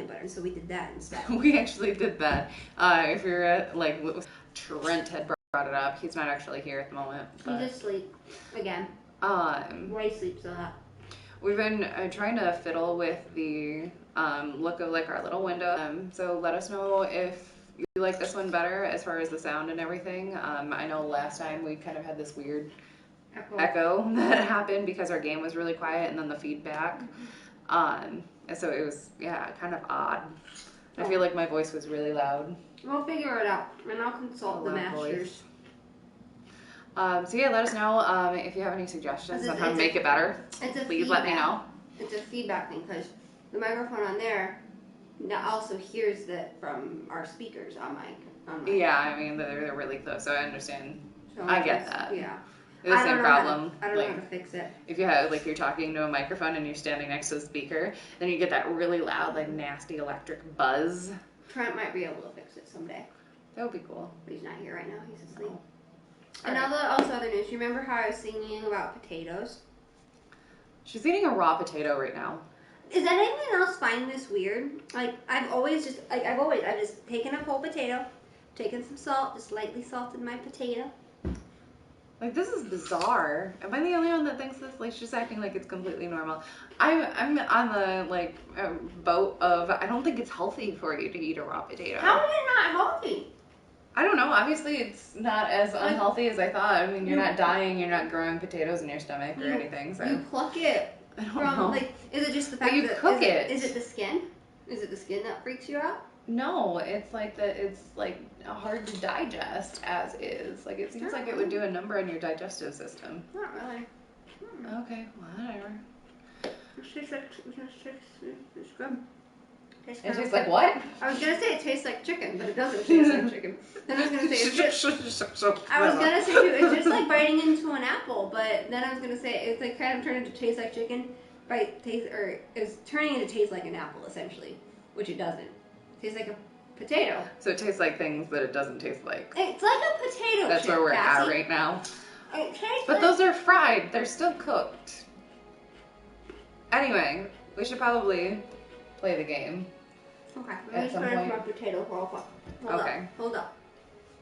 peanut butter, so we did that instead. We actually did that. If you're at, like, Trent had brought it up. He's not actually here at the moment. But, he's asleep again. Why he sleeps a lot. We've been trying to fiddle with the look of like our little window. So let us know if you like this one better as far as the sound and everything. I know last time we kind of had this weird echo that happened because our game was really quiet and then the feedback. And so it was, kind of odd. I feel like my voice was really loud. We'll figure it out, and I'll consult the masters. So let us know if you have any suggestions on how to make it better. Please let me know. It's a feedback thing because the microphone on there also hears that from our speakers on my. Yeah, I mean they're really close, so I understand. So I get that. Yeah. It's the same problem. I don't know how to fix it. If you have you're talking to a microphone and you're standing next to the speaker, then you get that really loud, nasty electric buzz. Trent might be able to fix it someday. That would be cool. But he's not here right now. He's asleep. Oh. And also other news. You remember how I was singing about potatoes? She's eating a raw potato right now. Is anyone else find this weird? I've just taken a whole potato, taken some salt, just lightly salted my potato. This is bizarre. Am I the only one that thinks this? She's just acting like it's completely normal. I'm on the boat of I don't think it's healthy for you to eat a raw potato. How is it not healthy? I don't know. Obviously, it's not as unhealthy as I thought. I mean, you're not dying. You're not growing potatoes in your stomach or anything. So you pluck it. I don't know. Is it just the fact that you cook it? Is it the skin? Is it the skin that freaks you out? No, it's it's hard to digest as is. It seems like it would do a number on your digestive system. Not really. Okay, whatever. It tastes good. It tastes like what? I was gonna say it tastes like chicken, but it doesn't taste like chicken. Then I was gonna say it's just. I was gonna say too, it's just like biting into an apple, but then I was gonna say it's kind of turned into taste like chicken, it's turning into taste like an apple essentially, which it doesn't. It tastes like a potato. So it tastes like things that it doesn't taste like. It's like a potato. That's where we're at right now. It tastes but those are fried. They're still cooked. Anyway, we should probably play the game. Okay, let me finish my potato Okay. Hold up.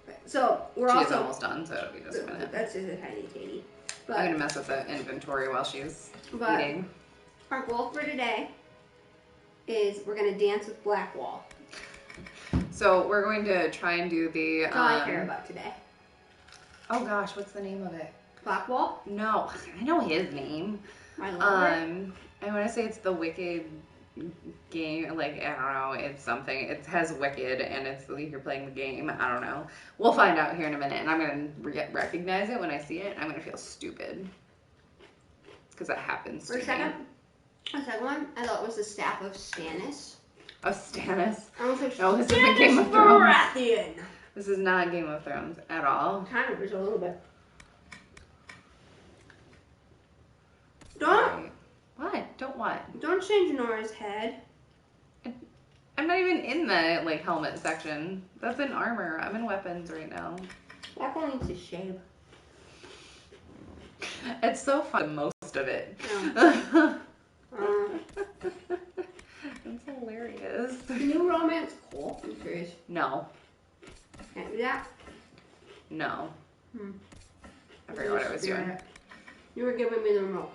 Okay. So she's almost done, so it'll be just a minute. That's just a tiny tatty. I'm gonna mess with the inventory while she's eating. Our goal for today is we're gonna dance with Blackwall. So we're going to try and do the. That's all I care about today. Oh gosh, what's the name of it? Blackwall? No, I know his name. I love it. I want to say it's the Wicked game. I don't know. It's something. It has Wicked, and it's you're playing the game. I don't know. We'll find out here in a minute, and I'm gonna recognize it when I see it. I'm gonna feel stupid because that happens. For a second one, I thought it was the staff of Stannis. Of Stannis? I was like, no, this isn't Game of Thrones. Baratheon. This is not Game of Thrones at all. Kind of, just a little bit. Don't. Right. What? Don't what? Don't change Nora's head. I'm not even in the helmet section. That's in armor. I'm in weapons right now. That one needs to shave. It's so fun. Most of it. No. It's hilarious. New romance cool. I'm curious. No. Can't do that. No. I forgot what I was doing. You were giving me the remote.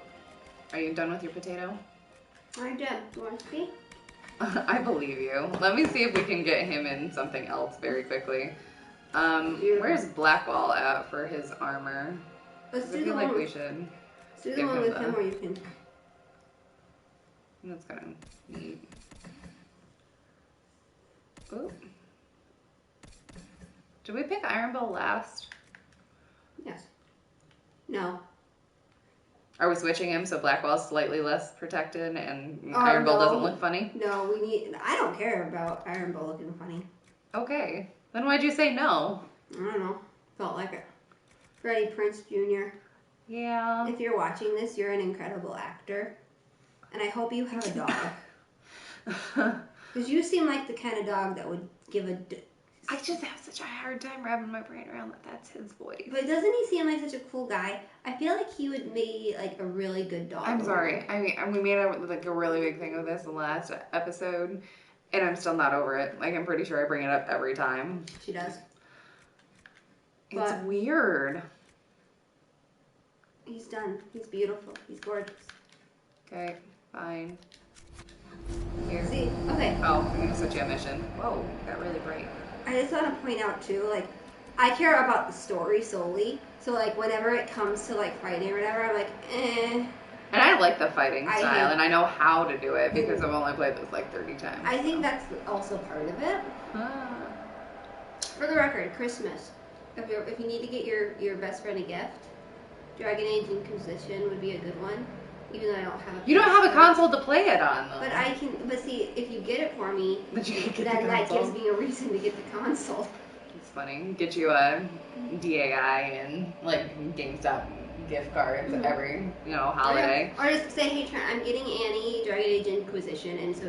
Are you done with your potato? I did. You want to see? I believe you. Let me see if we can get him in something else very quickly. Where's Blackwall at for his armor? Let's do I feel like we should. Let's do the one with him where you can. That's kind of neat. Ooh. Did we pick Iron Bow last? Yes. No. Are we switching him so Blackwall's slightly less protected and Iron Bow doesn't look funny? No, I don't care about Iron Bow looking funny. Okay. Then why'd you say no? I don't know. Felt like it. Freddie Prinze Jr. Yeah. If you're watching this, you're an incredible actor. And I hope you have a dog. Because you seem like the kind of dog that would give a... I just have such a hard time wrapping my brain around that that's his voice. But doesn't he seem like such a cool guy? I feel like he would be a really good dog. I'm sorry. I mean, we made a really big thing of this in the last episode. And I'm still not over it. Like, I'm pretty sure I bring it up every time. She does. It's weird. He's done. He's beautiful. He's gorgeous. Okay, fine. Here. See, okay. Oh, I'm gonna switch you a mission. Whoa, got really bright. I just want to point out too, like, I care about the story solely. So like, whenever it comes to like fighting or whatever, I'm like, eh. And I like the fighting style, and I know how to do it because I've only played this like 30 times. I think that's also part of it. For the record, Christmas. If you need to get your best friend a gift, Dragon Age Inquisition would be a good one. Even though I don't have a You don't have a console to play it on, though. But I can. But see, if you get it for me, then that gives me a reason to get the console. It's funny. Get you a DAI and like GameStop gift cards every holiday. Or just say, hey, Trent, I'm getting Annie Dragon Age Inquisition, and so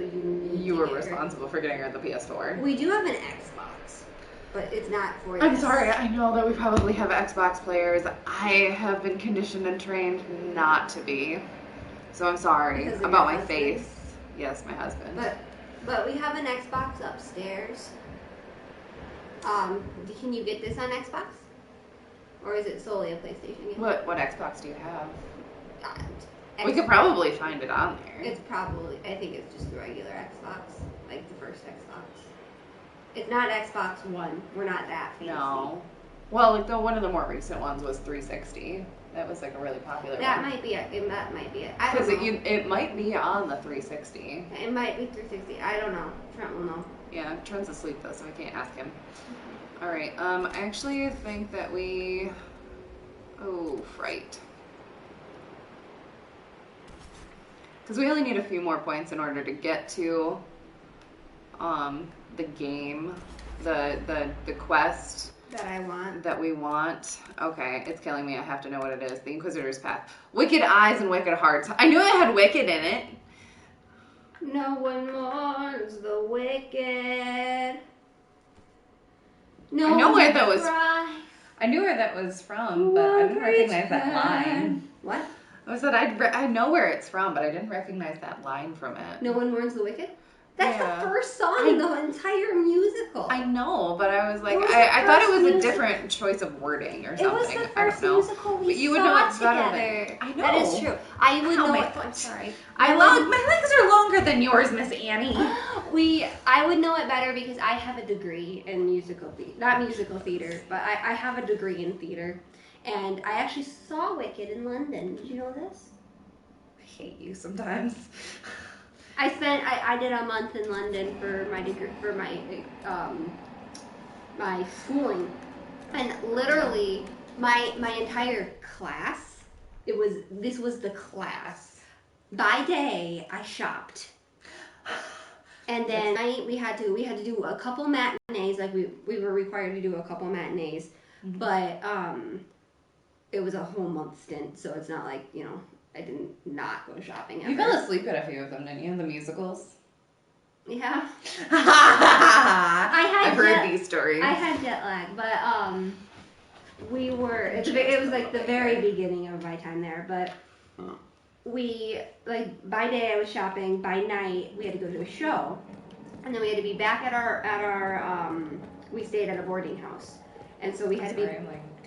you were responsible for getting her the PS4. We do have an Xbox, but it's not for this. I'm sorry, I know that we probably have Xbox players. I have been conditioned and trained not to be. So I'm sorry about my face. Yes, my husband. But we have an Xbox upstairs. Can you get this on Xbox? Or is it solely a PlayStation game? What Xbox do you have? We could probably find it on there. It's probably, I think it's just the regular Xbox, like the first Xbox. It's not Xbox One. We're not that fancy. No. Well, like one of the more recent ones was 360. That was like a really popular one. That might be it. That might be it. I don't know. Because it might be on the 360. It might be 360. I don't know. Trent will know. Yeah, Trent's asleep though, so I can't ask him. All right. I actually think that we. Oh, fright. Because we only need a few more points in order to get to the game, the quest that we want. Okay, it's killing me. I have to know what it is. The Inquisitor's Path. Wicked Eyes and Wicked Hearts. I knew it had Wicked in it. No one mourns the wicked. I know where that was. I knew where that was from, but I didn't recognize that line. What? I said I know where it's from, but I didn't recognize that line from it. No one mourns the wicked? That's the first song in the entire musical. I know, but I was like, I thought it was a different choice of wording or something. It was the first musical we you would know it together. I know. That is true. I would know it. I'm sorry. My legs are longer than yours, Miss Annie. I would know it better because I have a degree in musical theater. Not musical theater, but I have a degree in theater. And I actually saw Wicked in London. Did you know this? I hate you sometimes. I did a month in London for my degree, for my schooling, and literally my entire class, this was the class. By day I shopped, and then night we had to do a couple matinees, like we were required to do a couple matinees, but it was a whole month stint, so it's not like I didn't not go shopping ever. You fell asleep at a few of them, didn't you? The musicals? Yeah. I've heard these stories. I had jet lag, but it was like the very beginning of my time there, but by day I was shopping, by night we had to go to a show, and then we had to be back at our we stayed at a boarding house, and so we had to be.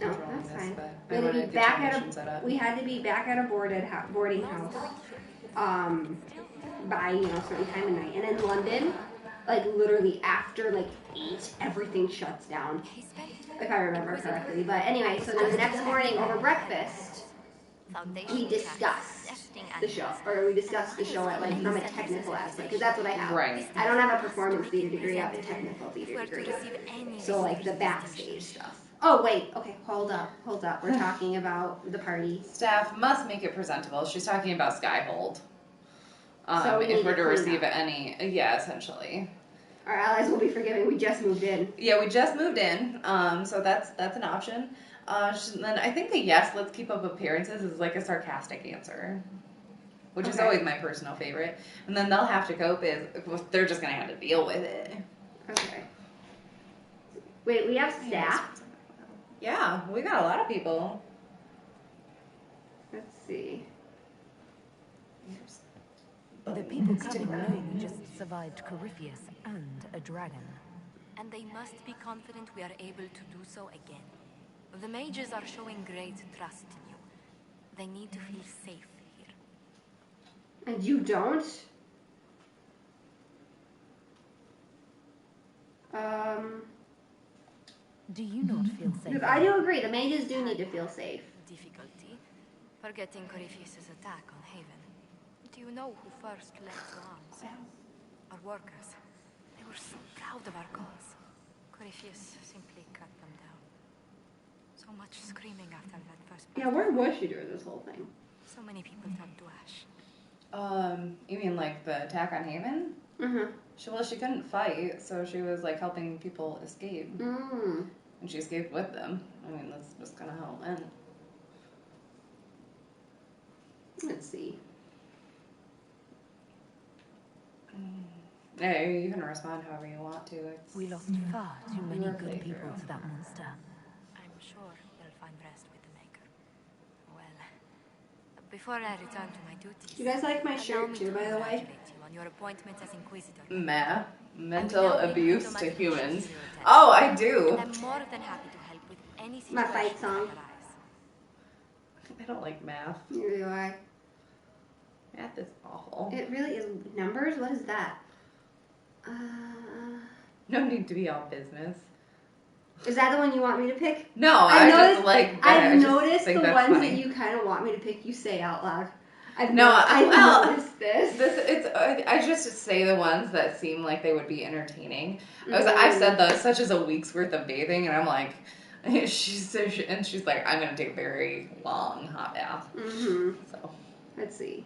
No, that's fine. We had to be back at a boarding house by certain time of night. And in London, like literally after 8, everything shuts down, if I remember correctly. But anyway, so then the next morning over breakfast, we discussed the show, from a technical aspect, because that's what I have. Right. I don't have a performance theater degree. I have a technical theater degree. So the backstage stuff. Oh, wait. Okay, hold up. We're talking about the party. Staff must make it presentable. She's talking about Skyhold. So if we're to receive any, essentially. Our allies will be forgiving. We just moved in. Yeah, we just moved in. So that's an option. Then I think the let's keep up appearances is like a sarcastic answer, which is always my personal favorite. And then they'll have to cope they're just gonna have to deal with it. Okay. Wait, we have staff? Yeah, we got a lot of people. Let's see. The people coming know you just survived Corypheus and a dragon. And they must be confident we are able to do so again. The mages are showing great trust in you. They need to feel safe here. And you don't? Do you not feel safe? Because I do agree, the mages do need to feel safe. Difficulty? Forgetting Corypheus' attack on Haven. Do you know who first led to arms? Our workers. They were so proud of our cause. Corypheus simply cut them down. So much screaming after that first battle. Yeah, where was she during this whole thing? So many people turned to ash. You mean like the attack on Haven? Mm-hmm. She couldn't fight, so she was like helping people escape. Mm. And she escaped with them. I mean, that's just kind of how it went. Let's see. Hey, you can respond however you want to. We lost far too many good people to that monster. I'm sure they'll find rest with the Maker. Well, before I return to my duties... You guys like my allow shirt me too, to by the way? congratulate you on your appointment as Inquisitor. Mental abuse to automatic humans. missions you attend. Oh, I do. And I'm more than happy to help with any My situation fight song. that arise. I don't like math. Neither do I. Math is awful. It really is numbers? What is that? No need to be all business. Is that the one you want me to pick? No, I just like. I've I just noticed think the that's ones funny. that you kind of want me to pick, you say out loud. I've Well, noticed this. I just say the ones that seem like they would be entertaining. I've said those, such as a week's worth of bathing, and I'm like, she's like, I'm gonna take a very long hot bath. Mm-hmm. So Let's see.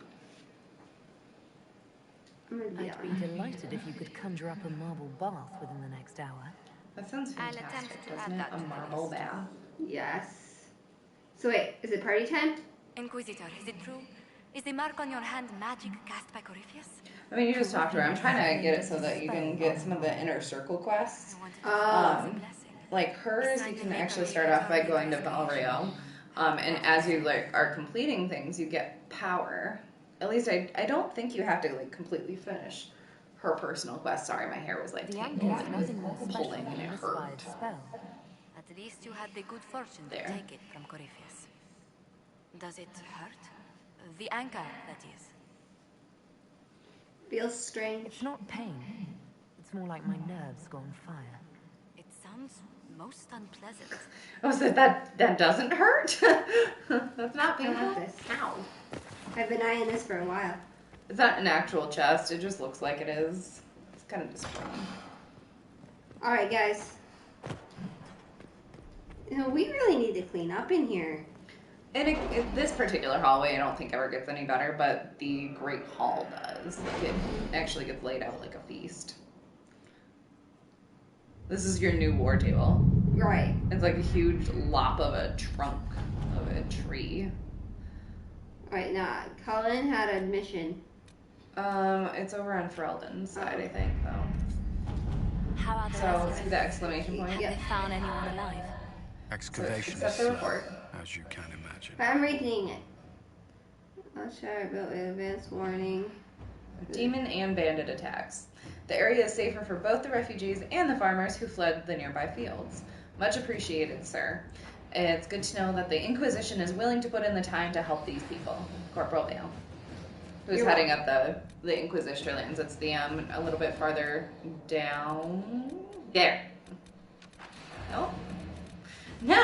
I'd be delighted if you could conjure up a marble bath within the next hour. that sounds I'll fantastic, attempt to doesn't add it? that A to the marble list. bath. Yes. So wait, is it party time? Inquisitor, is it true? Is the mark on your hand magic cast by Corypheus? I mean, you just talk to her. I'm trying to get it so that you can get some of the inner circle quests. I wanted to as a blessing. Like hers, you can actually start off by going to Valrio, and as you like are completing things, you get power. At least I don't think you have to like completely finish her personal quest. Sorry, my hair was like The tangled anchor is and nothing more special pulling, than and it an inspired hurt. spell. At least you had the good fortune There. to take it from Corypheus. Does it hurt? The anchor, that is. Feels strange. It's not pain. It's more like my nerves go on fire. It sounds most unpleasant. Oh, so that doesn't hurt? That's not I want painful? this. Ow. I've been eyeing this for a while. It's not an actual chest. It just looks like it is. It's kind of disappointing. Alright, guys. You know, we really need to clean up in here. And this particular hallway, I don't think ever gets any better, but the Great Hall does. Like, it actually gets laid out like a feast. This is your new war table. Right. It's like a huge lop of a trunk of a tree. Alright, now, Colin had a mission. It's over on Ferelden's side, I think, though. How are the So, residents? see the exclamation point? Have they found anyone alive? Excavation is Accept the slow, report. as you can imagine. I'm reading it. I'll share built with advanced warning. Demon and bandit attacks. The area is safer for both the refugees and the farmers who fled the nearby fields. Much appreciated, sir. It's good to know that the Inquisition is willing to put in the time to help these people. Corporal Vale, who's You're heading up the Inquisitor lands. It's the a little bit farther down there. No. No.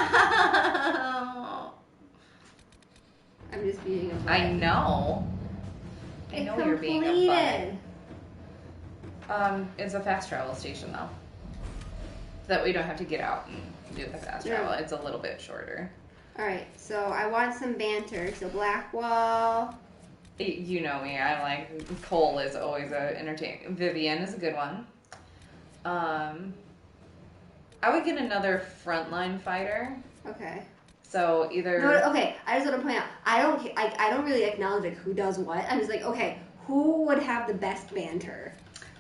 I'm just being a butt. I know. I It know you're being a completed. butt. It's a fast travel station though. So that we don't have to get out and do the fast travel. Yeah. It's a little bit shorter. Alright, so I want some banter. So Blackwall. You know me. I like Cole is always a entertaining. Vivian is a good one. I would get another frontline fighter. Okay. So either No, okay, I just want to point out, I don't really acknowledge like who does what. I'm just like, okay, who would have the best banter?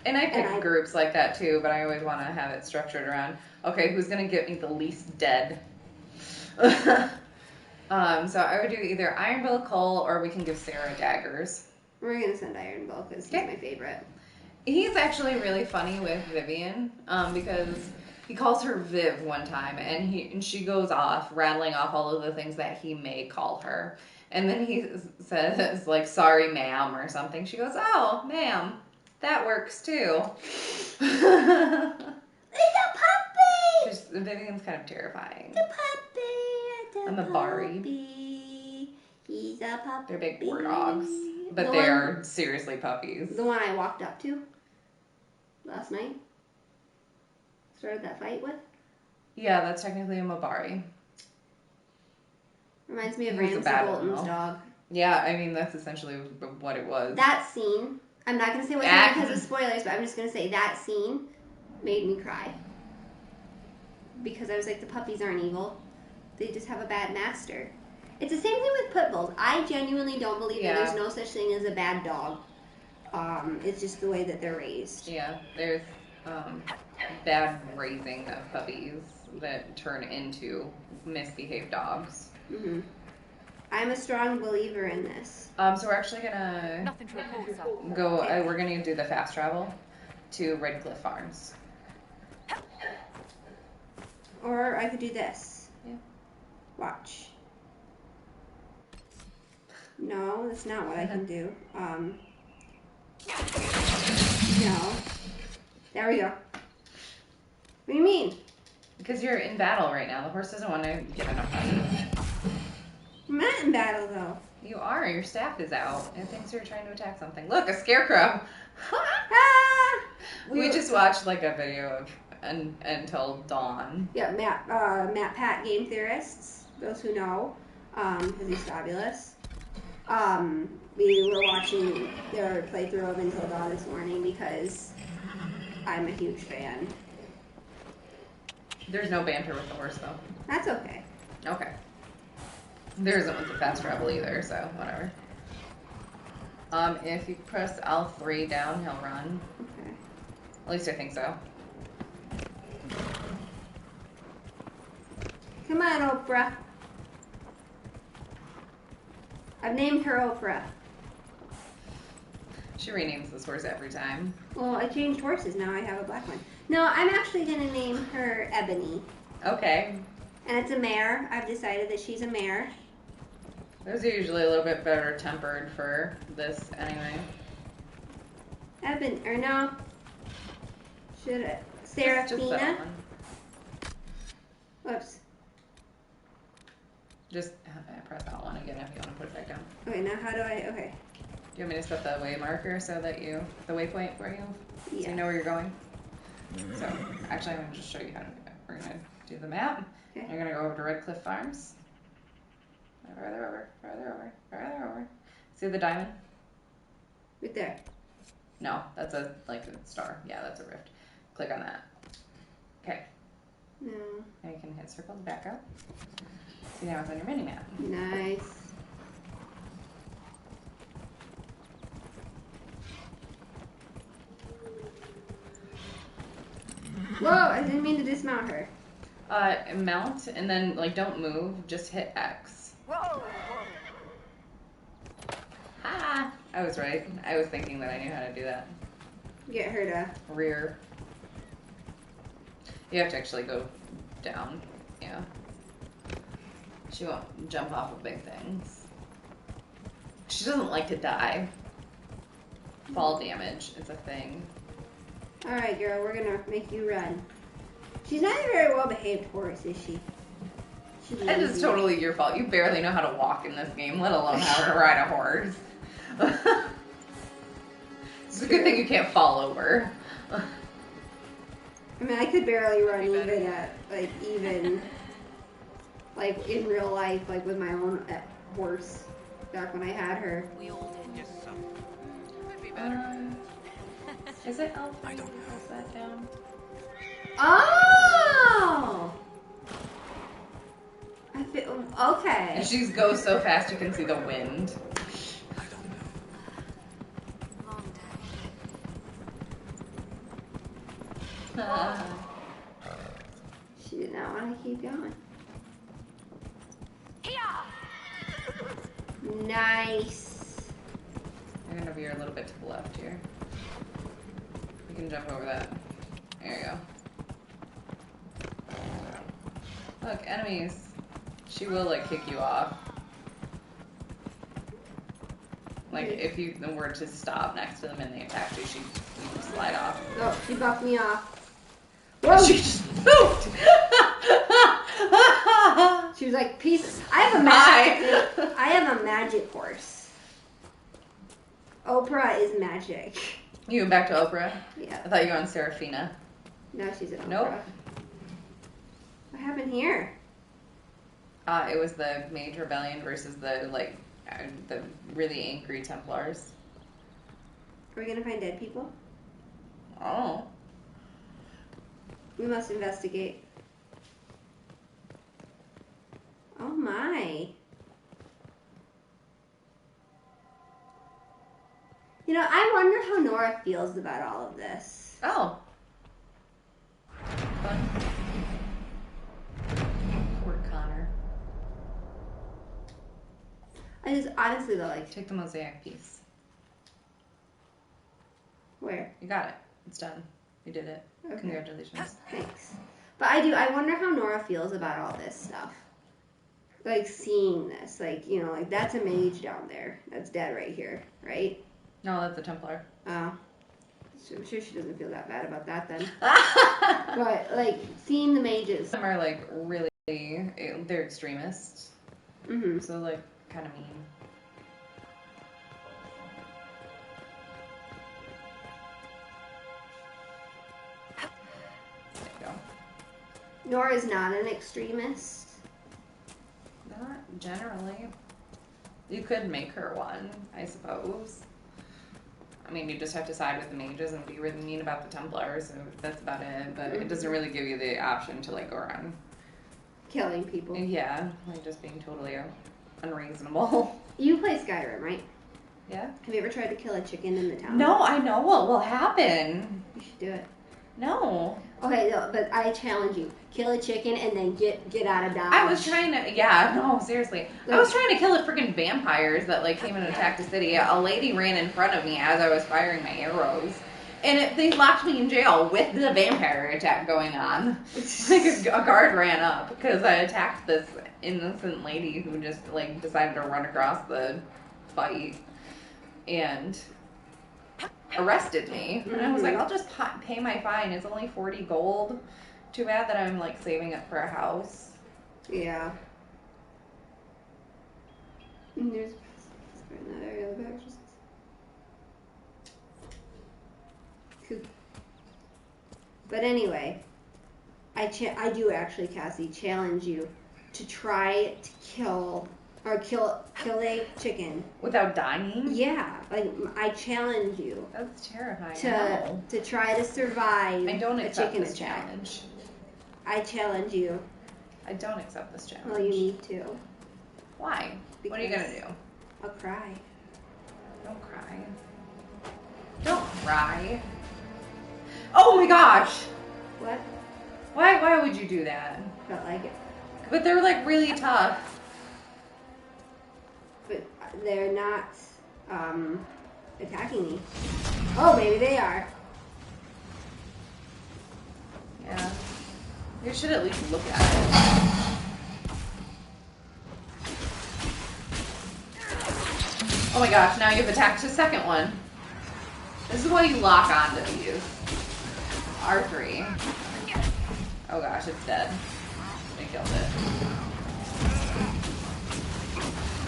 and I pick and I- groups like that too, but I always want to have it structured around okay, who's gonna get me the least dead. So I would do either Ironbill, Cole, or we can give Sarah daggers. We're gonna send Iron Ball because he's Okay. my favorite. He's actually really funny with Vivian, because he calls her Viv one time, and she goes off rattling off all of the things that he may call her, and then he says like "sorry, ma'am" or something. She goes, "Oh, ma'am, that works too." It's a puppy. Vivian's kind of terrifying. It's a puppy. I'm a Bari. He's a puppy. They're big war dogs, but they are seriously puppies. The one I walked up to last night. Started that fight with. Yeah, that's technically a Mabari. Reminds me of He was a Ramsay bad Bolton's animal. dog. Yeah, I mean that's essentially what it was. That scene. I'm not gonna say what's in it because of spoilers, but I'm just gonna say that scene made me cry because I was like, the puppies aren't evil; they just have a bad master. It's the same thing with pit bulls. I genuinely don't believe that there's no such thing as a bad dog. It's just the way that they're raised. Yeah, there's bad raising of puppies that turn into misbehaved dogs. Mm-hmm. I'm a strong believer in this. So we're actually gonna Nothing to report, sir. go. We're gonna do the fast travel to Redcliffe Farms. Or I could do this. Yeah. Watch. No, that's not what I can do. No. There we go. What do you mean? Because you're in battle right now. The horse doesn't want to get enough money. I'm not in battle though. You are. Your staff is out. It thinks you're trying to attack something. Look, a scarecrow. Ah! We just watched like a video of Until Dawn. Yeah, Matt Pat Game Theorists, those who know, because he's fabulous. We were watching their playthrough of Until Dawn this morning because I'm a huge fan. There's no banter with the horse though. That's okay. Okay. There isn't with the fast travel either, so whatever. If you press L3 down, he'll run. Okay. At least I think so. Come on, Oprah. I've named her Oprah. She renames this horse every time. Well, I changed horses. Now I have a black one. No, I'm actually going to name her Ebony. Okay. And it's a mare. I've decided that she's a mare. Those are usually a little bit better tempered for this anyway. Ebony, or no. Should I? Just Serafina? that one. Whoops. Just press that one again if you want to put it back down. Okay, now how do I, okay. Do you want me to set the way marker so that the waypoint for you? Yeah. So you know where you're going? So, actually I'm going to just show you how to do it. We're going to do the map. Okay. You're going to go over to Redcliffe Farms. Farther over, farther over, farther over. See the diamond? Right there. No, that's a star. Yeah, that's a rift. Click on that. Okay. No. Now you can hit circle to back up. See, now it's on your mini map. Nice. Whoa, I didn't mean to dismount her. Mount, and then, don't move. Just hit X. Whoa! Ha! I was right. I was thinking that I knew how to do that. Get her to... Rear. You have to actually go down. Yeah. She won't jump off of big things. She doesn't like to die. Fall damage is a thing. Alright, girl, we're gonna make you run. She's not a very well-behaved horse, is she? That is totally your fault. You barely know how to walk in this game, let alone how to ride a horse. It's a good thing you can't fall over. I mean, I could barely run even in real life, with my own horse, back when I had her. We all did. Yes, sir. Could be better. Is it L3? I don't know. Press that down. Oh! I feel, okay. And she goes so fast you can see the wind. I don't know. Long time. She did not want to keep going. Nice. I'm gonna veer a little bit to the left here. You can jump over that. There you go. Look, enemies. She will, like, kick you off. Like, if you were to stop next to them and they attacked you, you can slide off. Oh, she buffed me off. Whoa! She just moved! She was like, peace. I have a magic horse. Oprah is magic. You went back to Oprah? Yeah. I thought you were on Serafina. Now she's an Oprah. Nope. What happened here? It was the Mage Rebellion versus the really angry Templars. Are we gonna find dead people? Oh. We must investigate. Oh my. You know, I wonder how Nora feels about all of this. Oh. Fun. Poor Connor. I just honestly though, like, Take the mosaic piece. where? You got it. It's done. You did it. Okay. Congratulations. Thanks. But I wonder how Nora feels about all this stuff. Like, seeing this. Like, you know, like, that's a mage down there. That's dead right here, right? No, that's a Templar. Oh. So I'm sure she doesn't feel that bad about that then. But, like, seeing the mages. Some are, like, really, they're extremists. Mm-hmm. So, like, kind of mean. There you go. Nora's not an extremist. Not generally. You could make her one, I suppose. I mean, you just have to side with the mages and be really mean about the Templars, so that's about it. But it doesn't really give you the option to, like, go around Killing people. yeah, like, just being totally unreasonable. You play Skyrim, right? Yeah? Have you ever tried to kill a chicken in the town? No, I know what will happen. You should do it. No. Okay, no, but I challenge you. Kill a chicken and then get out of Dodge. I was trying to, no, seriously. I was trying to kill the freaking vampires that, like, came and attacked the city. A lady ran in front of me as I was firing my arrows. And they locked me in jail with the vampire attack going on. Like, a guard ran up because I attacked this innocent lady who just, like, decided to run across the fight and arrested me. And I was like, I'll just pay my fine. It's only 40 gold. Too bad that I'm, like, saving up for a house. Yeah. And there's in that area of the back. Cool. But anyway, I do actually, Cassie, challenge you to try to kill a chicken Without dying? Yeah, like, I challenge you That's terrifying. to try to survive I don't a accept chicken this attack. challenge. I challenge you. I don't accept this challenge. Well, you need to. Why? What are you gonna do? I'll cry. Don't cry. Don't cry. Oh my gosh! What? Why would you do that? Felt like it. But they're, like, really tough. But they're not attacking me. Oh, maybe they are. Yeah. You should at least look at it. Oh my gosh, now you've attacked the second one. This is why you lock onto these. R3. Oh gosh, it's dead. I killed it.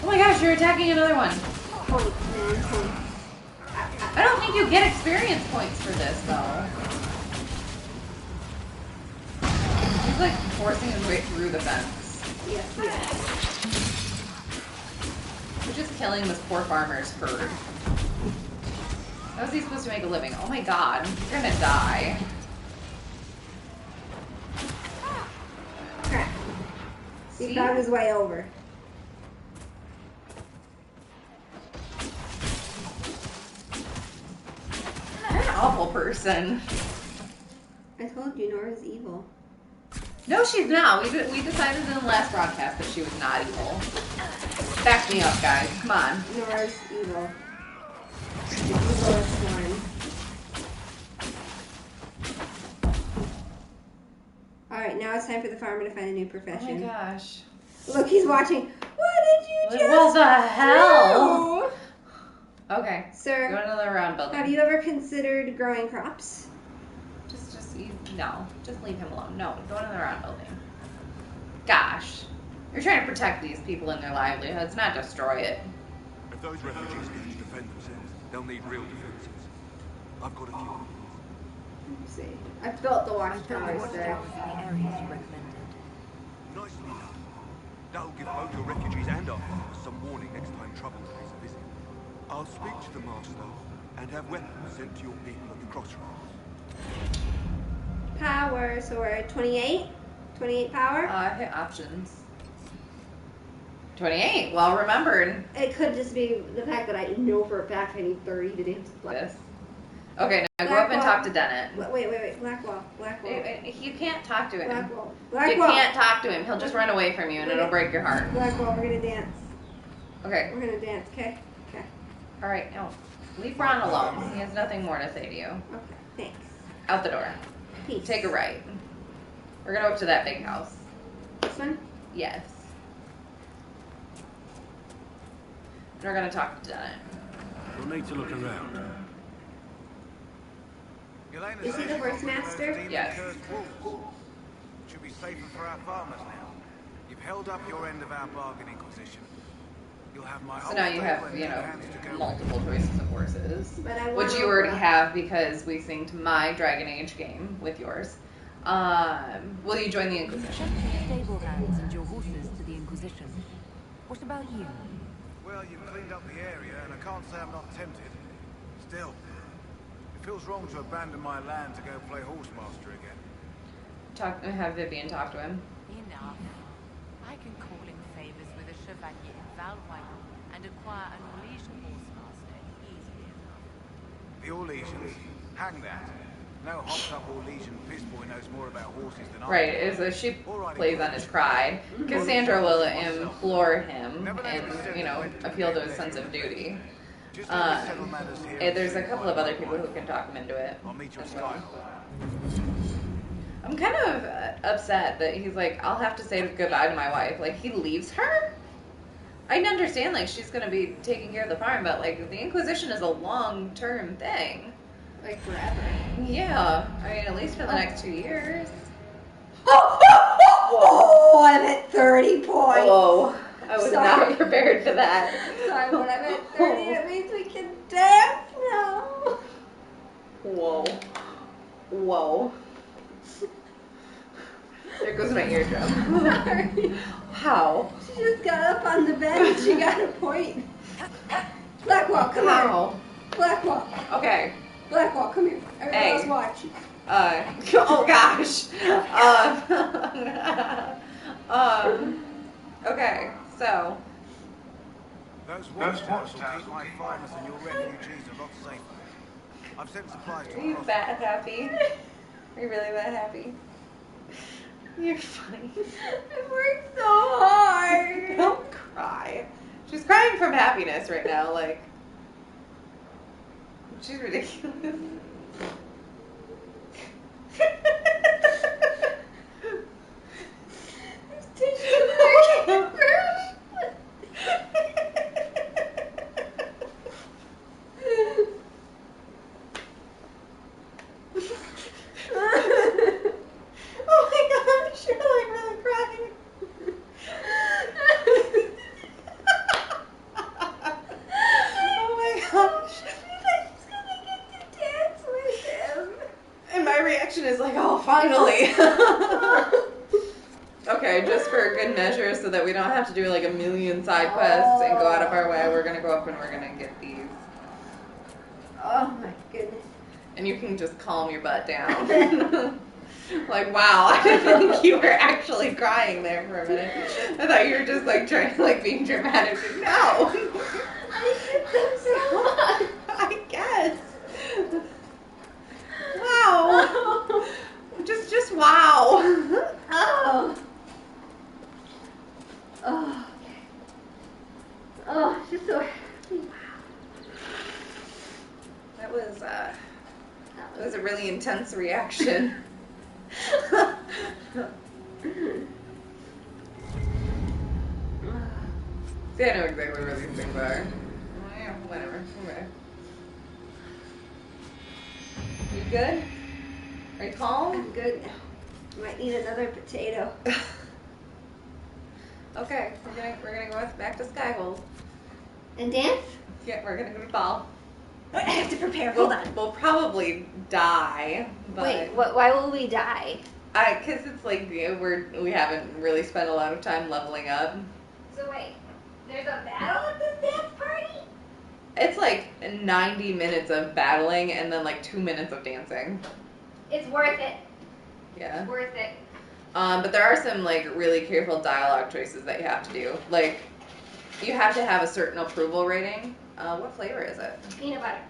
Oh my gosh, you're attacking another one. Point, man, point. I don't think you get experience points for this, though. He's, like, forcing his way through the fence. Yes, yes. We're just killing this poor farmer's herd. How is he supposed to make a living? Oh my god, you're gonna die. Crap. He See? found his way over. You're an awful person. I told you Nora's evil. No, she's not. We decided in the last broadcast that she was not evil. Back me up, guys. Come on. Nora's evil. The evilest one. Alright, now it's time for the farmer to find a new Oh profession. my gosh. Look, he's watching. What did you What just the hell? do? Okay. Sir, Go another round building. have you ever considered growing crops? No. Just leave him alone. No. Go another round building. Gosh. You're trying to protect these people and their livelihoods, not destroy it. If those refugees need to defend themselves, they'll need real defenses. I've got a few. Let's see. I've built the I found watchtowers watchtowers there. in the areas you recommended. Nicely done. That'll give both your refugees and our farmers some warning next time trouble pays a visit. I'll speak to the master and have weapons sent to your people at the crossroads. Power, so we're at 28? 28 power? Hit options. 28. Well remembered. It could just be the fact that I know for a fact I need 30 to dance with This. Okay, now go up and talk to Dennett. Wait. Blackwall. You can't talk to him. Blackwall. You can't talk to him. He'll just run away from you and it'll break your heart. Blackwall, we're gonna dance. Okay. We're gonna dance, okay? Okay. Alright, now leave Ron alone. He has nothing more to say to you. Okay, thanks. Out the door. Peace. Take a right. We're gonna go up to that big house. This one? Yes. And we're gonna talk to Dennett. We'll need to look around. Is he the horse master? Yes. Should be safer for our farmers now. You've held up your end of our bargaining position. You'll have my So now you have, multiple choices of horses. But I Which want you already Oprah. have because we synced my Dragon Age game with yours. Will you join the Inquisition? Stable hands and your horses to the Inquisition. What about you? Well, you've cleaned up the area, and I can't say I'm not tempted. Still, it feels wrong to abandon my land to go play horsemaster again. Have Vivian talk to him. Enough. I can call in favors with a chevalier in Valois and acquire an Orlesian horsemaster easily enough. The Orlesians? Hang that. No hopped-up Orlesian pissboy knows more about horses than I Right, do. as she plays on his pride, Cassandra will implore him and, appeal to his sense of duty. Just let me settle matters here And there's a couple of other people who can talk him into it. I'll meet you at as well. Skyhawk. I'm kind of upset that he's like, I'll have to say goodbye to my wife. Like, he leaves her? I can understand, like, she's going to be taking care of the farm, but, like, the Inquisition is a long-term thing. Like forever. Yeah. I mean, at least for the next 2 years. Oh, I'm at 30 points. Whoa. I was Sorry. not prepared for that. Sorry, when I'm at 30, that means we can dance now. Whoa. Whoa. There goes my eardrum. Sorry. How? She just got up on the bed and she got a point. Blackwall, come How? here. Blackwall. Okay. Blackwall, come here. Everybody Hey. else watch. Oh gosh. Okay, so. Those watchtowers will keep my farmers and your refugees a lot safer. I've sent supplies to Are you the that happy? Are you really that happy? You're funny. I worked so hard. Don't cry. She's crying from happiness right now, like. She's ridiculous. Oh my gosh, you're like really crying. Oh my gosh. She's gonna get to dance with him. And my reaction is like, oh, finally. Okay, just for good measure so that we don't have to do like a million side quests and go out of our way, we're going to go up and we're going to get these. Oh my goodness. And you can just calm your butt down. Like, wow, I didn't think you were actually crying there for a minute. I thought you were just like trying to like being dramatic. No. I hit them so much. I guess. Wow. Just wow. Oh. Oh. Okay. Oh, she's so happy. That was a really intense reaction. See, I know exactly where these things are. Oh, yeah, whatever. Okay. You good? Are you calm? I'm good now. Might need another potato. Okay, we're gonna go back to Skyhold. And dance? Yeah, we're gonna go to ball. I have to prepare. Hold on. We'll probably die. But Wait, why will we die? Cause it's like we haven't really spent a lot of time leveling up. So wait, there's a battle at this dance party? It's like 90 minutes of battling and then like 2 minutes of dancing. It's worth it. Yeah. It's worth it. But there are some like really careful dialogue choices that you have to do. Like, you have to have a certain approval rating. What flavor is it? Peanut butter.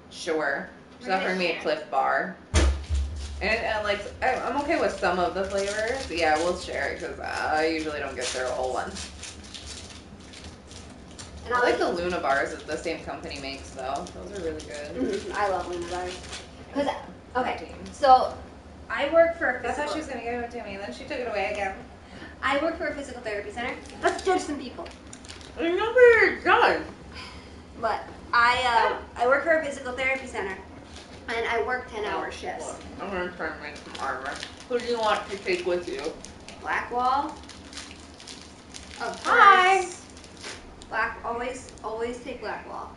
Sure. We're She's offering gonna me a share. Cliff Bar. And like, I'm okay with some of the flavors. Yeah, we'll share it because I usually don't get their whole one. And I like the Luna bars that the same company makes though. Those are really good. I love Luna bars. Cause okay, Protein. so I work for a I physical. thought she was gonna give it to me, and then she took it away again. I work for a physical therapy center. Let's judge some people. I know where you're going. But I work for a physical therapy center, and I work 10-hour shifts. Look, I'm gonna try and make some armor. Who do you want to take with you? Blackwall. Of Hi. course. Black always take Blackwall.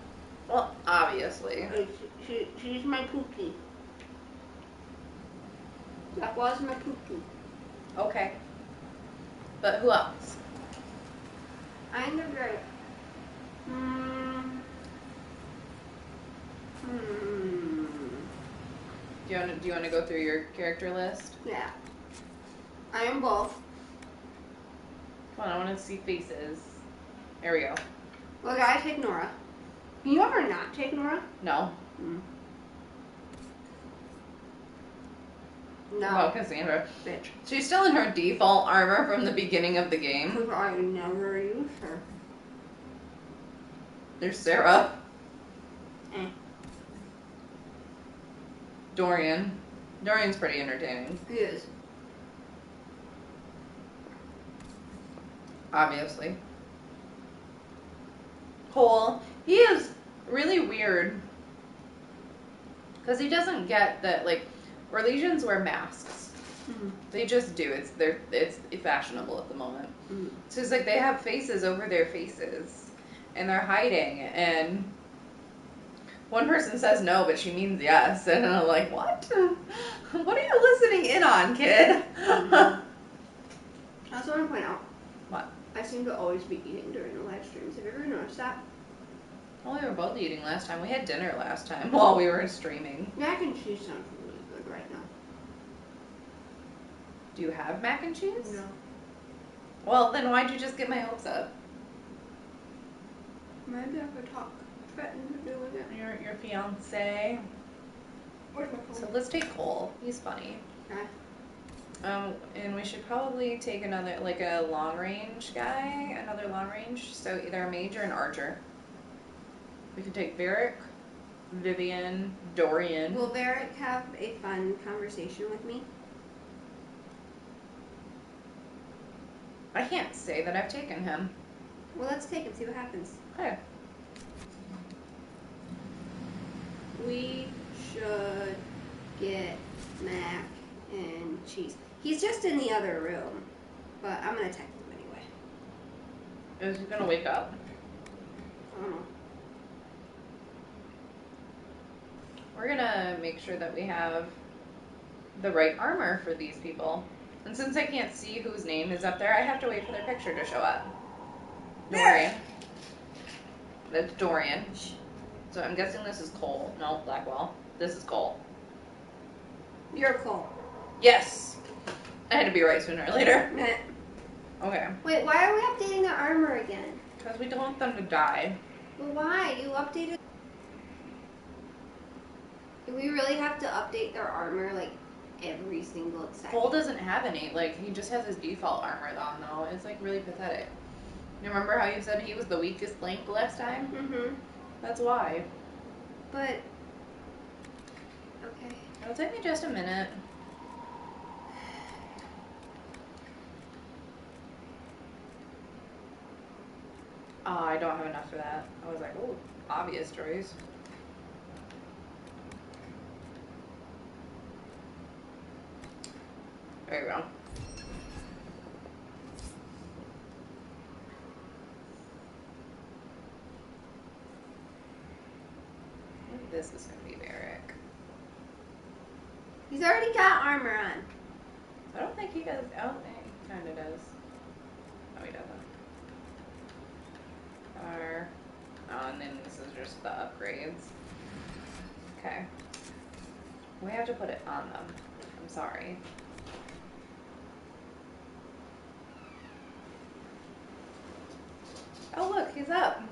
Well, obviously. She's my pookie. Blackwall's my pookie. Okay. But who else? I'm the great. Do you want to go through your character list? Yeah. I am both. Come on, I want to see faces. There we go. Okay, I take Nora. Can you ever not take Nora? No. No. Oh, Cassandra. Bitch. She's still in her default armor from the beginning of the game. Because I never use her. There's Sarah. Eh. Dorian. Dorian's pretty entertaining. He is. Obviously. Cole. He is really weird. Because he doesn't get that, like, Orlesians wear masks. They just do. It's fashionable at the moment. So it's like they have faces over their faces. And they're hiding. And one person says no, but she means yes. And I'm like, what? What are you listening in on, kid? I also want to point out. What? I seem to always be eating during the live streams. Have you ever noticed that? Well, we were both eating last time. We had dinner last time while we were streaming. Mac and cheese sounds really good right now. Do you have mac and cheese? No. Well, then why'd you just get my hopes up? Maybe I could talk Trent into doing it. Your fiance. Where's my phone? So let's take Cole. He's funny. Okay. And we should probably take another, like a long range guy, another long range. So either a mage or an archer. We could take Varric, Vivian, Dorian. Will Varric have a fun conversation with me? I can't say that I've taken him. Well, let's take him, see what happens. Okay. We should get mac and cheese. He's just in the other room, but I'm gonna text him anyway. Is he gonna wake up? I don't know. We're gonna make sure that we have the right armor for these people. And since I can't see whose name is up there, I have to wait for their picture to show up. Dorian. That's Dorian. So I'm guessing this is Cole. No, Blackwell. This is Cole. You're Cole. Yes! I had to be right sooner or later. Meh. Okay. Wait, why are we updating their armor again? Because we don't want them to die. Well, why? You updated... Do we really have to update their armor, like, every single second? Cole doesn't have any. Like, he just has his default armor on, though. It's, like, really pathetic. You remember how you said he was the weakest link last time? Mm-hmm. That's why. But... Okay. It'll take me just a minute. Oh, I don't have enough for that. I was like, oh, obvious choice. There you go. I think this is gonna be Varric. He's already got armor on. I don't think he does. Oh, he kind of does. No, he doesn't. Oh, and then this is just the upgrades. Okay. We have to put it on them. I'm sorry. Oh, look, he's up.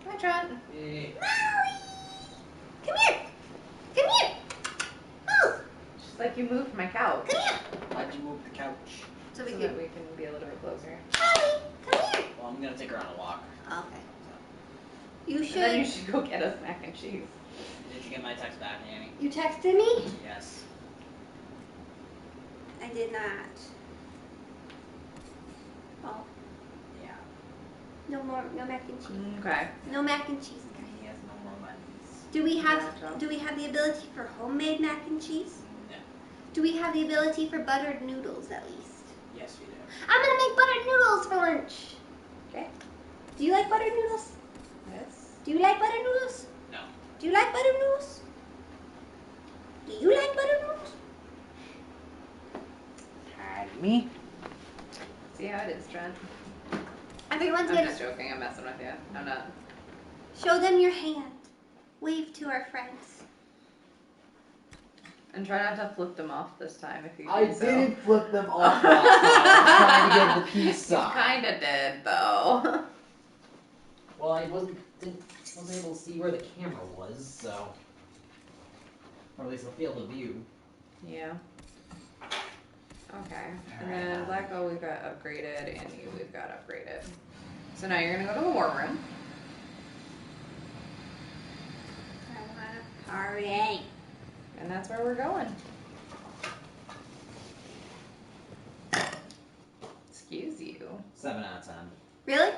Hi, Trent. Hey. Come here. Come here. Move. Just like you moved my couch. Come here. Why'd you move the couch? So So we that can. we can be a little bit closer. Holly, come here. Well, I'm gonna take her on a walk. Okay. You And then you should. should go get us mac and cheese. Did you get my text back, Annie? You texted me? Yes. I did not. Oh, Yeah. no more. No mac and cheese. Okay. No mac and cheese. He has no more buttons. Do we have? Gotcha. Do we have the ability for homemade mac and cheese? No. Do we have the ability for buttered noodles at least? Yes, we do. I'm gonna make buttered noodles for lunch. Okay. Do you like buttered noodles? Yes. Do you like buttered noodles? No. Do you like buttered noodles? Do you like buttered noodles? Me? See how it is, Trent. Everyone's I'm gonna just joking. I'm messing with you. I'm not. show them your hand. Wave to our friends. And try not to flip them off this time if you I do so. didn't flip them off last time. I was trying to get the peace You sign. kinda did, though. Well, I wasn't able to see where the camera was, so. Or at least the field of view. Yeah. Okay. And then Blacko we've got upgraded, and you we've got upgraded. So now you're gonna go to the war room. I wanna party. And that's where we're going. Excuse you. 7 out of 10. Really?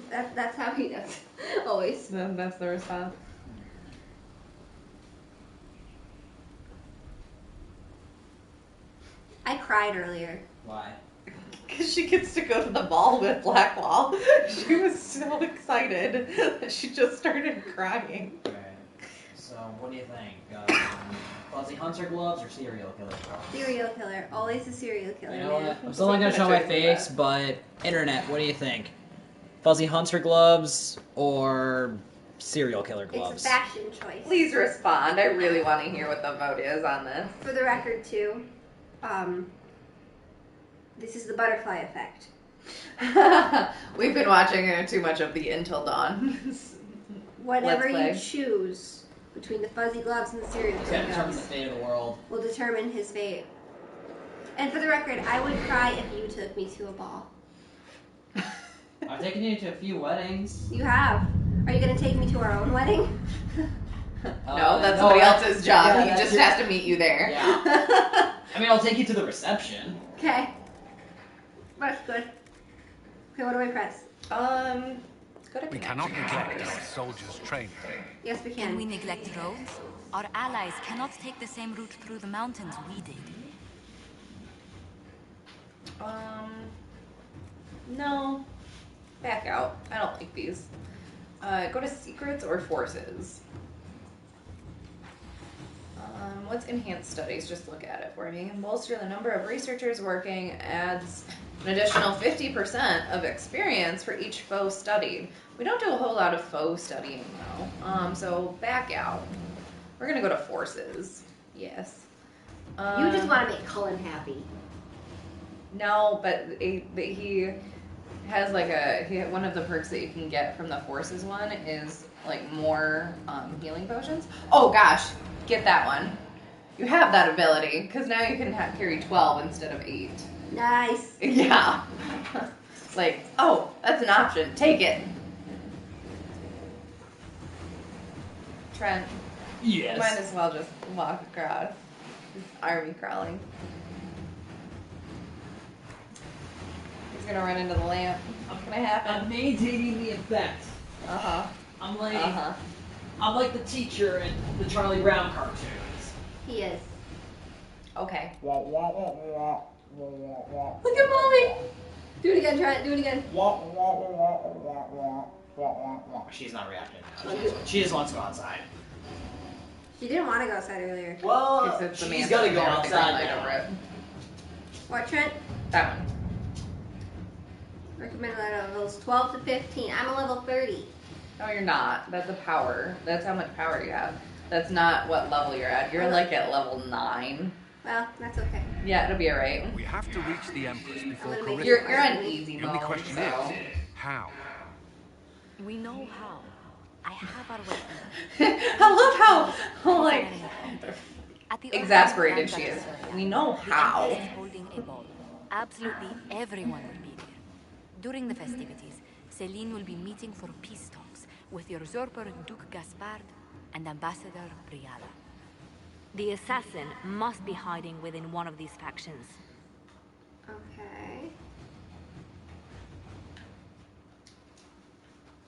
That's how he does. Always. That's the response. I cried earlier. Why? Because she gets to go to the ball with Blackwall. She was so excited that she just started crying. Alright. So, what do you think? Fuzzy hunter gloves or serial killer gloves? Serial killer. Always a serial killer. You know man. what? I'm still not gonna show my Choice face, that. but internet, what do you think? Fuzzy hunter gloves or serial killer gloves? It's a fashion choice. Please respond. I really want to hear what the vote is on this. For the record, too, this is the butterfly effect. We've been watching too much of the Until Dawn. Whatever Let's play. you choose between the fuzzy gloves and the serial It's gonna killer determine the gloves fate of the world. will determine his fate. And for the record, I would cry if you took me to a ball. I've taken you to a few weddings. You have. Are you going to take me to our own wedding? No, that's somebody else's job. yeah, He that's just your- has to meet you there. Yeah. I mean, I'll take you to the reception. Okay. That's good. Okay, what do I press? Let's go to We cannot neglect our soldiers' training. Yes, we Can we can. neglect roads? Our allies cannot take the same route through the mountains we did. No. Back out. I don't like these. Go to secrets or forces. What's enhanced studies? Just look at it for me. Bolster the number of researchers working, adds an additional 50% of experience for each foe studied. We don't do a whole lot of foe studying though. So back out. We're gonna go to forces. Yes. You just want to make Cullen happy. No, but he has like one of the perks that you can get from the forces one is like more healing potions. Oh gosh, get that one. You have that ability because now you can carry 12 instead of 8. Nice. Yeah. Like, oh, that's an option. Take it. Trent, Yes. might as well just walk across. Army crawling. He's gonna run into the lamp. What's gonna happen? I'm maintaining the effect. Uh-huh. I'm like the teacher in the Charlie Brown cartoons. He is. Okay. Look at Molly! Do it again, try it, do it again. She's not reacting now. She just wants to go outside. She didn't want to go outside earlier. Well, she's gotta go outside now. What, Trent? That one. Recommended levels 12 to 15. I'm a level 30. No, you're not. That's a power. That's how much power you have. That's not what level you're at. You're like at level 9. Well, that's okay. Yeah, it'll be alright. We have to reach the Empress before Corinth. You're on easy The only mode, question so. is, how? We know how. I have our weapon. I love how like At the exasperated she is. We know how. The Empress is holding a ball. Absolutely everyone will be there. During the festivities, Celine will be meeting for peace talks with usurper Duke Gaspard and Ambassador Briala. The assassin must be hiding within one of these factions. Okay.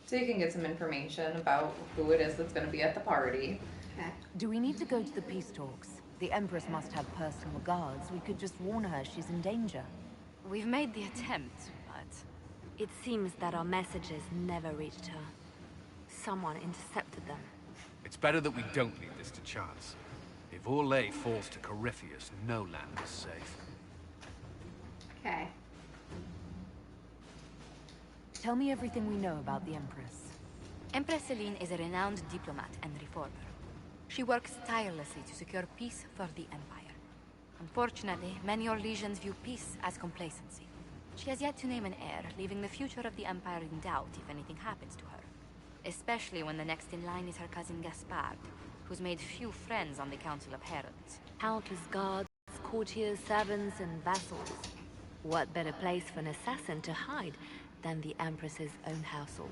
So you can get some information about who it is that's going to be at the party. Okay. Do we need to go to the peace talks? The Empress must have personal guards. We could just warn her she's in danger. We've made the attempt, but... It seems that our messages never reached her. Someone intercepted them. It's better that we don't leave this to chance. If Orlais falls to Corypheus, no land is safe. Okay. Tell me everything we know about the Empress. Empress Celine is a renowned diplomat and reformer. She works tirelessly to secure peace for the Empire. Unfortunately, many Orlesians view peace as complacency. She has yet to name an heir, leaving the future of the Empire in doubt if anything happens to her. Especially when the next in line is her cousin Gaspard, who's made few friends on the Council of Heralds. Countless guards, courtiers, servants, and vassals. What better place for an assassin to hide than the Empress's own household?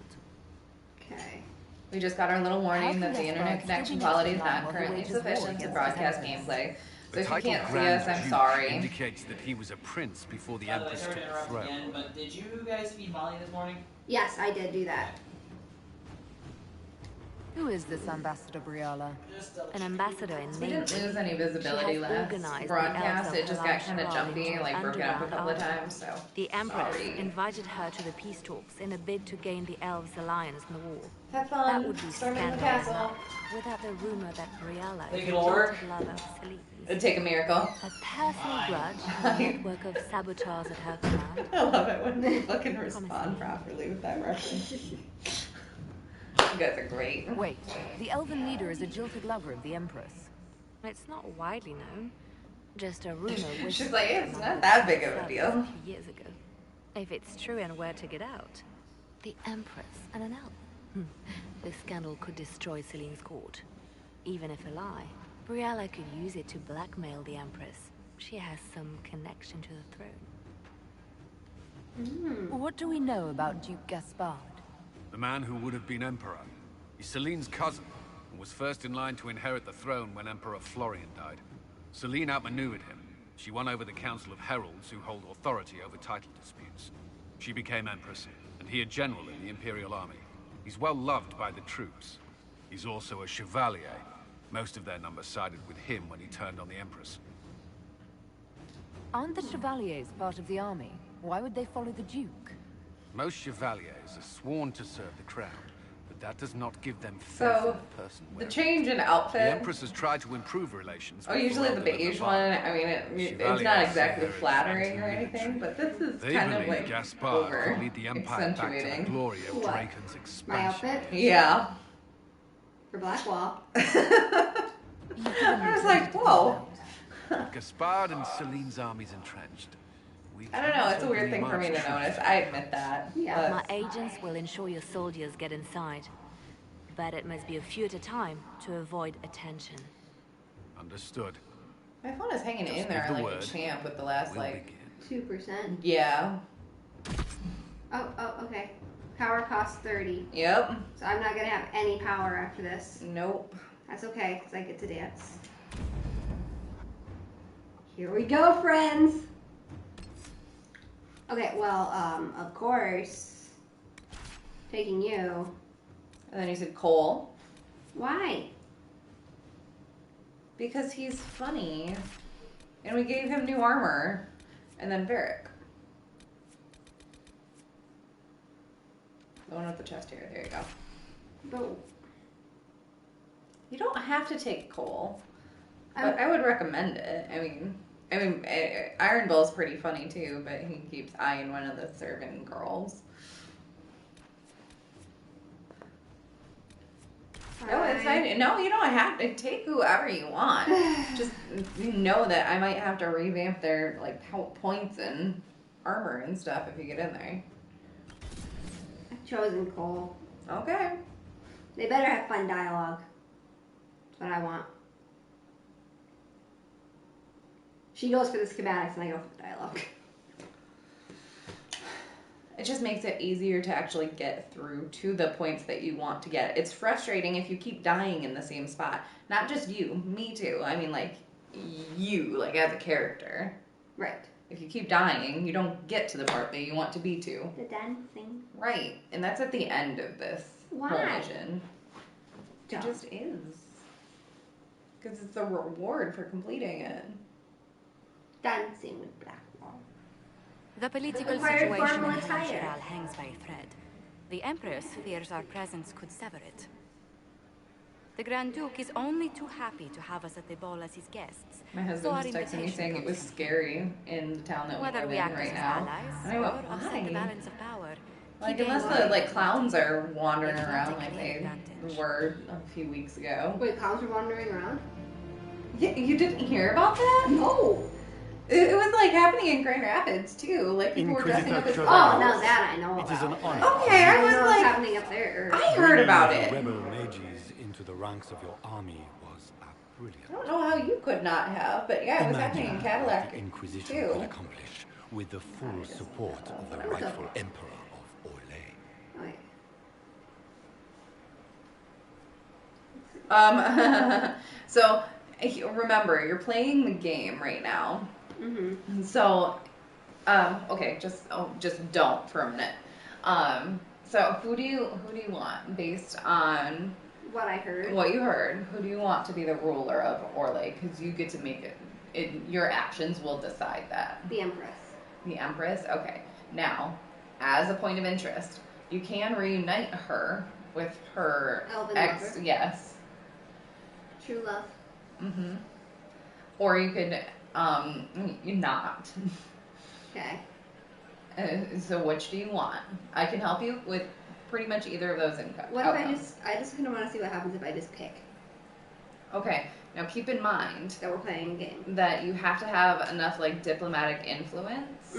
Okay. We just got our little warning that the internet connection quality is not currently sufficient to broadcast gameplay. So if you can't see us, I'm sorry. Indicates that he was a prince before the Empress took the throne. Again, but did you guys feed Molly this morning? Yes, I did do that. Who is this Ambassador Briala? An ambassador in We name. didn't lose any visibility last broadcast. It just got kind of jumpy, like broken up a couple of times, so. The Empress Sorry. invited her to the peace talks in a bid to gain the elves' alliance in the war. Have That fun. would be Storming the scandalous castle. enough, without the rumor that Briala Think is a it'll work? jilted lover of Celine's. It'd take a miracle. A personal grudge, a network of saboteurs at her command. I love it when people can respond properly with that reference. You guys are great. Wait, the elven leader is a jilted lover of the Empress. It's not widely known. Just a rumor She's like, it's not that big of a deal. A few years ago. If it's true and were to get out, the Empress and an elf. This scandal could destroy Celine's court. Even if a lie, Briala could use it to blackmail the Empress. She has some connection to the throne. What do we know about Duke Gaspard? The man who would have been emperor. He's Celine's cousin, and was first in line to inherit the throne when Emperor Florian died. Celine outmaneuvered him. She won over the Council of Heralds, who hold authority over title disputes. She became empress, and he a general in the Imperial Army. He's well loved by the troops. He's also a chevalier. Most of their number sided with him when he turned on the Empress. Aren't the Chevaliers part of the army? Why would they follow the Duke? Most chevaliers are sworn to serve the crown, but that does not give them faith So, in the person the wearing change in it. outfit. The Empress has tried to improve relations. Oh, with usually the Ferelden and beige Navarre. one, I mean, it's Chevaliers not see exactly her as flattering or anti-military. anything, but this is They kind of believe like Gaspard over could lead the Empire back to the accentuating. glory of What? Draken's My expansion. outfit Yeah. for Blackwall. I was like, whoa. Gaspard and Celine's armies entrenched. We I don't know, it's a can't weird really thing for me to march notice. I admit that. Yeah. My agents will ensure your soldiers get inside. But it must be a few at a time to avoid attention. Understood. My phone is hanging Just in there give the like a word. champ with the last, We'll like, begin. 2%. yeah. Oh, okay. Power costs 30. Yep. So I'm not gonna have any power after this. Nope. That's okay, because I get to dance. Here we go, friends! Okay, well, of course, taking you. And then you said Cole. Why? Because he's funny. And we gave him new armor. And then Varric. The one with the chest here. There you go. But you don't have to take Cole. But I would recommend it. I mean, Iron Bull's pretty funny too, but he keeps eyeing one of the servant girls. No, it's fine. No, you don't have to take whoever you want. Just you know that I might have to revamp their like points and armor and stuff if you get in there. I've chosen Cole. Okay. They better have fun dialogue. That's what I want. She goes for the schematics and I go for the dialogue. It just makes it easier to actually get through to the points that you want to get. It's frustrating if you keep dying in the same spot. Not just you, me too. I mean, like, you, like, as a character. Right. If you keep dying, you don't get to the part that you want to be to. The dancing. Right. And that's at the end of this whole mission. It just is. Because it's a reward for completing it. Dancing with Blackwall. The political Required situation formal in attire. Helmshral hangs by a thread. The Empress fears our presence could sever it. The Grand Duke is only too happy to have us at the ball as his guests. My husband was texting me saying it was scary in the town that we live in right now. And I went, why? Like, unless the like clowns are wandering around like they were a few weeks ago. Wait, clowns were wandering around? Yeah, you didn't hear about that? No. It was like happening in Grand Rapids too. Like people were dressing up as Oh, now that I know about. It is an honor. Okay, I was like, happening up there. I heard about it. Rebel mages into the ranks of your army was brilliant. I don't know how you could not have, but yeah, it was happening in Cadillac the Inquisition too. could accomplish with the full support of the rightful Emperor of Orlais. So remember, you're playing the game right now. Mm-hmm. So, okay, just don't for a minute. So who do you want based on what I heard? What you heard? Who do you want to be the ruler of Orlais? Because you get to make it. Your actions will decide that. The Empress. The Empress. Okay. Now, as a point of interest, you can reunite her with her Elven ex. lover. Yes. True love. Mm-hmm. Or you could not. Okay. So which do you want? I can help you with pretty much either of those What if I just kind of want to see what happens if I just pick. Okay. Now keep in mind that we're playing a game. That you have to have enough like diplomatic influence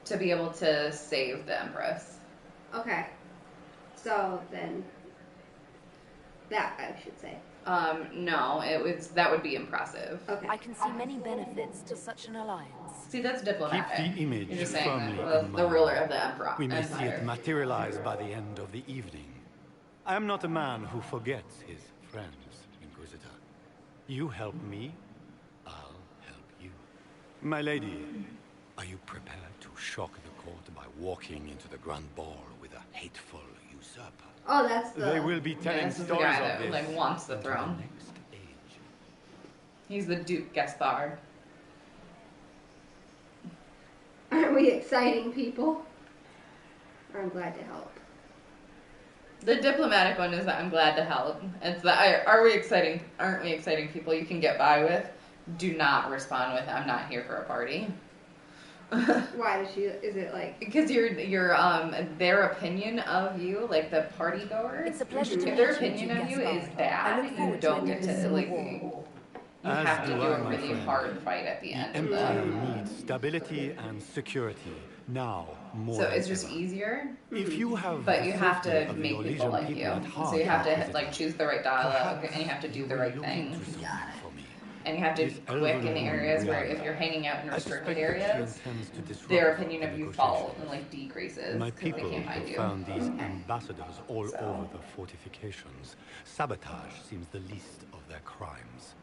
to be able to save the Empress. Okay. So then that I should say. No, that would be impressive. Okay. I can see many benefits to such an alliance. See, that's diplomatic. Keep the image You're just saying firmly that in the mind. ruler of the Emperor. We may see Empire. it materialize by the end of the evening. I am not a man who forgets his friends, Inquisitor. You help me, I'll help you. My lady, are you prepared to shock the court by walking into the Grand Ball with a hateful usurper? Oh, that's the... They will be telling this is stories the guy of that this. like wants the throne. He's the Duke Gaspard. Aren't we exciting people? I'm glad to help. The diplomatic one is that I'm glad to help. It's that aren't we exciting people you can get by with? Do not respond with I'm not here for a party. Why does she? Is it like? Because your their opinion of you, like the party goers, It's a pleasure to if meet their you, opinion of you is I bad, look you forward to don't ending get this to civil like. war. You As have to do do I, a my really friend. hard fight at the end. The Empire needs stability and security now more So than it's just ever. easier. If you have But the you have safety to of the make people Orlesian like people you. at heart, So you have to Inquisitor, like choose the right dialogue, perhaps and you have to do the you right will look thing. into something for me. And you have to be This quick in the elven areas where woman, if you're hanging out in I restricted suspect that she areas, intends to disrupt their opinion the of you falls negotiations. and like decreases My because they people can't find have you. found these ambassadors all over the fortifications. Sabotage seems the least of their crimes.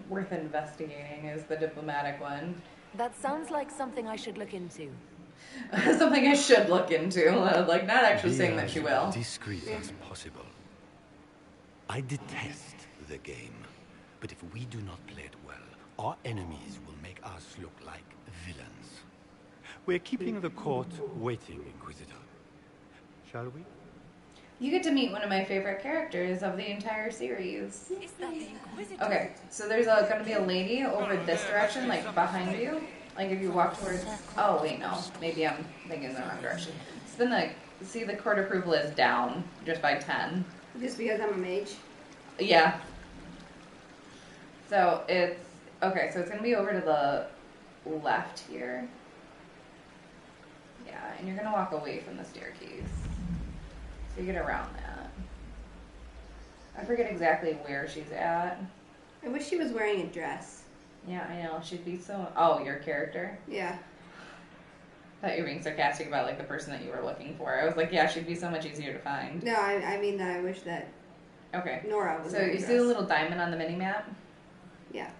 worth investigating is the diplomatic one. That sounds like something I should look into. Something I should look into. Like, not actually saying that she will. Discreet as possible. I detest the game, but if we do not play it well, our enemies will make us look like villains. We're keeping the court waiting, Inquisitor. Shall we? You get to meet one of my favorite characters of the entire series. Is that the Inquisitor? Okay, so there's going to be a lady over this direction, like behind you. Like if you walk towards... Oh, wait, no. Maybe I'm thinking the wrong direction. It's been like... See, the court approval is down just by 10. Just because I'm a mage? Yeah. So it's... Okay, so it's going to be over to the left here. Yeah, and you're going to walk away from the staircase. So you get around that. I forget exactly where she's at. I wish she was wearing a dress. Yeah, I know. She'd be so... Oh, your character? Yeah. I thought you were being sarcastic about, like, the person that you were looking for. I was like, yeah, she'd be so much easier to find. No, I mean that I wish that Okay. Nora was So wearing you a see the dress. little diamond on the mini-map? Yeah.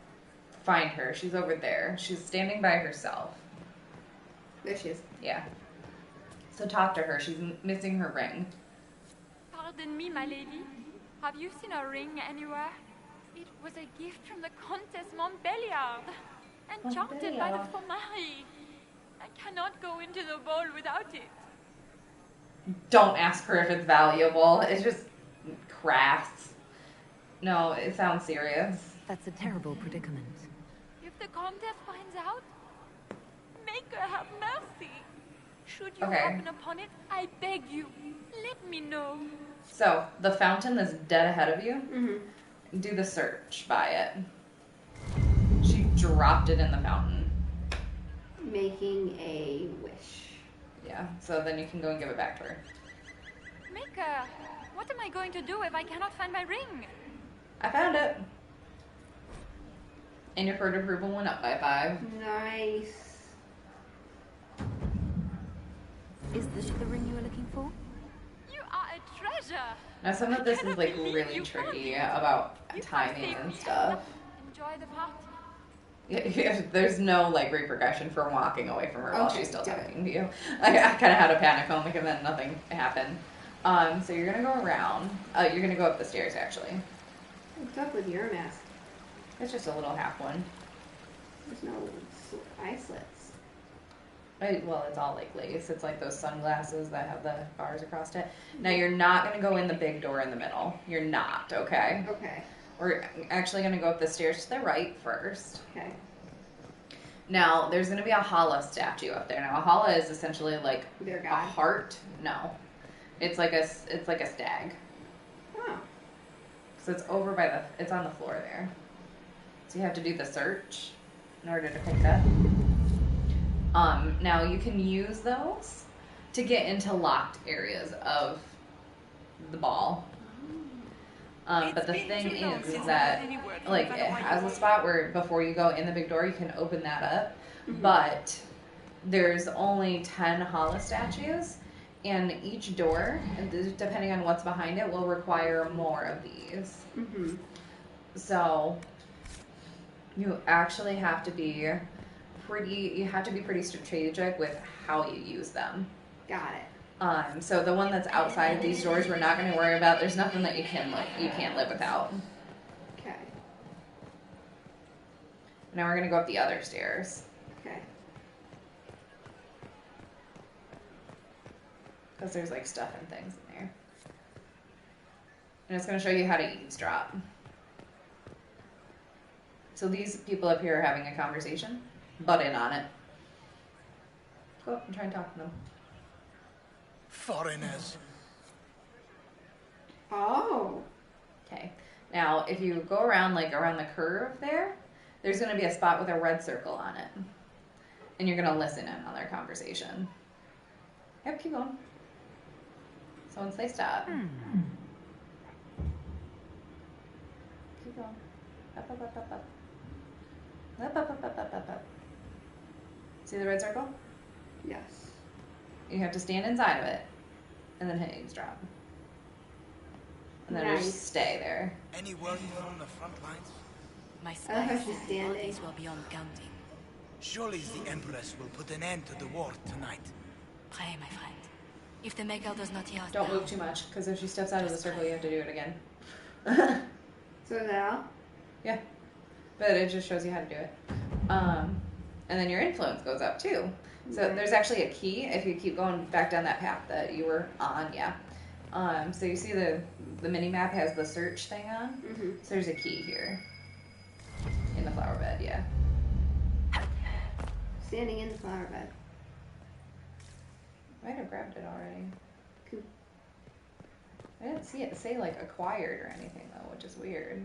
Find her. She's over there. She's standing by herself. There she is. Yeah. So talk to her. She's missing her ring. Pardon me, my lady. Have you seen a ring anywhere? It was a gift from the Countess Montbéliard, enchanted by the Fomari. I cannot go into the ball without it. Don't ask her if it's valuable. It's just crass. No, it sounds serious. That's a terrible predicament. If the Countess finds out, make her have mercy. Should you Okay. happen upon it, I beg you, let me know. So, the fountain that's dead ahead of you, do the search by it. She dropped it in the fountain. Making a wish. Yeah, so then you can go and give it back to her. Maker, what am I going to do if I cannot find my ring? I found it. And your court approval went up by 5. Nice. Is this the ring you were looking for? You are a treasure. Now some of this is like really tricky about timing and stuff. Enjoy the party. Yeah, there's no like repercussion for walking away from her while Okay, she's still good. talking to you. I kind of had a panic moment and then nothing happened. So you're gonna go around. You're gonna go up the stairs actually. What's up with your mask? It's just a little half one. There's no eye slits. Well, it's all like lace. It's like those sunglasses that have the bars across it. Now you're not gonna go in the big door in the middle. You're not, okay? Okay. We're actually gonna go up the stairs to the right first. Okay. Now there's gonna be a Hala statue up there. Now a Hala is essentially like Their a god. heart. No, it's like a stag. Oh. So it's over by it's on the floor there. So you have to do the search in order to pick that. Now you can use those to get into locked areas of the ball. But the thing is that, like, it has a spot where before you go in the big door, you can open that up. But there's only 10 Hala statues, and each door, depending on what's behind it, will require more of these. So you actually have to be pretty strategic with how you use them. Got it. So the one that's outside of these doors, we're not going to worry about. There's nothing that you can't live without. Okay. Now we're going to go up the other stairs. Okay. Because there's like stuff and things in there. And it's going to show you how to eavesdrop. So these people up here are having a conversation. Butt in on it. Go up and try and talk to them. Foreigners. Oh. Okay. Now, if you go around the curve there, there's going to be a spot with a red circle on it. And you're going to listen in on their conversation. Yep, keep going. So once they stop. Keep going. Up, up, up, up, up. Up, up, up, up, up, up, up. See the red circle? Yes. You have to stand inside of it. And then hit eavesdrop. And then Nice. just stay there. Any word from the front lines? My I love how spies she's say standing. bodies were beyond counting. Surely the Empress will put an end to the war tonight. Pray, my friend. If the Maker does not hear us Don't now, move too much, because if she steps out of the circle, you have to do it again. So is that all? Yeah. But it just shows you how to do it. And then your influence goes up too. So there's actually a key if you keep going back down that path that you were on, yeah. So you see the mini map has the search thing on? Mm-hmm. So there's a key here. In the flower bed, yeah. Standing in the flower bed. Might have grabbed it already. Cool. I didn't see it say like acquired or anything though, which is weird.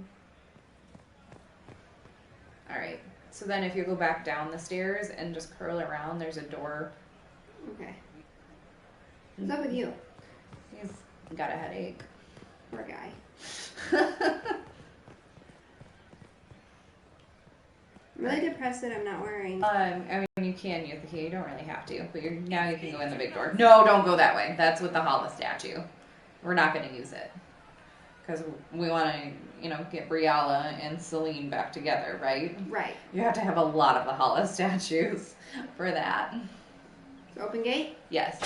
Alright, so then if you go back down the stairs and just curl around, there's a door. Okay. What's up with you? He's got a headache. Poor guy. I'm really depressed that I'm not wearing. I mean, you can use the key. You don't really have to, but now you can go in the big door. No, don't go that way. That's with the Hala statue. We're not going to use it because we want to, get Briala and Celine back together, right? Right. You have to have a lot of the Hala statues for that. So open gate? Yes.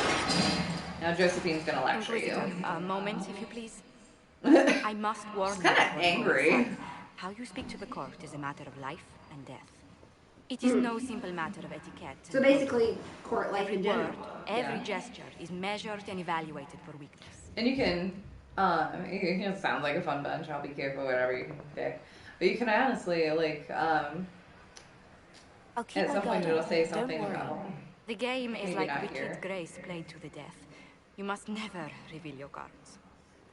Now Josephine's going to lecture you. A moment, if you please. I must warn She's you. kind of angry. How you speak to the court is a matter of life and death. It is no simple matter of etiquette. So basically, court life in general. Every gesture is measured and evaluated for weakness. And you can, it sounds like a fun bunch. I'll be careful whatever you can pick. But you can honestly, at some point it'll say something about... The game is maybe like not wicked here. grace played to the death. You must never reveal your cards.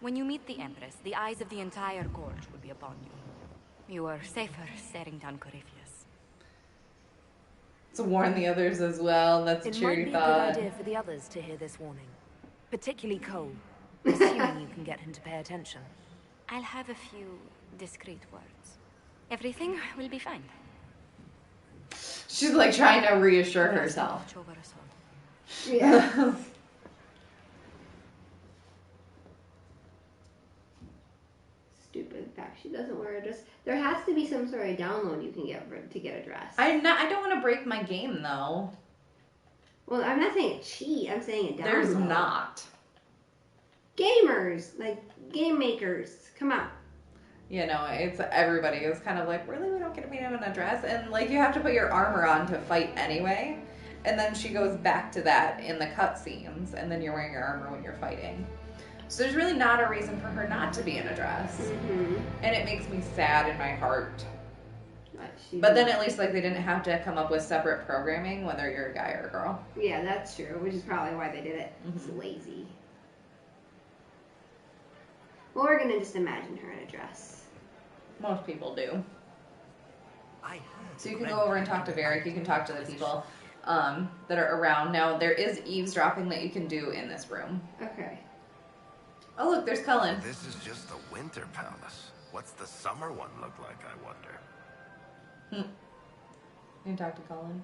When you meet the Empress, the eyes of the entire court will be upon you. You are safer staring down Corypheus. To warn the others as well. That's a It cheery might be thought. a good idea for the others to hear this warning. Particularly Cole, assuming you can get him to pay attention. I'll have a few discreet words. Everything will be fine. She's like trying to reassure herself. Watch over us all. Yeah. Stupid fact, she doesn't wear a dress. There has to be some sort of download you can get to get a dress. I don't want to break my game though. Well, I'm not saying a cheat. I'm saying a download. There's not. Gamers, like game makers, come on. It's everybody is kind of like, really, we don't get to meet him in a dress, and like you have to put your armor on to fight anyway. And then she goes back to that in the cutscenes, and then you're wearing your armor when you're fighting. So there's really not a reason for her not to be in a dress. Mm-hmm. And it makes me sad in my heart. But then at least like they didn't have to come up with separate programming whether you're a guy or a girl. Yeah, that's true, which is probably why they did it. It's lazy. Well, we're gonna just imagine her in a dress. Most people do. So you can go over and talk to Varric. You can talk to the people that are around. Now, there is eavesdropping that you can do in this room. Okay. Oh, look, there's Cullen. This is just the winter palace. What's the summer one look like, I wonder? You can talk to Cullen.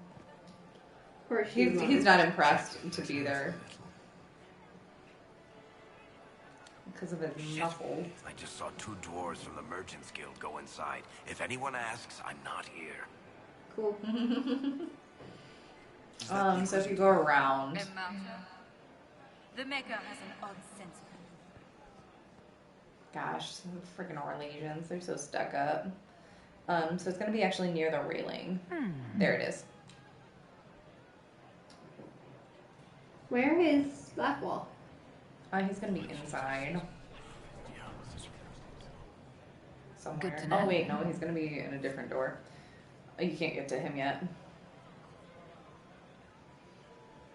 Of course He's not impressed to be there. Because of his muscles. I just saw 2 dwarves from the Merchants Guild go inside. If anyone asks, I'm not here. Cool. So if you go around... The Maker has an odd sense of Gosh, freaking Orlesians. They're so stuck up. So it's going to be actually near the railing. There it is. Where is Blackwall? He's going to be inside. Somewhere. Good to know. Oh, wait, no, he's going to be in a different door. You can't get to him yet.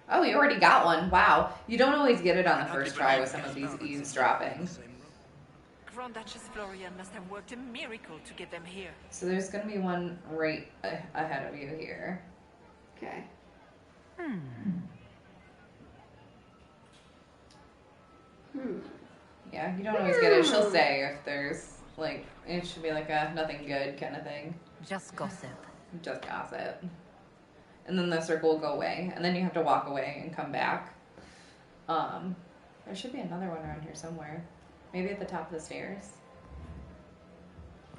Oh, you already got one. Wow. You don't always get it on the first try with some of these eavesdropping. Grand Duchess Florian must have worked a miracle to get them here. So there's going to be one right ahead of you here. Okay. Yeah, you don't always get it. She'll say if there's, like, it should be like a nothing good kind of thing. Just gossip. Just gossip. And then the circle will go away. And then you have to walk away and come back. There should be another one around here somewhere. Maybe at the top of the stairs.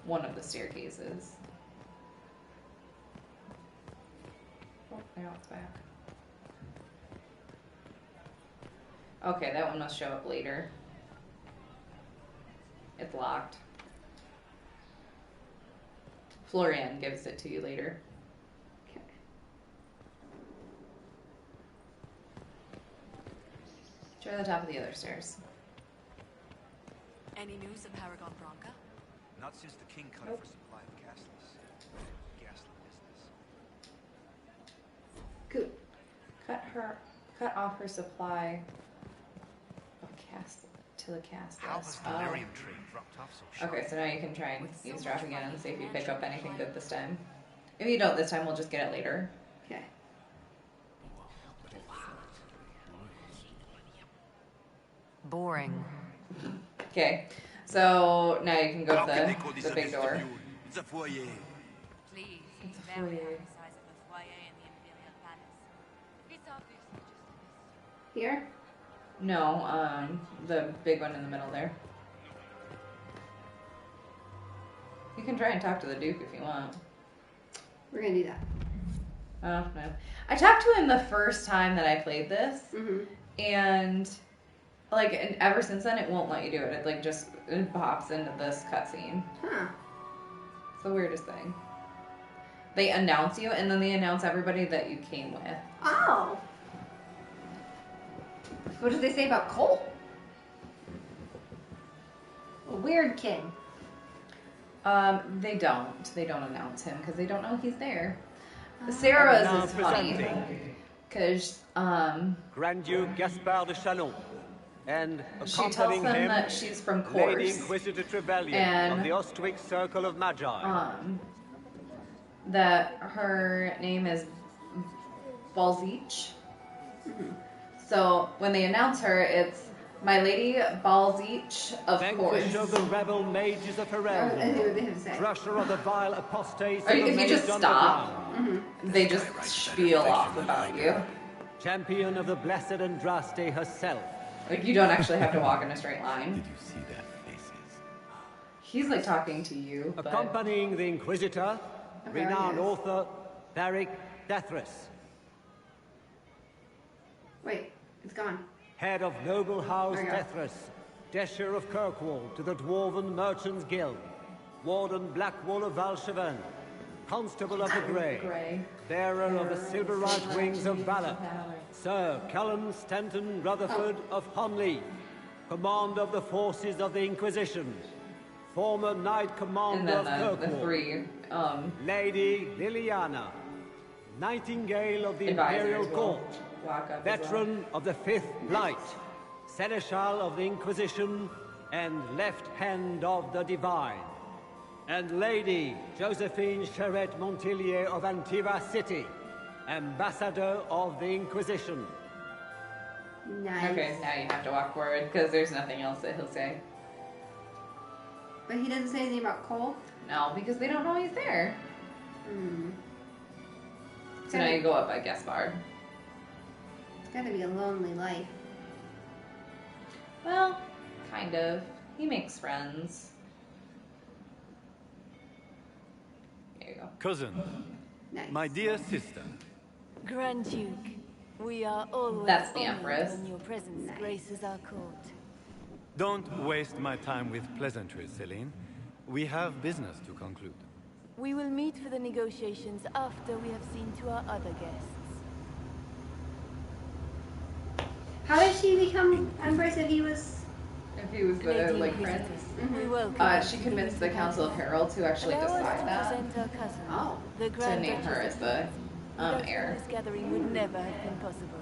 One of the staircases. Now it's back. Okay, that one must show up later. It's locked. Florian gives it to you later. Okay. Try the top of the other stairs. Any news of Paragon Branca? Not since the king cut off her supply of castles. Ghastly business. Good. Cut off her supply of to the castles. Valerium tree dropped off so sharp. Okay, so now you can try and eavesdrop again and see if you pick up anything good this time. If you don't this time, we'll just get it later. Okay. Boring. Okay, so now you can go to the big door. It's a foyer. Please, It's a very foyer. half the size of the foyer in the Imperial Palace. It's obviously just a mist. Here? No, the big one in the middle there. You can try and talk to the Duke if you want. We're gonna do that. Oh, no. I talked to him the first time that I played this, and like, and ever since then, it won't let you do it. It like just it pops into this cutscene. Huh. It's the weirdest thing. They announce you, and then they announce everybody that you came with. Oh. What did they say about Cole? A weird king. They don't announce him because they don't know he's there. Sarah's is funny because Grand Duke Gaspard de Chalon, and she tells accompanying them him, that she's from Lady Course, Inquisitor Trevelyan and of the Ostwick Circle of Magi. that her name is Balzeech. So when they announce her, it's My Lady Balzeech of Course. Vanquisher of the rebel mages of Heraldry, crusher of the vile apostates of the If you mage just stop, they just spiel off about you. Champion of the blessed Andraste herself. Like, you don't actually have to walk in a straight line. Did you see their faces? He's like talking to you, but... Accompanying the Inquisitor, renowned author Beric Dethris. Wait, it's gone. Head of Noble House There you go. Dethris, Desher of Kirkwall to the Dwarven Merchants Guild, Warden Blackwall of Valcheven, Constable of the Grey, Bearer of the Silver Right Wings of Valor, Sir Callum Stanton Rutherford of Honley, Commander of the Forces of the Inquisition, former Knight Commander And then of the Kirkwall, three Lady Liliana, Nightingale of the Imperial advisors will Court, walk up as well. Veteran of the Fifth Blight, Seneschal of the Inquisition, and Left Hand of the Divine, and Lady Josephine Charette Montillier of Antiva City, Ambassador of the Inquisition. Nice. Okay, now you have to walk forward because there's nothing else that he'll say. But he doesn't say anything about Cole? No, because they don't know he's there. Hmm. So now you go up by Gaspard. It's gotta be a lonely life. Well, kind of. He makes friends. There you go. Cousin, Nice. my dear sister. Grand Duke, we are always That's the honored Empress. when your presence graces our court. Don't waste my time with pleasantries, Celine. We have business to conclude. We will meet for the negotiations after we have seen to our other guests. How did she become Empress if he was... If he was the, like, prince? We welcome She convinced the Council of Heralds to actually Allow us decide to that. present our cousin, Oh. the To Grand name her Duchess as the Without whom heir. this gathering would never have been possible.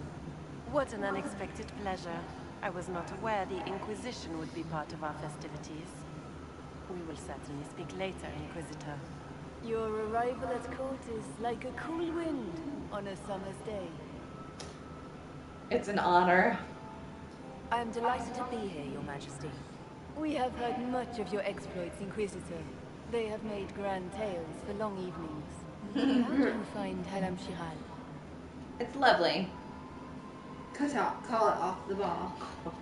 What an unexpected pleasure. I was not aware the Inquisition would be part of our festivities. We will certainly speak later, Inquisitor. Your arrival at court is like a cool wind on a summer's day. It's an honor. I am delighted to be here, Your Majesty. We have heard much of your exploits, Inquisitor. They have made grand tales for long evenings. How do you find Halam Shiral? It's lovely. Call it off the ball. Oh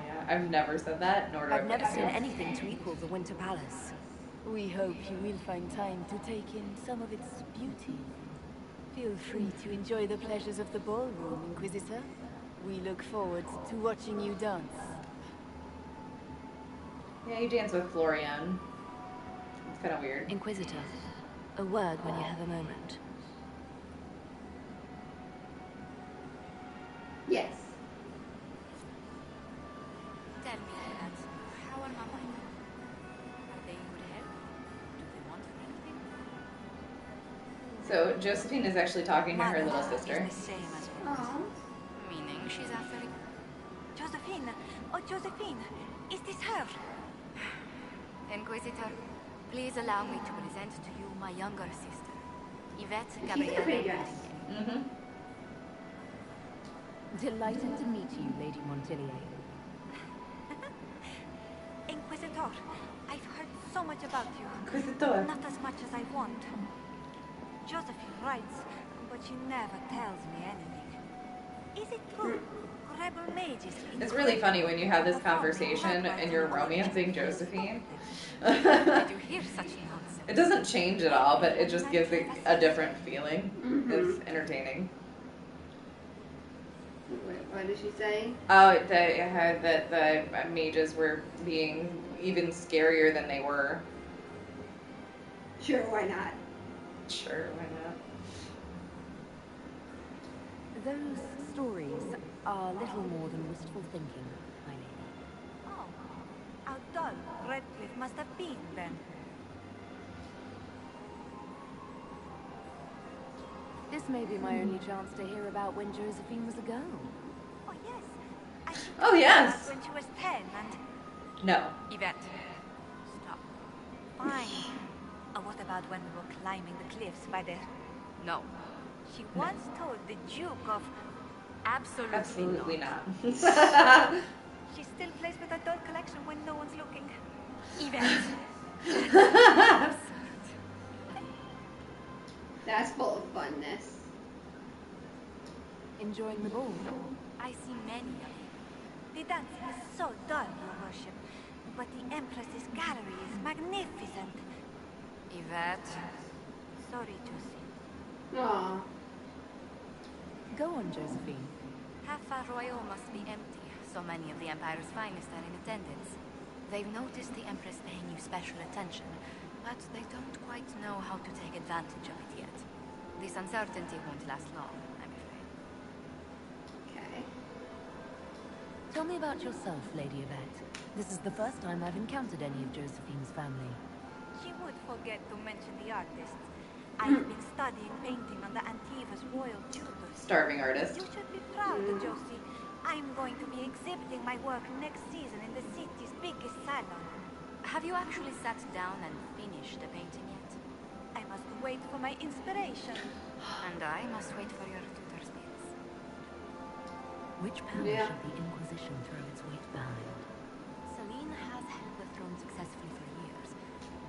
yeah, I've never said that, nor do I've never seen anything to equal the Winter Palace. We hope you will find time to take in some of its beauty. Feel free to enjoy the pleasures of the ballroom, Inquisitor. We look forward to watching you dance. Yeah, you dance with Florian. It's kind of weird. Inquisitor, a word when you have a moment. Yes. Tell me, lads, how are Mama? Are they in good health? Do they want anything? So Josephine is actually talking to her little sister. Is the same as Aww. meaning she's after it. Josephine! Oh, Josephine! Is this her? Inquisitor, please allow me to present to you my younger sister, Yvette She's in a pretty Gabrielle. dress. Mm-hmm. Delighted to meet you, Lady Montillier. Inquisitor, I've heard so much about you. Inquisitor. Not as much as I want. Josephine writes, but she never tells me anything. Is it true? Rebel mages... It's really funny when you have this conversation and you're romancing Josephine. Did you hear such nonsense? It doesn't change at all, but it just gives it a different feeling. It's entertaining. Wait, what did she say? Oh, that the mages were being even scarier than they were. Sure, why not? Sure, why not? Those stories are little more than wistful thinking, my lady. Oh, how dull Redcliffe must have been then. This may be my only chance to hear about when Josephine was a girl. Oh, yes. Oh, yes. When she was 10 and... No. Yvette, Stop. Fine. What about when we were climbing the cliffs by the... no. She once told the Duke of... Absolutely not. She still plays with her doll collection when no one's looking. Yvette. That's full of funness. Enjoying the ball? I see many of you. The dancing is so dull, your worship. But the Empress's gallery is magnificent. Yvette. Sorry, Josie. Aww. Go on, Josephine. Half Royal must be empty. So many of the Empire's finest are in attendance. They've noticed the Empress paying you special attention, but they don't quite know how to take advantage of it yet. This uncertainty won't last long, I'm afraid. Okay. Tell me about yourself, Lady Yvette. This is the first time I've encountered any of Josephine's family. She would forget to mention the artists. I've been studying painting under Antiva's royal tutors. Starving artist. You should be proud, Josie. I'm going to be exhibiting my work next season in the city's biggest salon. Have you actually sat down and finished the painting yet? I must wait for my inspiration. And I must wait for your tutor's bills. Which power should the Inquisition throw its weight behind? Celine has held the throne successfully for years.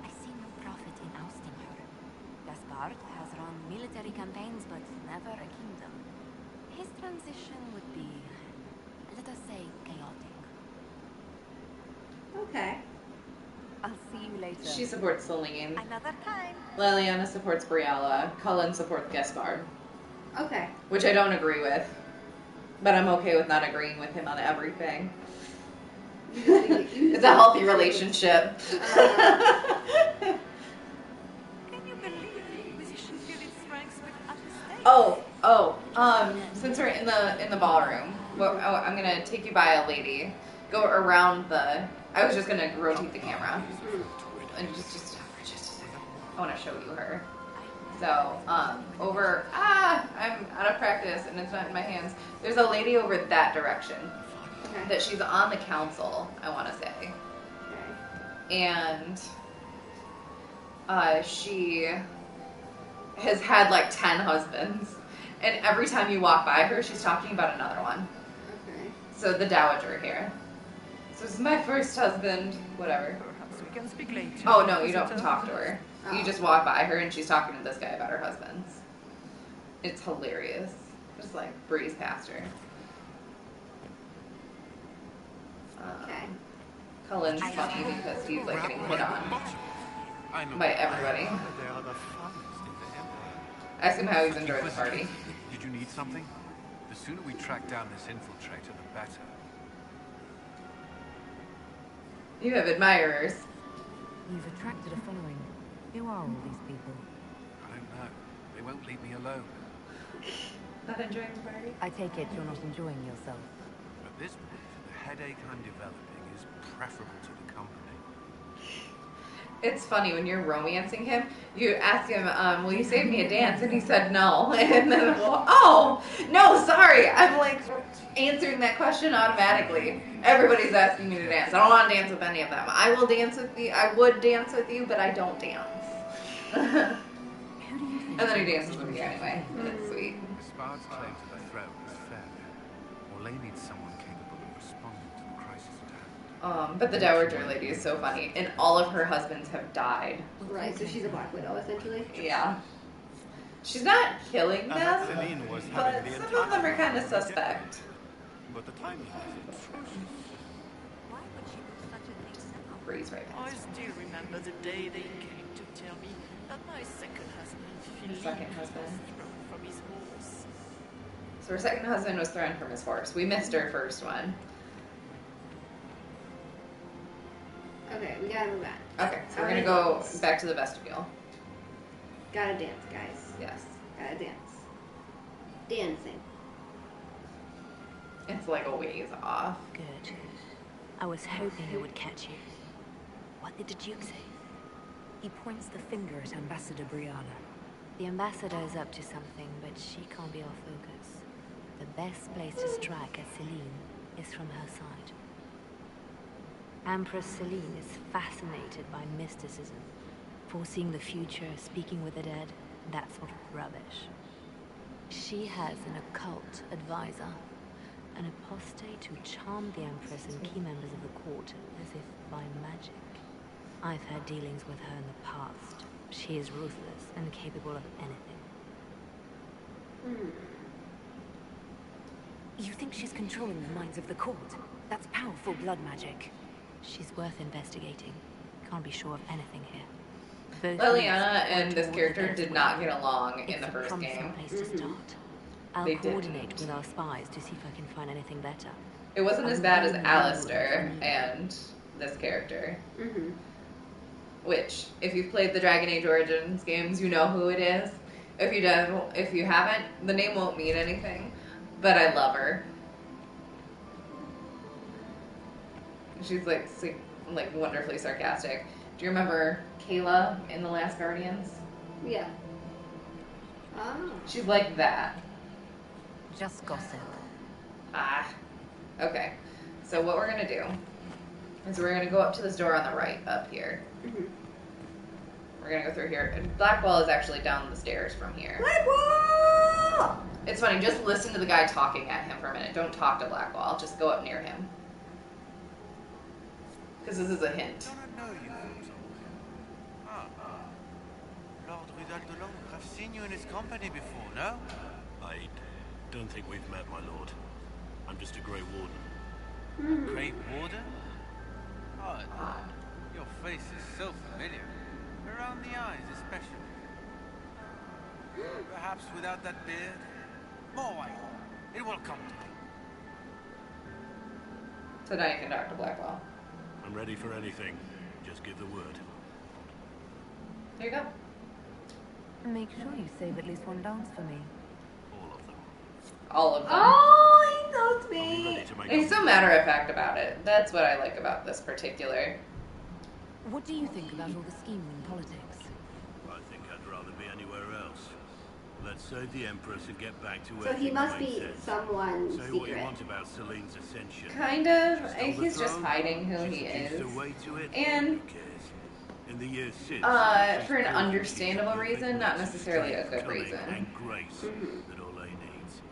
I see no profit in ousting her. Gaspard has run military campaigns, but never a kingdom. His transition would be, let us say, chaotic. Okay. I'll see you later. She supports Celine. Another time. Liliana supports Briella. Cullen supports Gaspard. Okay. Which I don't agree with. But I'm okay with not agreeing with him on everything. It's a healthy relationship. Since we're in the ballroom, I'm gonna take you by a lady, go around the. I was just gonna rotate the camera, and just a second. I want to show you her. So I'm out of practice and it's not in my hands. There's a lady over that direction. Okay. That she's on the council, I want to say. Okay. And she has had like 10 husbands. And every time you walk by her, she's talking about another one. Okay. So the dowager here. So this is my first husband, whatever. Perhaps we can speak later. Oh no, you don't talk to her. You just walk by her and she's talking to this guy about her husbands. It's hilarious. Just like breeze past her. Okay. Cullen's funny because he's like getting hit on by everybody. They are the finest in the Empire. Ask him how he's enjoying the party. Did you need something? The sooner we track down this infiltrator, the better. You have admirers. You've attracted a following. Who are all these people? I don't know. They won't leave me alone. Not enjoying the party? I take it you're not enjoying yourself. At this point, the headache I'm developing is preferable to the company. It's funny when you're romancing him, you ask him, will you save me a dance? And he said no. And then, oh, no, sorry. I'm like answering that question automatically. Everybody's asking me to dance. I don't want to dance with any of them. I will dance with you. I would dance with you, but I don't dance. And then he dances with me anyway. It's sweet. Gaspard's claim to the throne is fair. Orlais needs someone capable of responding to the crisis at hand. But the Dowager Lady is so funny. And all of her husbands have died. Right, so she's a Black Widow, essentially. Yeah. She's not killing them, Celine was but having the some of them are kind of entire suspect. But the timing is atrocious. Why would she do such a thing now? Breeze right I still remember the day they came to tell me that my second husband, Philippe, Second husband. was thrown from his horse. So her second husband was thrown from his horse. We missed her first one. Okay, we gotta move on. Okay, so we're gonna go back to the vestibule. Gotta dance, guys. Yes. Gotta dance. Dancing. It's like a ways off. Good. I was hoping it would catch you. What did the Duke say? He points the finger at Ambassador Brianna. The ambassador is up to something, but she can't be our focus. The best place to strike at Celine is from her side. Empress Celine is fascinated by mysticism, foreseeing the future, speaking with the dead, that sort of rubbish. She has an occult advisor, an apostate who charmed the Empress and key members of the court as if by magic. I've had dealings with her in the past. She is ruthless and capable of anything. You think she's controlling the minds of the court? That's powerful blood magic. She's worth investigating. Can't be sure of anything here. Both Liliana and this character did not get along in the It's a first promising game. place to start. I'll They coordinate didn't. with our spies to see if I can find anything better. It wasn't as bad as Alistair and this character. Mm-hmm. Which, if you've played the Dragon Age Origins games, you know who it is. If you haven't, the name won't mean anything. But I love her. She's like wonderfully sarcastic. Do you remember Kayla in The Last Guardians? Yeah. Oh. She's like that. Just gossip. Ah. Okay. So what we're gonna do is we're gonna go up to this door on the right up here. Mm-hmm. We're gonna go through here. And Blackwall is actually down the stairs from here. Blackwall! It's funny, just listen to the guy talking at him for a minute. Don't talk to Blackwall, just go up near him. Because this is a hint. Don't I know you from somewhere? Lord Rudolph de Long, I've seen you in his company before, no? I don't think we've met, my lord. I'm just a Grey Warden. Great Warden? Oh, your face is so familiar. Around the eyes, especially. Perhaps without that beard? More white. It will come to me. So now you can talk to Blackwall. I'm ready for anything. Just give the word. There you go. Make sure you save at least one dance for me. All of them. All of them. Oh, he knows me. And he's so matter-of-fact about it. That's what I like about this particular. What do you think about all the scheming in politics? I think I'd rather be anywhere else. Let's save the Empress and get back to So where he must be someone Say what you secret. want about Celine's ascension. Kind of. She's on the He's just throne. hiding who She he keeps is. the way to it. And Who cares? In the years since, for an understandable reason, not necessarily a good cunning reason. and grace that Orlais needs.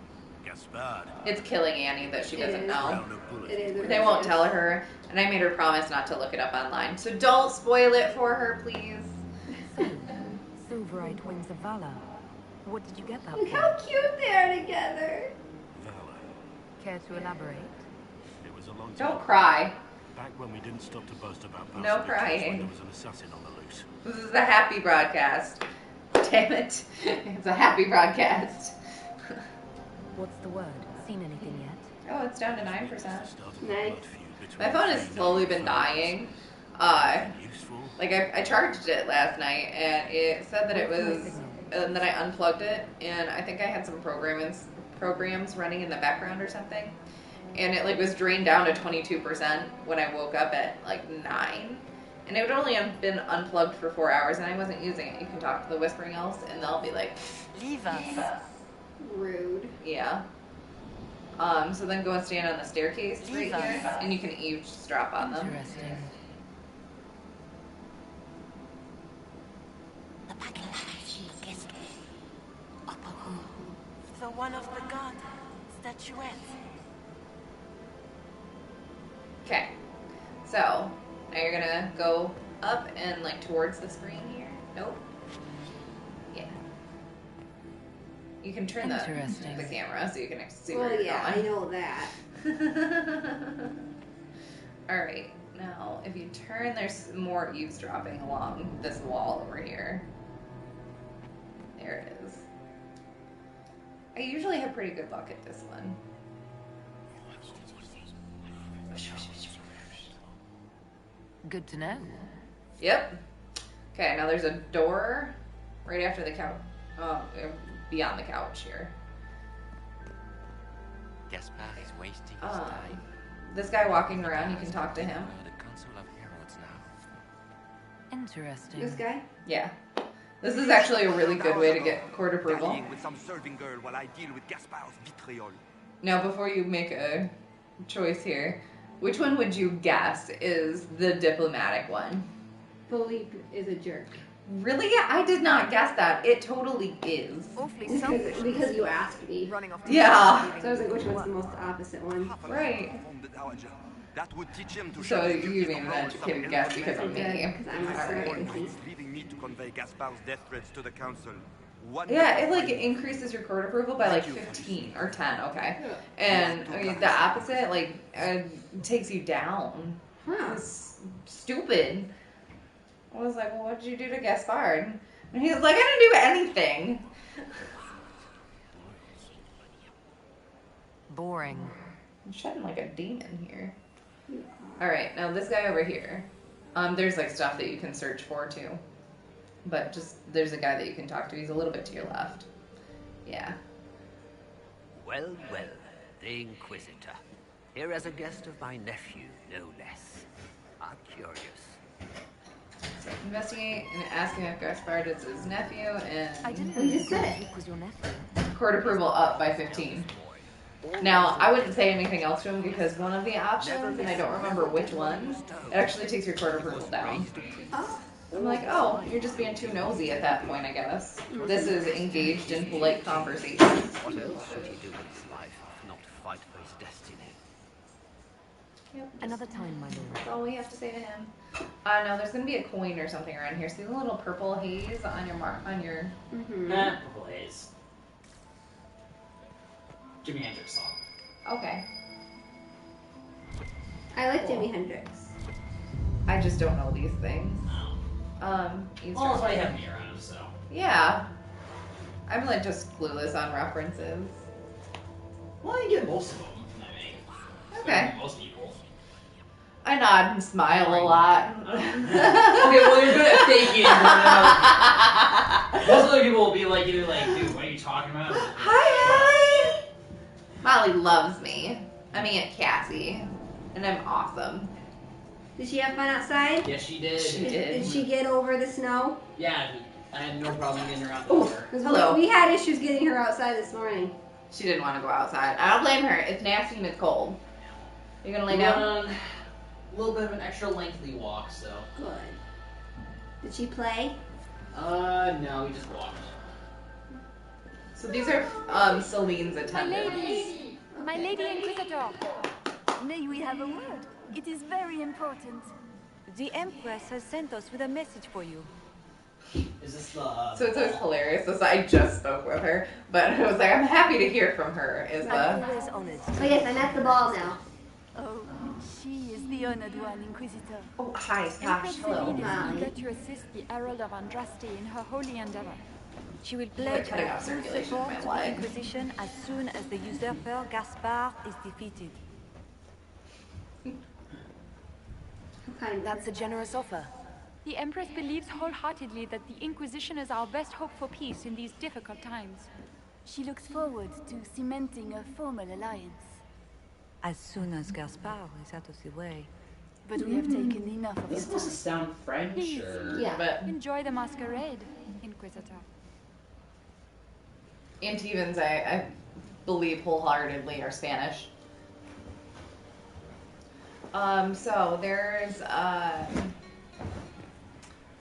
Gaspard. It's killing Annie that she doesn't know. Round of bullets. It is. They won't tell her, and I made her promise not to look it up online. So don't spoil it for her, please. Silverite Wings of Valor. What did you get that Look for? how cute they are together. Valor. Care to elaborate? It was a long time. Don't cry. Back when we didn't stop to boast about No When crying. there was an assassin on the loose. This is a happy broadcast. damn it. It's a happy broadcast. What's the word? Seen anything yet? Oh, it's down to 9%. Nice. My phone has slowly been dying. Like I charged it last night and it said that it was, and then I unplugged it and I think I had some programs running in the background or something. And it like was drained down to 22% when I woke up at like 9. And it would only have been unplugged for 4 hours and I wasn't using it. You can talk to the Whispering Elves and they'll be like, leave us. Rude. Yeah. So then go and stand on the staircase right here, and you can eavesdrop on them. Interesting. The one of the god statuette. Okay. So now you're gonna go up and like towards the screen here. Nope. Yeah. You can turn the camera so you can see where you're going. I know that. Alright, now if you turn, there's more eavesdropping along this wall over here. There it is. I usually have pretty good luck at this one. Good to know. Yep. Okay, now there's a door right after the couch. Beyond the couch here. Gaspard is wasting his time. This guy walking around, you can talk to him. The Council of Heralds now. Interesting. This guy? Yeah. This is actually a really good way to get court approval. With some serving girl while I deal with Gaspard's vitriol. Now, before you make a choice here, which one would you guess is the diplomatic one? Philippe is a jerk. Really? I did not guess that. It totally is. Because you asked me. Yeah. So I was like, which one's the most opposite one? Right. That would teach him to So you made an educated guess because of me. Leaving me to convey Gaspard's death threats to the council. Yeah, it like increases your court approval by like 15 or 10, okay. And I mean, the opposite like takes you down. It's stupid. I was like, well, what did you do to Gaspard? And he was like, I didn't do anything. Boring. I'm shedding like a demon here. Alright, now this guy over here. There's like stuff that you can search for too. But just, there's a guy that you can talk to. He's a little bit to your left. Yeah. Well, well, the Inquisitor. Here as a guest of my nephew, no less. I'm curious. So investigate and ask him if Gaspard is his nephew, and I didn't know you said it was your nephew. Court approval up by 15. Now, I wouldn't say anything else to him because one of the options, and I don't remember which one, it actually takes your court approval down. I'm like, oh, you're just being too nosy at that point, I guess. This is engaged in polite conversation. What else should he do with his life if not fight for his destiny? Yep. Another time, my lord. That's all we have to say to him. No, there's gonna be a coin or something around here. See the little purple haze on your mark on your. Nah, purple haze. Jimi Hendrix song. Okay. I like Jimi Hendrix. I just don't know these things. Well, that's why you have me around, so. Yeah. I'm like just clueless on references. Well, you get most of them. I mean, Okay. Most people. I nod and smile a lot. Okay, well, you're good at faking it. Most other people will be like, either like, dude, what are you talking about? Hi, Molly loves me. I'm Aunt Cassie, and I'm awesome. Did she have fun outside? Yes, she did. She did. Did she get over the snow? Yeah, I had no problem getting her out the door. Hello. We had issues getting her outside this morning. She didn't want to go outside. I don't blame her. It's nasty and it's cold. You gonna lay down? A little bit of an extra lengthy walk, so. Good. Did she play? No, we just walked. So these are Celine's attendants. My lady Inquisitor. May we have a word? It is very important. The Empress has sent us with a message for you. Is this the... So it's always hilarious. This, I just spoke with her, but I was like, I'm happy to hear from her. Is I'm always honored. Oh yes, I'm at the ball now. Oh, she is the honored one, Inquisitor. Oh, hi, Empress Hello. Celine is eager to assist the Herald of Andraste in her holy endeavor. She will Like pledge cutting her off full circulation to support my to the leg. Inquisition as soon as the usurper Gaspard is defeated. That's a generous offer. The Empress believes wholeheartedly that the Inquisition is our best hope for peace in these difficult times. She looks forward to cementing a formal alliance. As soon as Gaspard is out of the way. But we have taken enough of This is your supposed to time. sound French, Please, or... But enjoy the masquerade, Inquisitor. Antevans, I believe wholeheartedly, are Spanish. So there's a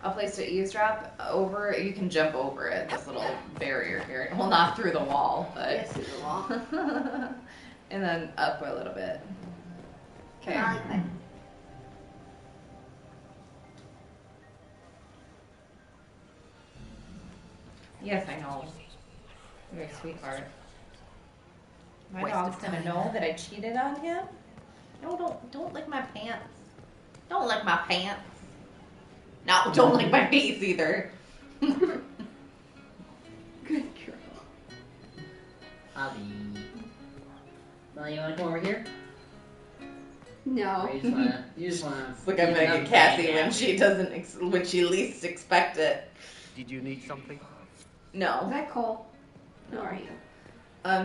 place to eavesdrop over. You can jump over it. This little barrier here. Well, not through the wall, but Yes, through the wall. and then up a little bit. Okay. Yes, I know. You're a sweetheart. My Waste dog's of gonna time. know that I cheated on him. No, don't lick my pants. Don't lick my pants. No, don't lick my face either. Good girl. Abby. Well, you wanna come over here? No. Or you just wanna. It's like I'm gonna get Cassie when she doesn't, when she least expect it. Did you need something? Is No. that Cole? How are you?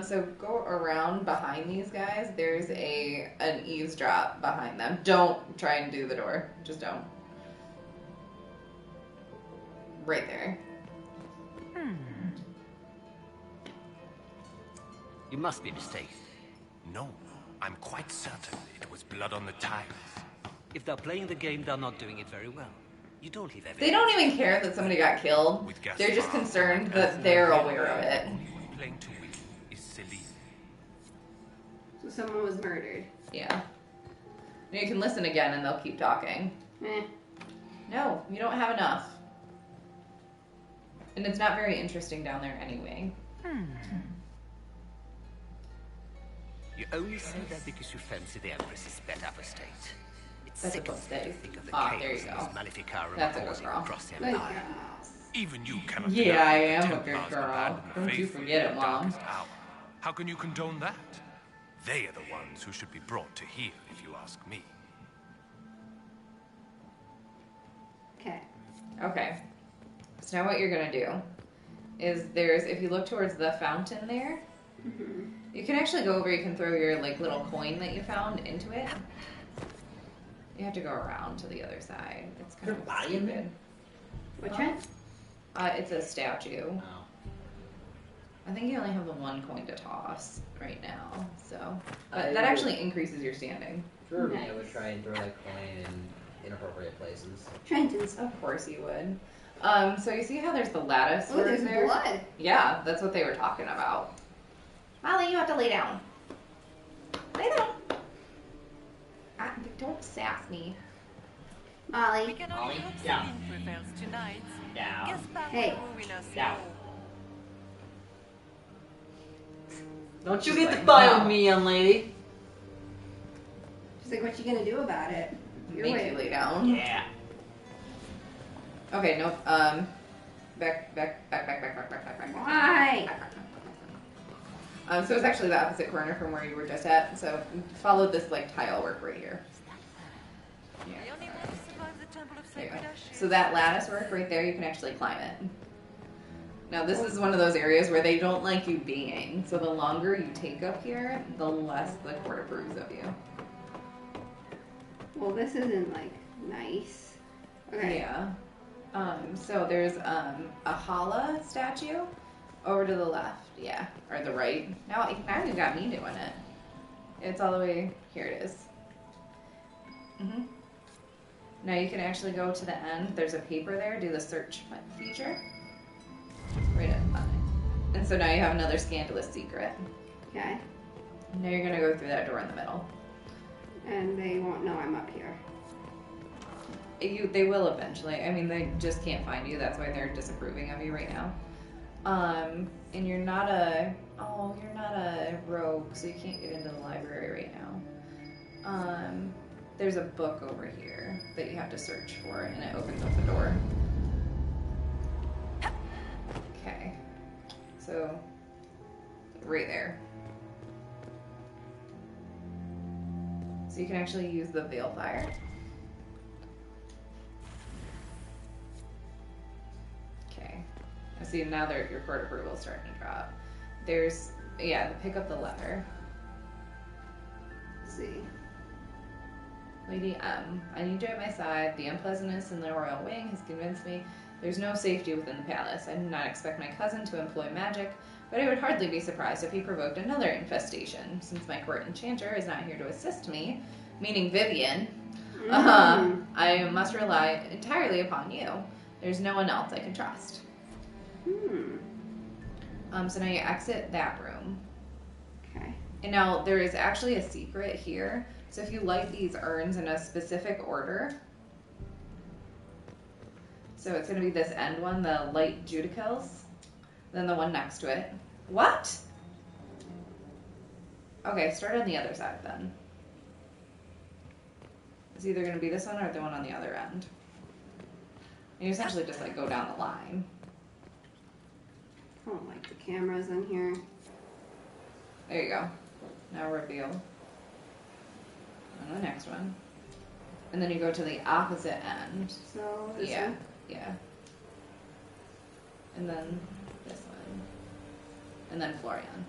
So go around behind these guys. There's an eavesdrop behind them. Don't try and do the door. Just don't. Right there. You must be mistaken. No, I'm quite certain it was blood on the tiles. If they're playing the game, they're not doing it very well. You don't leave evidence. They don't even care that somebody got killed. They're just concerned that they're aware of it. Playing to win is Celine. So someone was murdered. Yeah. You can listen again and they'll keep talking. No, you don't have enough. And it's not very interesting down there anyway. You only say that because you fancy the Empress's bet up estate. It's That's a sickening good to think of the Ah, there chaos you this go. Maleficarum That's a good causing girl. across the Good Empire. girl. Even you cannot Yeah, deny I that am the a good Templars girl. abandoned the Don't you faithful forget in it, the Mom. darkest hour. How can you condone that? They are the ones who should be brought to heel, if you ask me. Okay. Okay. So now what you're gonna do is if you look towards the fountain there, you can actually go over, you can throw your like little coin that you found into it. You have to go around to the other side. It's kind of stupid. Which one? It's a statue. I think you only have the one coin to toss right now, so. But that actually increases your standing. For me, I would try and throw that coin in inappropriate places. Trenton's. Of course you would. So you see how there's the lattice Oh, work there's there? blood. Yeah, that's what they were talking about. Molly, you have to lay down. Lay down. Don't sass me. Molly. We can only hope Celine prevails tonight. Gaspard Hey. will win us Down. all. Don't you get to fight with me, young lady. She's like, what you gonna do about it? Your Make way. you lay down. Yeah. Okay, nope. Back. Why? So it's actually the opposite corner from where you were just at. So follow this like tile work right here. Yeah. The only one to survive the Temple of There you Sacred go. Ashes. So that lattice work right there, you can actually climb it. Now this is one of those areas where they don't like you being. So the longer you take up here, the less the court approves of you. Well, this isn't like nice. Okay. Yeah. So there's a Hala statue over to the left, yeah, or the right. Now you got me doing it. It's all the way here. It is. Now you can actually go to the end. There's a paper there. Do the search feature. Right at the bottom. And so now you have another scandalous secret. Okay. Now you're gonna go through that door in the middle. And they won't know I'm up here. They will eventually. I mean, they just can't find you. That's why they're disapproving of you right now. And you're not a rogue, so you can't get into the library right now. There's a book over here that you have to search for, and it opens up the door. Okay. So, right there. So you can actually use the veil fire. Okay. I see now your court approval is starting to drop. There's, yeah, pick up the letter. Let's see. Lady M, I need you at my side. The unpleasantness in the royal wing has convinced me there's no safety within the palace. I do not expect my cousin to employ magic, but I would hardly be surprised if he provoked another infestation. Since my court enchanter is not here to assist me, meaning Vivian, I must rely entirely upon you. There's no one else I can trust. So now you exit that room. Okay. And now there is actually a secret here. So if you light these urns in a specific order, so it's going to be this end one, the light judicals, then the one next to it. What? Okay, start on the other side then. It's either going to be this one or the one on the other end. And you essentially just like go down the line. I don't like the cameras in here. There you go. Now reveal. And the next one. And then you go to the opposite end. So this one? Yeah. And then this one. And then Florian.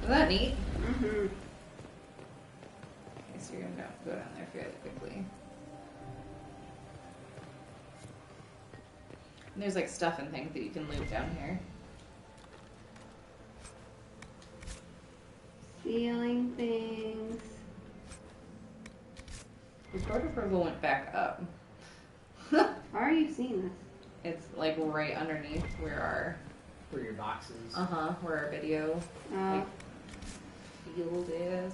Isn't that neat? Mm-hmm. Okay, so you're gonna go down there fairly quickly. And there's like stuff and things that you can loot down here. Stealing things. The court approval went back up. How are you seeing this? It's like right underneath where your boxes. Where our video field is.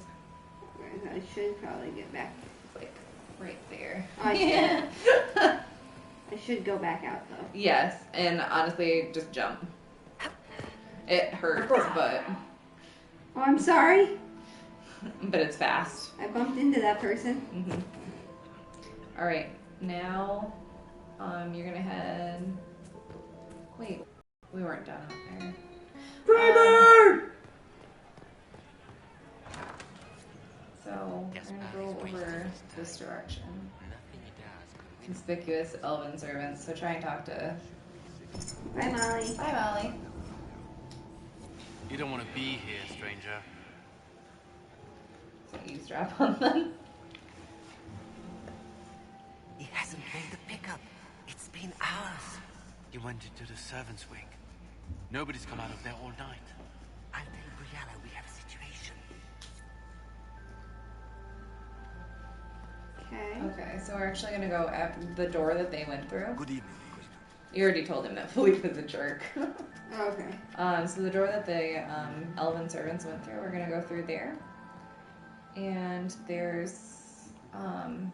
I should probably get back. Like right there. Oh, I should. I should go back out though. Yes, and honestly, just jump. It hurts, but. Oh, I'm sorry. But it's fast. I bumped into that person. Mm-hmm. All right, now, you're gonna head. Wait, we weren't done out there. Freebird! So we're gonna go over this direction. Conspicuous elven servants. So try and talk to. Bye, Molly. Bye, Molly. You don't want to be here, stranger. So eavesdrop on them. He hasn't made the pickup. It's been hours. You went into the servants' wing. Nobody's come out of there all night. I'll tell Brianna we have a situation. Okay, so we're actually gonna go at the door that they went through. Good evening. You already told him that Philippe is a jerk. Oh, okay. So the door that the elven servants went through, we're gonna go through there. And there's an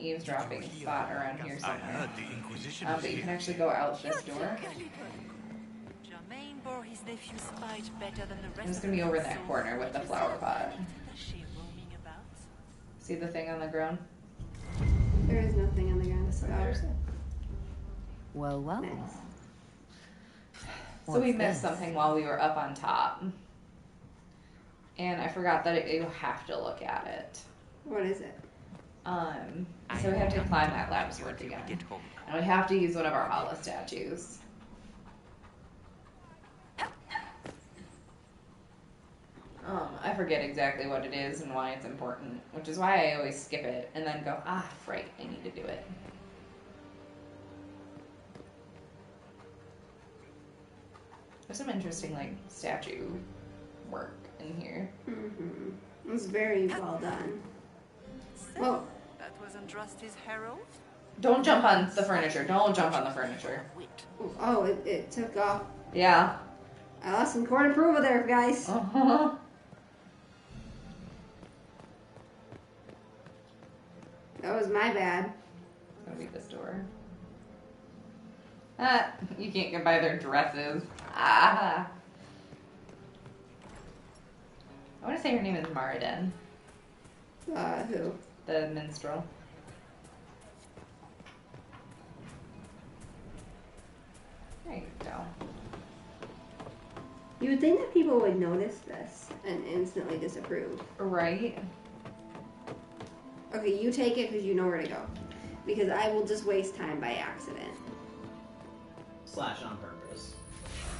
eavesdropping spot around here somewhere. I heard the Inquisition But you can actually go out this door. Germain bore his nephew's spite better than the rest. And it's gonna be over in that corner with the flower pot. Is she roaming about? See the thing on the ground? There is nothing on the ground. So there's it. Well, well. Nice. So we missed something while we were up on top. And I forgot that you have to look at it. What is it? So we have to climb that ladder sword again. And we have to use one of our Allah statues. I forget exactly what it is and why it's important, which is why I always skip it and then go, right, I need to do it. There's some interesting, like, statue work in here. Mm-hmm. It was very well done. So, that wasn't Rusty's herald? Don't jump on the furniture. Don't jump on the furniture. Oh, it took off. Yeah. I lost some court approval there, guys. Uh-huh. That was my bad. It's gonna be this door. You can't get by their dresses. I want to say her name is Maridin. Who? The minstrel. There you go. You would think that people would notice this and instantly disapprove. Right? Okay, you take it because you know where to go. Because I will just waste time by accident. / on purpose.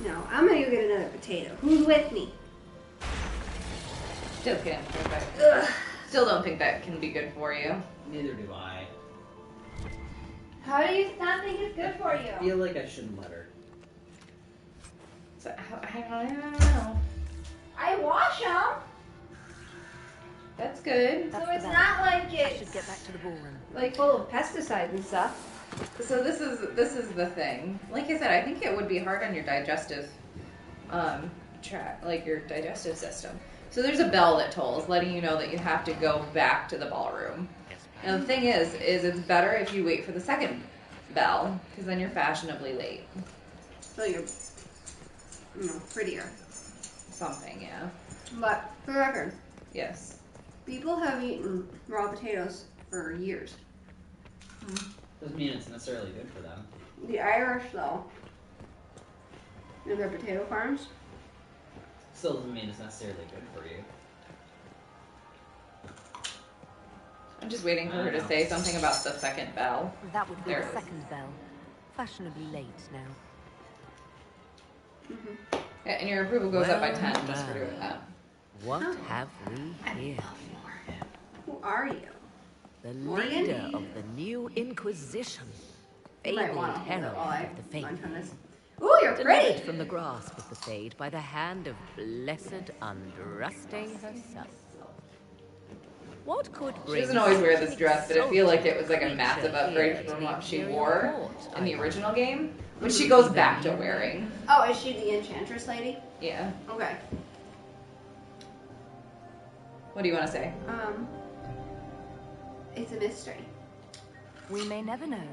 No, I'm gonna go get another potato. Who's with me? Still can't think that. Still don't think that can be good for you. Neither do I. How do you not think it's good for you? I feel like I shouldn't let her. So, I don't know. I wash them. That's good. So it's not like I should get back to the ballroom. like full of pesticides and stuff. So this is the thing. Like I said, I think it would be hard on your digestive tract, like your digestive system. So there's a bell that tolls, letting you know that you have to go back to the ballroom. And the thing is it's better if you wait for the second bell, because then you're fashionably late. So you're, prettier. Something, yeah. But for the record, yes, people have eaten raw potatoes for years. Doesn't mean it's necessarily good for them. The Irish, though, in their potato farms. Still doesn't mean it's necessarily good for you. I'm just waiting for her to say something about the second bell. That would be There the it is. second bell. Fashionably late now. Yeah, and your approval goes up by 10 just for doing that. What have we here? Who are you? The Morgan? leader of the new Inquisition. You might Fabled want to hold it herald while I of the faith. munch on this. Ooh, you're Delivered pretty. from the grasp of the Fade by the hand of blessed Andraste herself. What could bring She doesn't always wear this dress, but I feel like it was like a exalted massive creature upgrade here from to what she the wore Imperial court, in the I original wonder? game, which she goes back to wearing. Oh, is she the enchantress lady? Yeah. Okay. What do you want to say? It's a mystery. We may never know.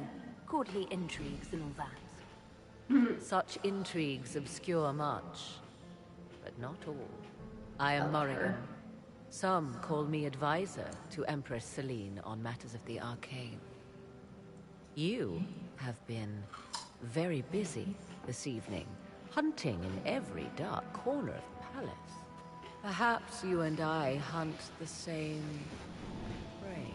Courtly intrigues and all that. Such intrigues obscure much, but not all. I am Morrigan. Some call me advisor to Empress Celine on matters of the arcane. You have been very busy this evening, hunting in every dark corner of the palace. Perhaps you and I hunt the same prey.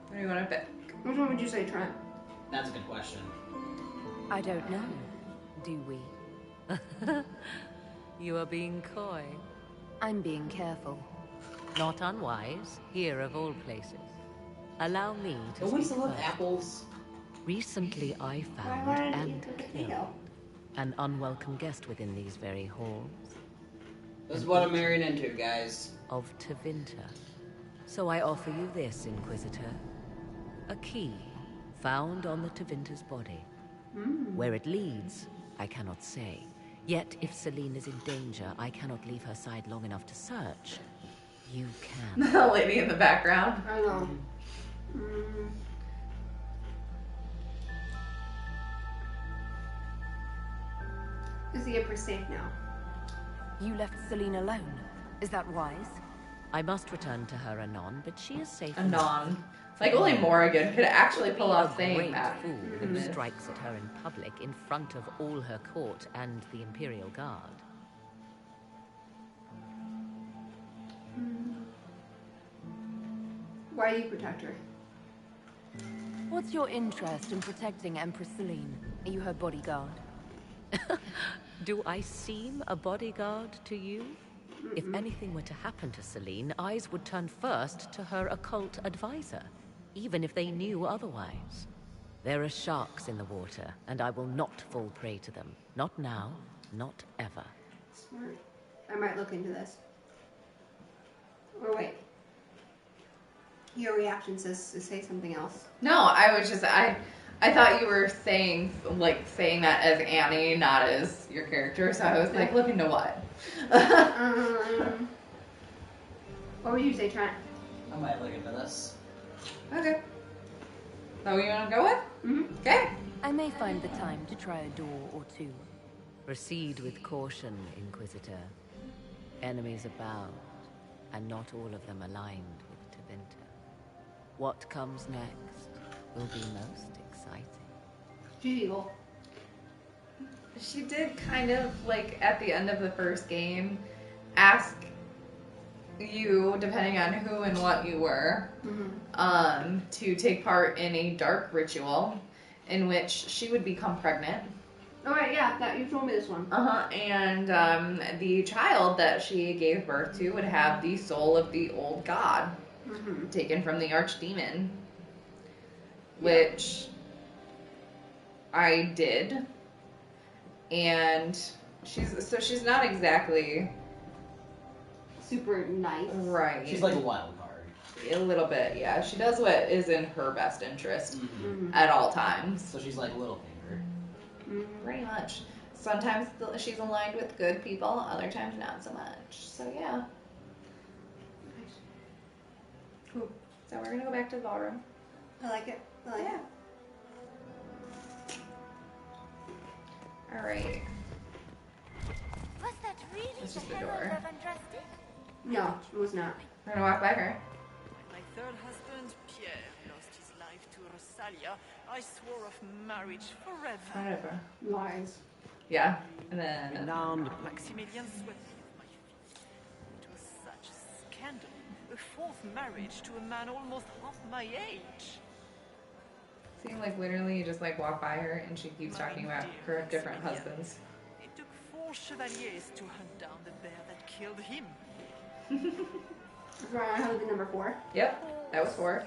What do you want to pick? Which one would you say, Trent? That's a good question. I don't know. Do we? You are being coy. I'm being careful. Not unwise, here of all places. Allow me to Don't we speak still have first. apples? Recently I found and killed an unwelcome guest within these very halls. This is what I'm married into, guys. Of Tevinter. So I offer you this, Inquisitor. A key found on the Tevinter's body. Where it leads, I cannot say. Yet if Celine is in danger, I cannot leave her side long enough to search. You can. The lady in the background. I know. Is the Empress safe now? You left Celine alone. Is that wise? I must return to her anon, but she is safe. Anon. Like only Morrigan could actually pull off saying great that. fool who strikes at her in public in front of all her court and the Imperial Guard. Why do you protect her? What's your interest in protecting Empress Celine? Are you her bodyguard? Do I seem a bodyguard to you? If anything were to happen to Celine, eyes would turn first to her occult advisor, even if they knew otherwise. There are sharks in the water, and I will not fall prey to them. Not now, not ever. Smart. I might look into this. Or wait. Your reaction says to say something else. No, I was just I thought you were saying that as Annie, not as your character. So I was like, look into what? What would you say, Trent? I might look into this. Okay. Is that what you want to go with? Okay. I may find the time to try a door or two. Proceed with caution, Inquisitor. Enemies abound, and not all of them aligned with Tevinter. What comes next will be most exciting. Evil. She did kind of, like, at the end of the first game, ask you, depending on who and what you were, to take part in a dark ritual in which she would become pregnant. Oh, right, yeah, that you told me this one. And the child that she gave birth to would have the soul of the old god taken from the archdemon, which I did. And she's not exactly super nice. Right. She's like a wild card. A little bit, yeah. She does what is in her best interest at all times. So she's like Littlefinger. Pretty much. Sometimes she's aligned with good people, other times not so much. So yeah. Cool. So we're gonna go back to the ballroom. I like it. I like it. Alright. Was that really This is the the herald door. of Andraste? No, it was not. We're gonna walk by her. My third husband, Pierre, lost his life to Rosalia. I swore off marriage forever. Whatever. Lies. Yeah. And then Renowned Maximilian swept me off my feet. It was such a scandal. A fourth marriage to a man almost half my age. seemed like literally you just like walk by her and she keeps talking about her different husbands. It took 4 chevaliers to hunt down the bear that killed him. Right, I the number 4. Yep, that was 4.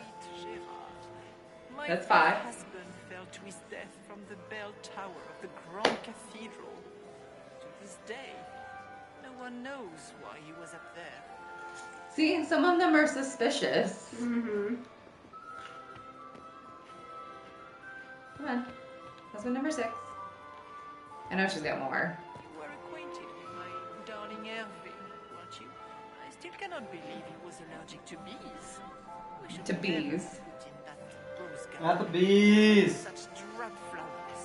My That's 5. husband fell to his death from the bell tower of the Grand Cathedral. To this day, no one knows why he was up there. See, some of them are suspicious. Mm-hmm. Come on. Husband number 6. I know she's got more. You were acquainted with my darling Hervé, weren't you? I still cannot believe he was allergic to bees. We should To never bees. put in that rose garden. Not the bees! Such drab flowers.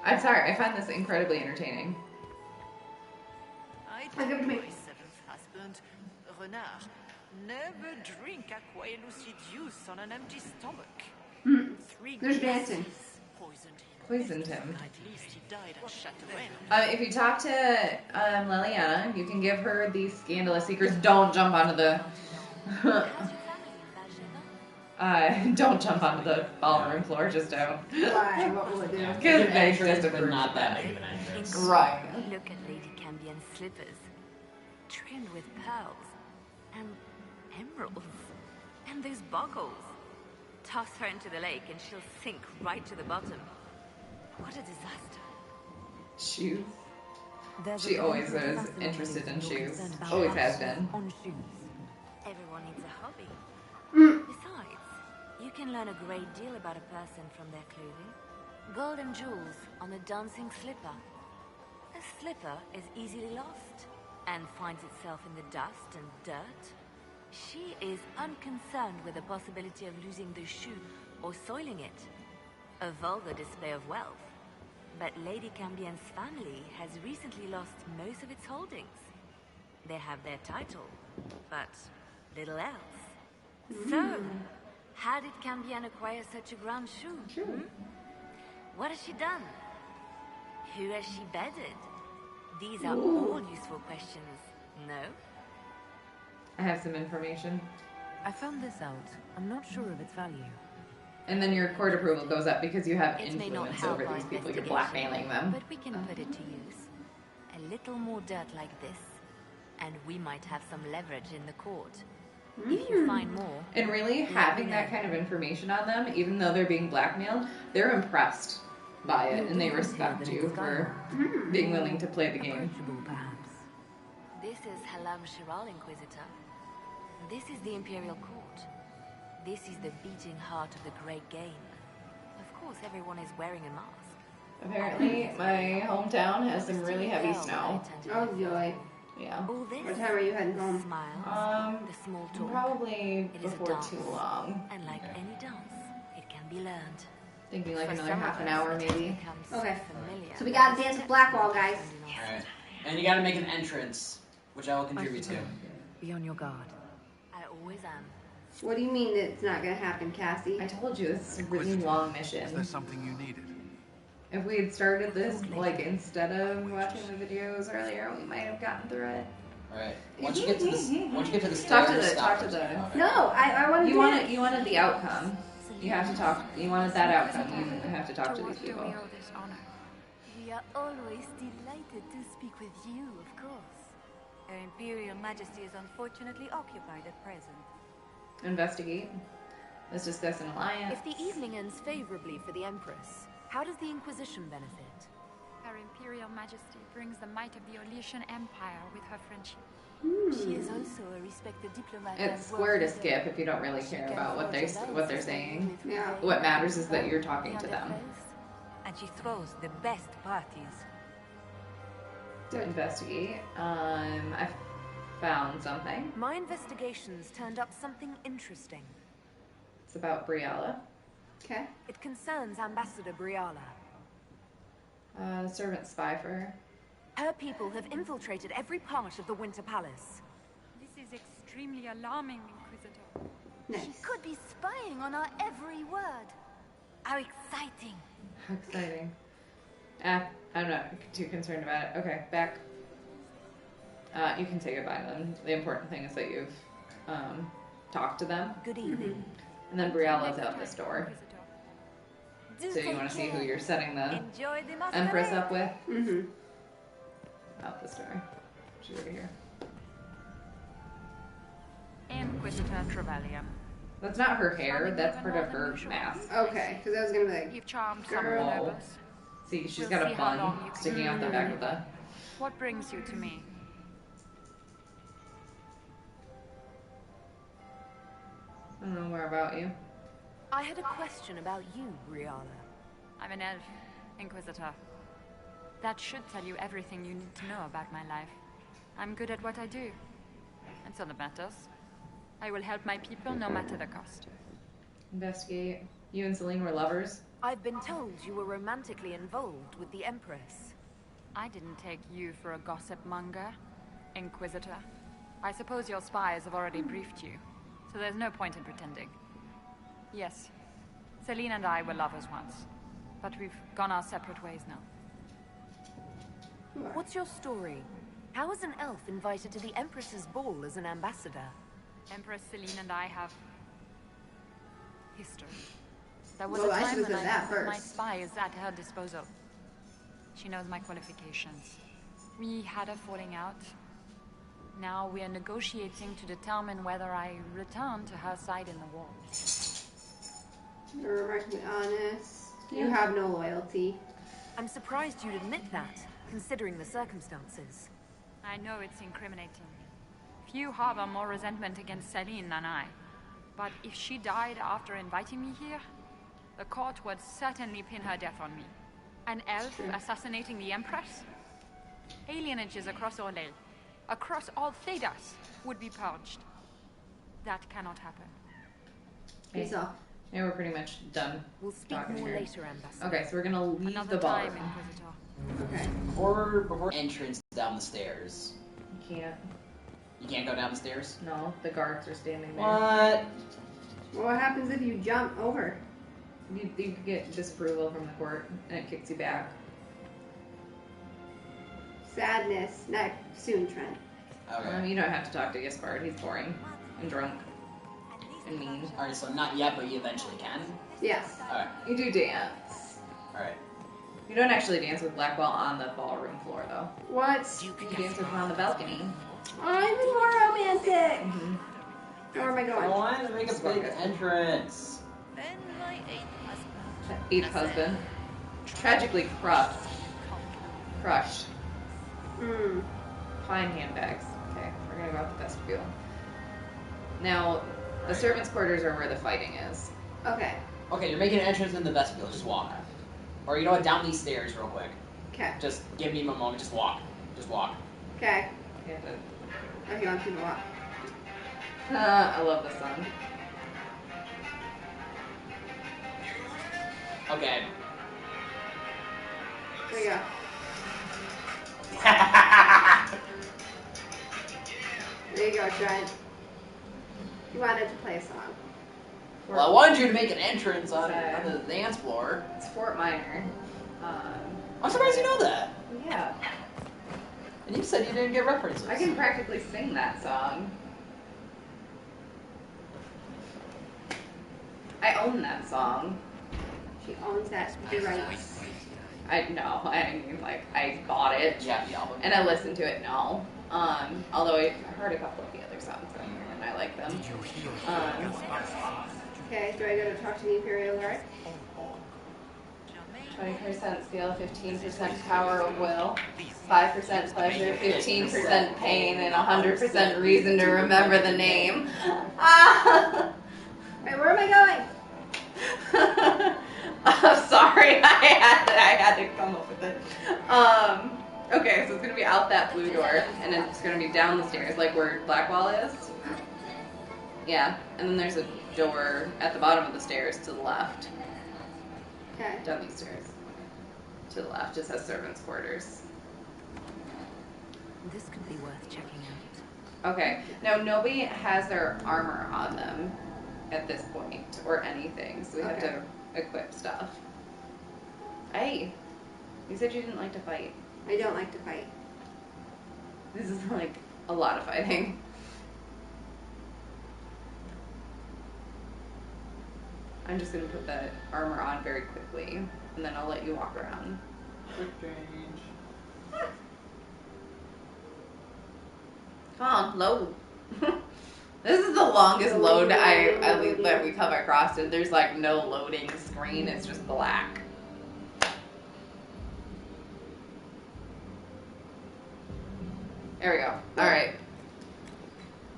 I'm sorry, I find this incredibly entertaining. I give it told to me. my 7th husband, Renard, never drink aqua lucidius on an empty stomach. 3 There's glasses dancing. poisoned him. Poisoned him. At least he died at Châteauin. If you talk to Liliana, you can give her these scandalous secrets. Don't jump onto the... don't jump onto the ballroom floor, just don't. Why? What will it do? Because it makes Entrance, just but not that big of an entrance. Right. Look at Lady Cambien's slippers, trimmed with pearls and emeralds, and those buckles. Toss her into the lake and she'll sink right to the bottom. What a disaster. Shoes. There's She a always is fascinating interested in you're shoes. concerned about Always shoes. has been. On shoes. Everyone needs a hobby. Besides, you can learn a great deal about a person from their clothing. Gold and jewels on a dancing slipper. A slipper is easily lost and finds itself in the dust and dirt. She is unconcerned with the possibility of losing the shoe or soiling it. A vulgar display of wealth. But Lady Cambien's family has recently lost most of its holdings. They have their title, but little else. So, how did Cambien acquire such a grand shoe? What has she done? Who has she bedded? These are all useful questions, no? I have some information. I found this out. I'm not sure of its value. And then your court approval goes up because you have It may not influence help over our these people. You're investigation, blackmailing them. But we can put it to use. A little more dirt like this, and we might have some leverage in the court. If you find more... And really, having that kind of information on them, even though they're being blackmailed, they're impressed by it, and they respect you for being willing to play the game. Perhaps. This is Halam Shiral, Inquisitor. This is the Imperial Court. This is the beating heart of the Great Game. Of course, everyone is wearing a mask. Apparently, my hometown has some really heavy snow. Oh, joy. Yeah. All this, What time are you heading home? smiles, the small talk. Probably It is a before dance. too long. And like any dance, it can be learned. Thinking like For another some half of an us, hour, it has maybe. become so Okay. familiar So we gotta that dance with steps Blackwall, are guys. lost in our Alright. And you gotta make an entrance, which I will contribute to. Be on your guard. I always am. What do you mean it's not gonna happen, Cassie? I told you, this is a really long mission. Is there something you needed? If we had started this, like, instead of watching the videos earlier, we might have gotten through it. Alright. Once you get to the stairs, talk to the Okay. No, I wanted you wanted the outcome. You have to talk. You wanted that outcome. You have to talk to these people. We are always delighted to speak with you, of course. Her Imperial Majesty is unfortunately occupied at present. Investigate. Let's discuss an alliance. If the evening ends favorably for the Empress, how does the Inquisition benefit? Her Imperial Majesty brings the might of the Orlesian Empire with her friendship. She is also a respected diplomat. It's square to skip if you don't really care about what they're saying. Yeah. What matters is that you're talking to them. And she throws the best parties. To investigate. I found something. My investigations turned up something interesting. It's about Briella. Okay. It concerns Ambassador Briella. The servants spy for her. Her people have infiltrated every part of the Winter Palace. This is extremely alarming, Inquisitor. She could be spying on our every word. How exciting. How exciting. I'm not too concerned about it. Okay, back. You can say goodbye to them. The important thing is that you've talked to them. Good evening. And then Briella's out this door. So you want to see who you're setting the Empress up with? Mm-hmm. Out this door. She's over here. Inquisitor Trevelyan. That's not her hair. That's part of her mask. Okay, because I was gonna be like, you've charmed some girl. nobles. See, she's We'll got see a how bun long you can sticking out the back of the. What brings you to me? I don't know more about you. I had a question about you, Briella. I'm an elf, Inquisitor. That should tell you everything you need to know about my life. I'm good at what I do. That's all that matters. I will help my people no matter the cost. Investigate. You and Celine were lovers? I've been told you were romantically involved with the Empress. I didn't take you for a gossip monger, Inquisitor. I suppose your spies have already briefed you, so there's no point in pretending. Yes, Celine and I were lovers once, but we've gone our separate ways now. What's your story? How is an elf invited to the Empress's ball as an ambassador? Empress Celine and I have history. There was Well, a I time should've when said that I put my first. spies at her disposal. She knows my qualifications. We had a falling out. Now we are negotiating to determine whether I return to her side in the war. You're remarkably honest. You have no loyalty. I'm surprised you'd admit that, considering the circumstances. I know it's incriminating. Few harbor more resentment against Celine than I. But if she died after inviting me here, the court would certainly pin her death on me. An elf assassinating the Empress? Alienages across Orlais, across all Thedas, would be purged. That cannot happen. Peace off. Yeah, we're pretty much done. We'll speak talking more here. later, Ambassador. Okay, so we're gonna leave Another the time, ballroom. Inquisitor. Okay. Before entrance down the stairs. You can't. You can't go down the stairs? No, the guards are standing there. What? Well, what happens if you jump over? You get disapproval from the court, and it kicks you back. Sadness. Not soon, Trent. Okay. You don't have to talk to Gaspard. He's boring and drunk and mean. Alright, so not yet, but you eventually can? Yes. Alright. You do dance. Alright. You don't actually dance with Blackwell on the ballroom floor, though. What? You dance with him on the balcony. I'm more romantic. Mm-hmm. Where am I going? I wanted to make a big entrance. Then my Eighth husband. Tragically crushed. Mm. Fine handbags. Okay, we're gonna go out the vestibule. Now, the servants' quarters are where the fighting is. Okay. Okay, you're making an entrance in the vestibule. Just walk. Or you know what? Down these stairs real quick. Okay. Just give me a moment. Just walk. Just walk. Okay. Yeah, If you want to walk. I love the sun. Okay. There you go. There you go, Trent. You wanted to play a song. Well, I wanted you to make an entrance on the dance floor. It's Fort Minor. I'm surprised you know that. Yeah. And you said you didn't get references. I can practically sing that song. I own that song. She owns that rights. I mean, like, I bought it. Yeah, the album. And I listened to it, no. Although I heard a couple of the other songs on here, and I like them. Okay, do I go to talk to the Imperial Guard? 20% skill, 15% power of will, 5% pleasure, 15% pain, and 100% reason to remember the name. Ah! Wait, where am I going? I'm sorry, I had to come up with it. Okay, so it's gonna be out that blue door, and it's gonna be down the stairs, like where Blackwall is. Yeah, and then there's a door at the bottom of the stairs to the left. Okay. Down these stairs. To the left, just has servants' quarters. This could be worth checking out. Okay, now nobody has their armor on them at this point, or anything, so we have to equip stuff. Hey, you said you didn't like to fight. I don't like to fight. This is like a lot of fighting. I'm just gonna put that armor on very quickly, and then I'll let you walk around. Quick change. Come on, load. This is the longest load that we come across, and there's like no loading screen, it's just black. There we go. Alright.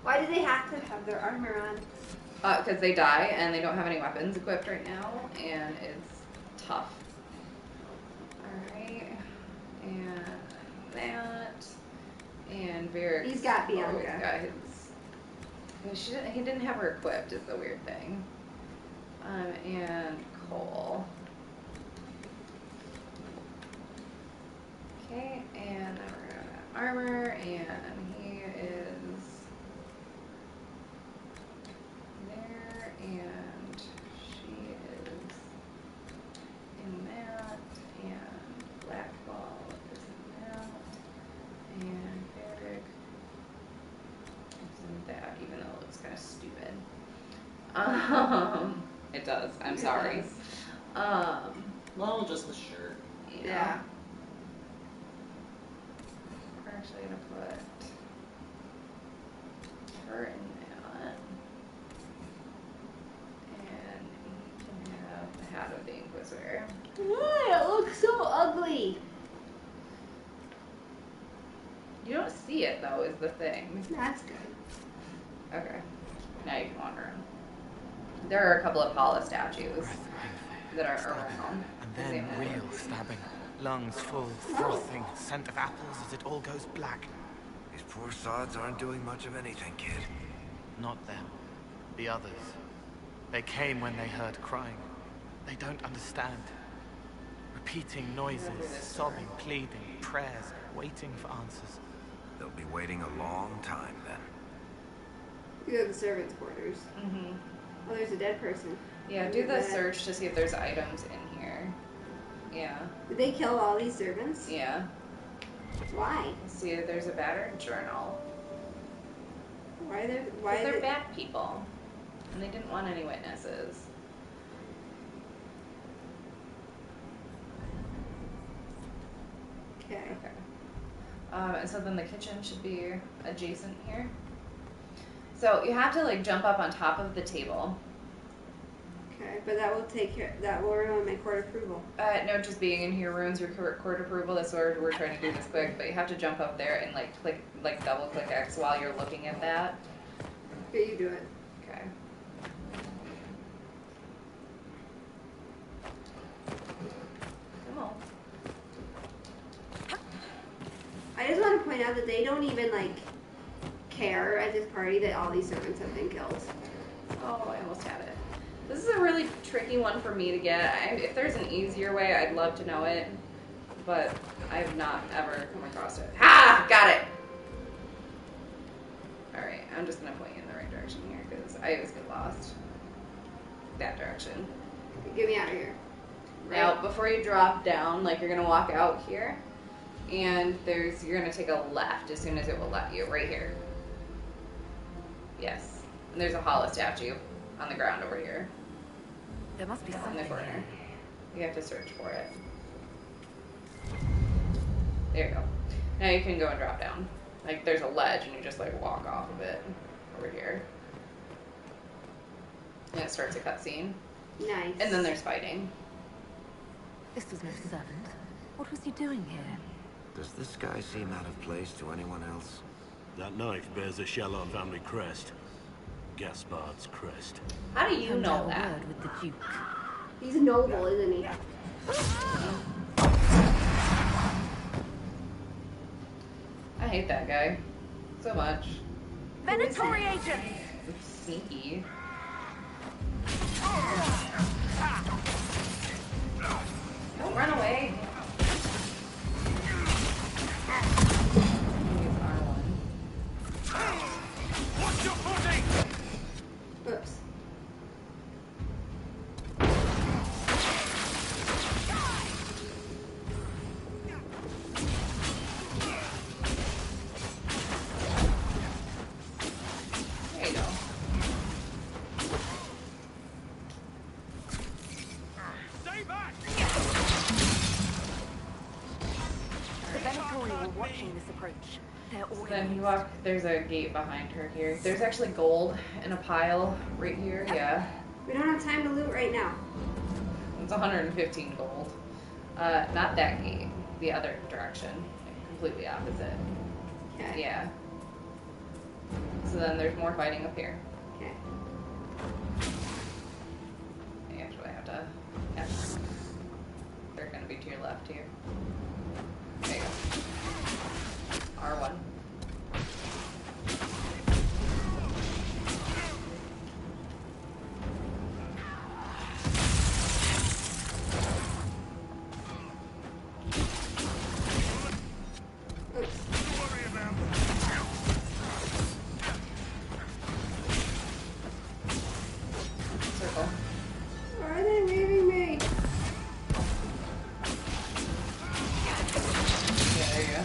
Why do they have to have their armor on? Because they die, and they don't have any weapons equipped right now, and it's tough. Alright. And that. And Varric. He's got Bianca. He's got his. He didn't have her equipped, is the weird thing. And Cole. Okay, and then we're gonna have armor, and he is there, and she is in that, and Blackwall is in that, and Varric is in that, even though it looks kind of stupid. It does. I'm sorry. Well, just the shirt. Yeah. We're actually gonna put her in that, and he can have the hat of the Inquisitor. It looks so ugly. You don't see it though, is the thing. That's good. Okay. Now you can wander in. There are a couple of Paula statues that are around. And then real stabbing. Lungs full, frothing, scent of apples as it all goes black. These poor sods aren't doing much of anything, kid. Not them. The others. They came when they heard crying. They don't understand. Repeating noises, sobbing, pleading, prayers, waiting for answers. They'll be waiting a long time then. You go to the servants' quarters. Mm-hmm. Oh, there's a dead person. Yeah, do the search to see if there's items in here. Yeah. Did they kill all these servants? Yeah. Why? Let's see if there's a battered journal. Why they're bad people. And they didn't want any witnesses. Okay. And so then the kitchen should be adjacent here. So you have to like jump up on top of the table. Okay, but that will that will ruin my court approval. No, just being in here ruins your court approval. That's why we're trying to do this quick. But you have to jump up there and like double click X while you're looking at that. Okay, you do it. Okay. Come on. I just want to point out that they don't even like care at this party that all these servants have been killed. Oh, I almost had it. This is a really tricky one for me to get. If there's an easier way, I'd love to know it, but I've not ever come across it. Ha! Got it! Alright. I'm just gonna point you in the right direction here because I always get lost. That direction. Get me out of here. Right. Now, before you drop down, like you're gonna walk out here, and you're gonna take a left as soon as it will let you, right here. Yes. And there's a hollow statue on the ground over here. There must be something in the corner. You have to search for it. There you go. Now you can go and drop down. Like there's a ledge and you just like walk off of it over here. And it starts a cutscene. Nice. And then there's fighting. This was no servant. What was he doing here? Does this guy seem out of place to anyone else? That knife bears a Shallon family crest. Gaspard's crest. How do you know that? Word with the Duke. He's noble, isn't he? I hate that guy so much. Venatory agent! It's sneaky. Don't run away. What's your footing? Oops. There you go. Stay back! The Venatory were watching this approach. They're So all then you walk, there's a gate behind her here. There's actually gold in a pile right here, yeah. We don't have time to loot right now. It's 115 gold. Not that gate, the other direction. Completely opposite. Okay. Yeah. So then there's more fighting up here. Okay. You actually have to, yeah. They're gonna be to your left here. There you go. R1. Circle. Why are they leaving me? Yeah, there you go.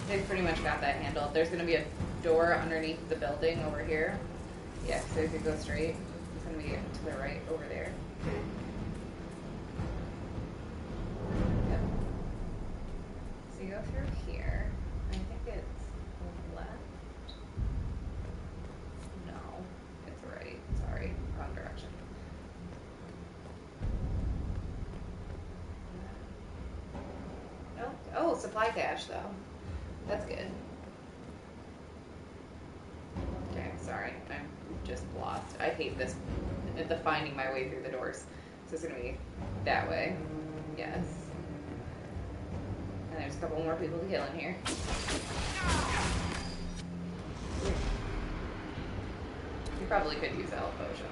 They've pretty much got that handled. There's going to be a door underneath the building over here. Yeah, so if you go straight, it's going to be to the right over there. Yep. So you go through here. I think it's left. No, it's right. Sorry, wrong direction. Nope. Oh, supply cache though. That's good. Okay, sorry. I'm just lost. I hate this. The finding my way through the doors. So it's gonna be that way. Yes. And there's a couple more people to kill in here. You probably could use a health potion.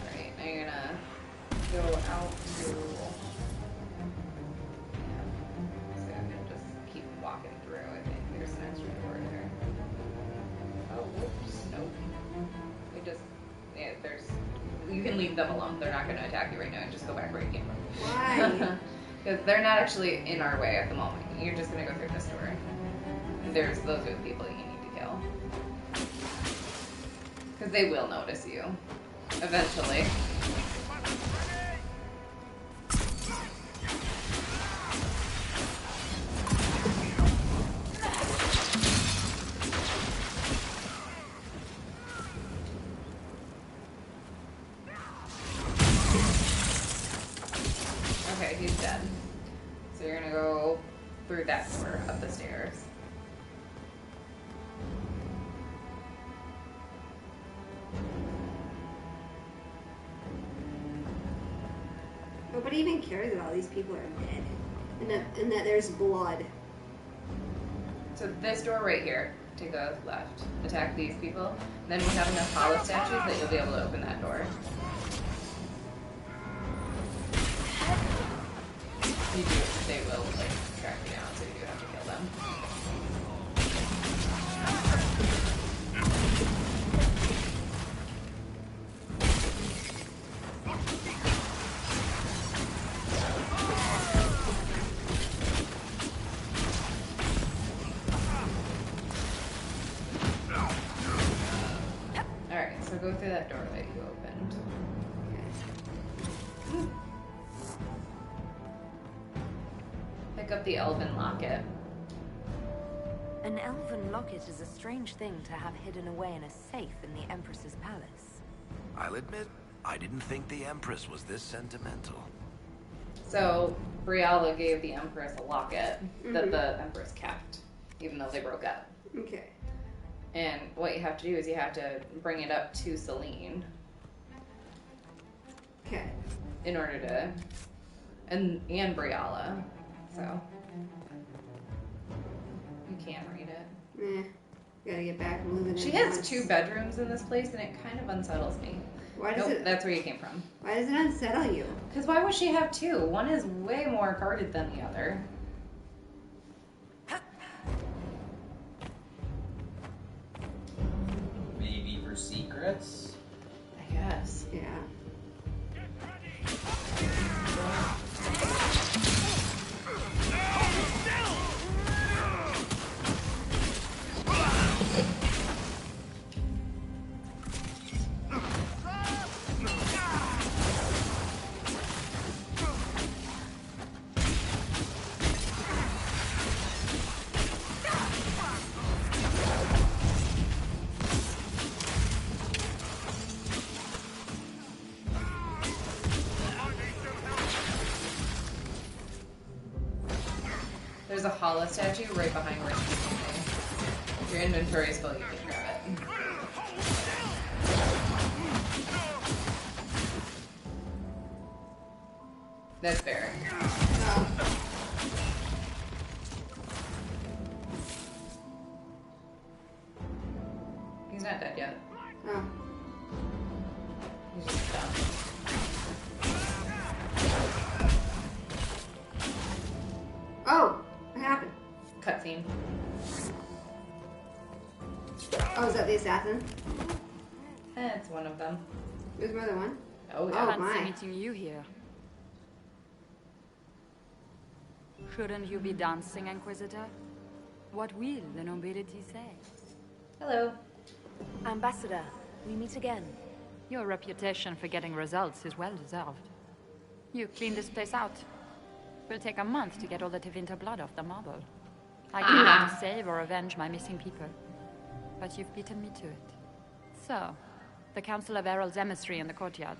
Alright, now you're gonna go out to... Yeah. So I'm gonna just keep walking through. I think there's an extra door there. Oh, whoops. Nope. They just... Yeah, there's... You can leave them alone. They're not gonna attack you right now. Just go back where you came from. Why? Because they're not actually in our way at the moment. You're just gonna go through this door. And those are the people you need to kill. Because they will notice you. Eventually. Okay, he's dead. So you're gonna go through that door up the stairs. Nobody even cares that all these people are dead. And that there's blood. So this door right here, to go left, attack these people. Then we have enough hollow statues that you'll be able to open that door. You do, they will like track you down, so you do have to kill them. Alright, so go through that door that you opened. Okay. Pick up the elven locket. An elven locket is a strange thing to have hidden away in a safe in the Empress's palace. I'll admit, I didn't think the Empress was this sentimental. So, Briala gave the Empress a locket that the Empress kept, even though they broke up. Okay. And what you have to do is you have to bring it up to Celine. Okay. In order to... And Briala. So... You can read it. Gotta get back moving. She has 2 bedrooms in this place, and it kind of unsettles me. Why does it? That's where you came from. Why does it unsettle you? Because why would she have 2? One is way more guarded than the other. Maybe for secrets? I guess. Yeah. There's a hollow statue right behind where she's standing. If your inventory is full, you can grab it. That's fair. He's not dead yet. Oh. He's just dumb. Oh! What happened? Cutscene. Oh, is that the assassin? It's one of them. There's more than one? Oh, yeah. Oh, my. Fancy meeting you here. Shouldn't you be dancing, Inquisitor? What will the nobility say? Hello. Ambassador, we meet again. Your reputation for getting results is well deserved. You cleaned this place out. Will take a month to get all the Tevinter blood off the marble. I can neither save or avenge my missing people. But you've beaten me to it. So, the Council of Herald's emissary in the courtyard.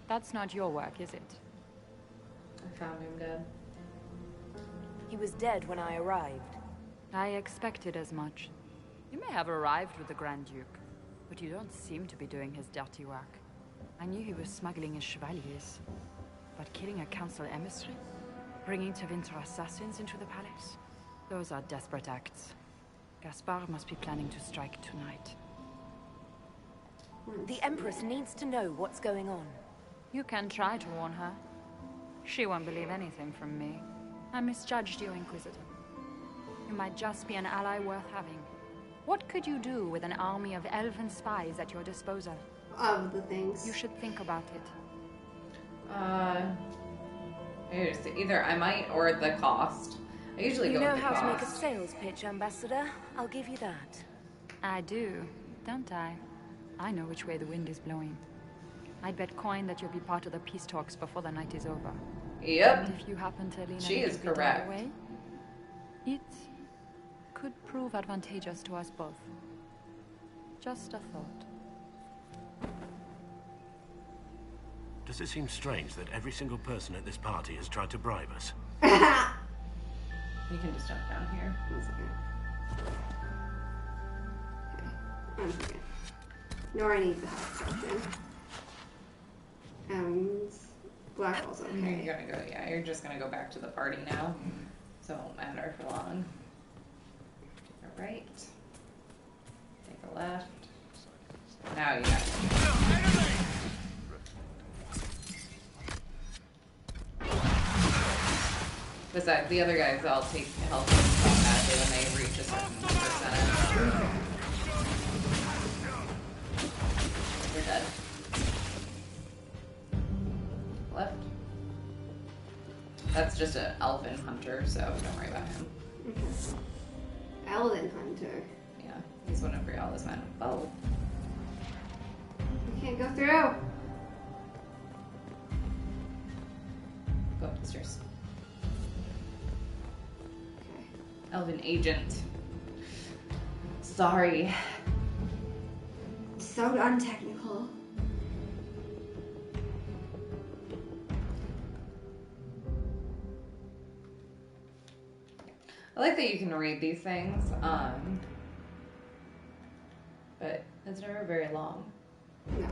That's not your work, is it? I found him dead. He was dead when I arrived. I expected as much. You may have arrived with the Grand Duke, but you don't seem to be doing his dirty work. I knew he was smuggling his chevaliers. But killing a council emissary? Bringing Tevinter assassins into the palace? Those are desperate acts. Gaspard must be planning to strike tonight. The Empress needs to know what's going on. You can try to warn her. She won't believe anything from me. I misjudged you, Inquisitor. You might just be an ally worth having. What could you do with an army of elven spies at your disposal? Of the things. You should think about it. Either I might or the cost. I usually go with the cost. You know how to make a sales pitch, Ambassador. I'll give you that. I do, don't I? I know which way the wind is blowing. I'd bet coin that you'll be part of the peace talks before the night is over. Yep. And if you happen to lean She a is little bit correct. our way, it could prove advantageous to us both. Just a thought. Does it seem strange that every single person at this party has tried to bribe us? You can just jump down here. Okay. Nora needs the house section. Blackwell's okay. You're gonna go, yeah, you're just gonna go back to the party now. So it won't matter for long. Take a right. Take a left. Now you got it. Besides, the other guys all take health automatically when they reach a certain percentage. We're dead. Left. That's just an elven hunter, so don't worry about him. Elven hunter. Yeah, he's one of Briala's men. Oh. We can't go through. Go up the stairs. Elven agent. Sorry. So untechnical. I like that you can read these things, but it's never very long. No.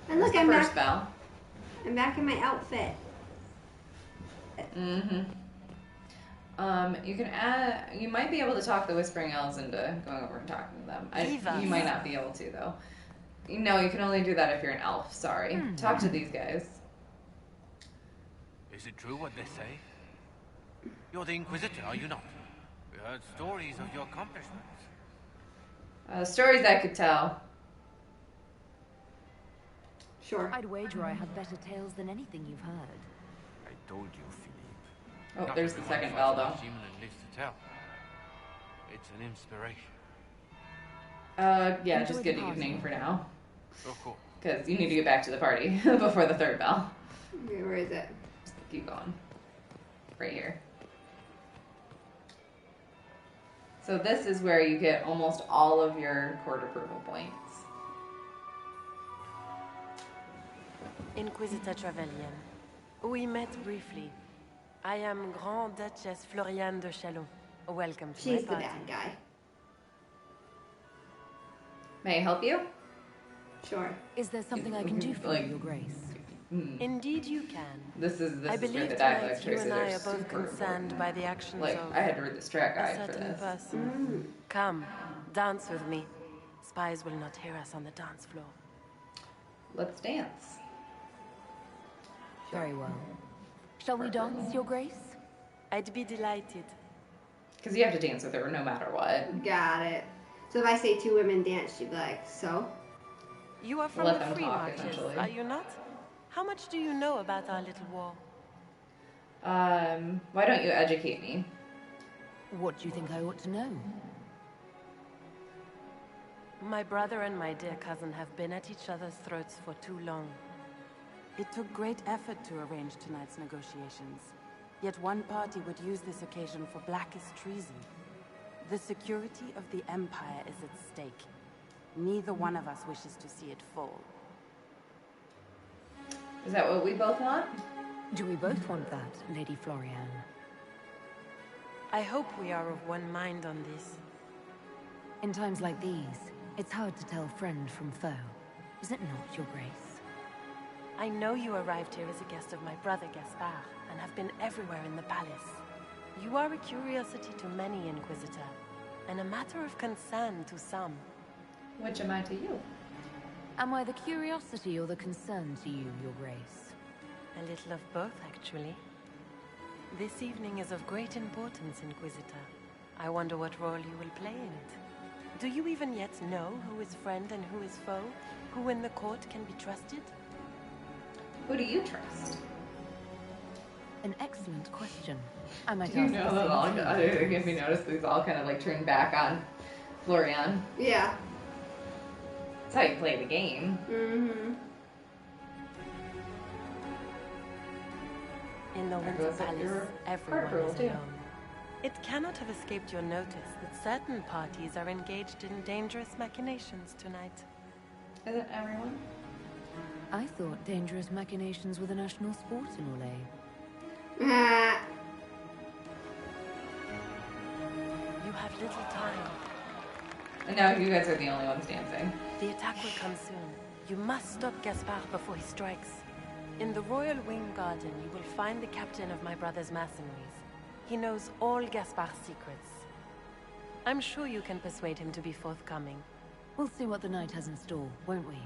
And look, I'm first back. bell. I'm back in my outfit. You can add. You might be able to talk the Whispering Elves into going over and talking to them. You might not be able to though. No, you can only do that if you're an elf. Sorry. Talk to these guys. Is it true what they say? You're the Inquisitor, are you not? We heard stories of your accomplishments. Stories I could tell. Sure. I'd wager I have better tales than anything you've heard. I told you, Philippe. Oh, Not there's the everyone second fights bell, as though. much human and lives to tell. It's an inspiration. Yeah, just good evening for now. Of course. Because you need to get back to the party before the third bell. Okay, where is it? Just keep going. Right here. So this is where you get almost all of your court approval points. Inquisitor Trevelyan. We met briefly. I am Grand Duchess Floriane de Chalon. Welcome to She's my the party. bad guy. May I help you? Sure. Is there something I can do for you, Your Grace? Indeed you can. This is I where believe the dialogue tonight you choices and I are are both super concerned important. by the actions Like, of I had to read the strat a guide for certain this. person. Come, dance with me. Spies will not hear us on the dance floor. Let's dance. Very well. Shall we dance, Your Grace? I'd be delighted. Because you have to dance with her no matter what. Got it. So if I say two women dance, she'd be like, so? You are from Let the them Free talk, Marches, essentially. are you not? How much do you know about our little war? Why don't you educate me? What do you think I ought to know? My brother and my dear cousin have been at each other's throats for too long. It took great effort to arrange tonight's negotiations. Yet one party would use this occasion for blackest treason. The security of the Empire is at stake. Neither one of us wishes to see it fall. Is that what we both want? Do we both want that, Lady Floriane? I hope we are of one mind on this. In times like these, it's hard to tell friend from foe. Is it not, Your Grace? I know you arrived here as a guest of my brother Gaspard, and have been everywhere in the palace. You are a curiosity to many, Inquisitor, and a matter of concern to some. Which am I to you? Am I the curiosity or the concern to you, Your Grace? A little of both, actually. This evening is of great importance, Inquisitor. I wonder what role you will play in it. Do you even yet know who is friend and who is foe? Who in the court can be trusted? Who do you trust? An excellent question. I might Do you ask know the that same all, to you. if you notice, these all kind of like turn back on Floriane. Yeah. That's how you play the game. Mm-hmm. In the Winter goes up Palace, your everyone card roll, is too. alone. It cannot have escaped your notice that certain parties are engaged in dangerous machinations tonight. Isn't everyone? I thought dangerous machinations were the national sport in Orlais. You have little time. And now you guys are the only ones dancing. The attack will come soon. You must stop Gaspard before he strikes. In the Royal Wing Garden, you will find the captain of my brother's mercenaries. He knows all Gaspard's secrets. I'm sure you can persuade him to be forthcoming. We'll see what the night has in store, won't we?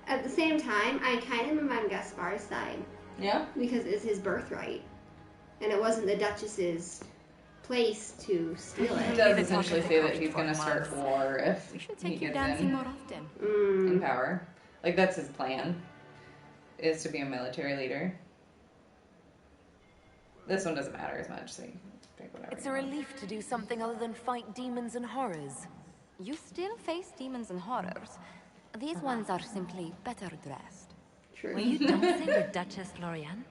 At the same time, I kind of am on Gaspard's side. Yeah? Because it's his birthright. And it wasn't the Duchess's place to steal it. He does essentially say that he's going to start war if he gets dancing in, more often. in power. Like, that's his plan, is to be a military leader. This one doesn't matter as much, so you can pick whatever. It's a relief to do something other than fight demons and horrors. You still face demons and horrors. These ones are simply better dressed. True. Were you dancing with Duchess Lorianne?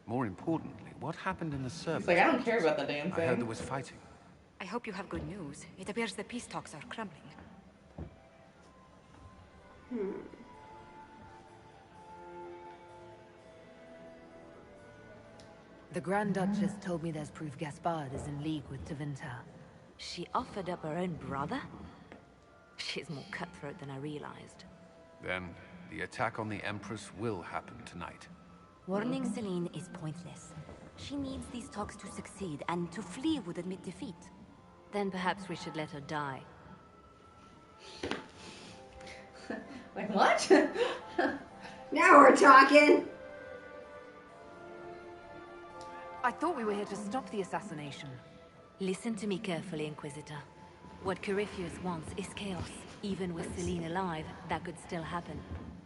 More importantly, what happened in the service? He's like, I don't care about the dancing. I heard there was fighting. I hope you have good news. It appears the peace talks are crumbling. The Grand Duchess told me there's proof Gaspard is in league with Tevinter. She offered up her own brother? She's more cutthroat than I realized. Then, the attack on the Empress will happen tonight. Warning Celine is pointless. She needs these talks to succeed, and to flee would admit defeat. Then perhaps we should let her die. Like, what? Now we're talking! I thought we were here to stop the assassination. Listen to me carefully, Inquisitor. What Corypheus wants is chaos. Even with Celine alive, that could still happen.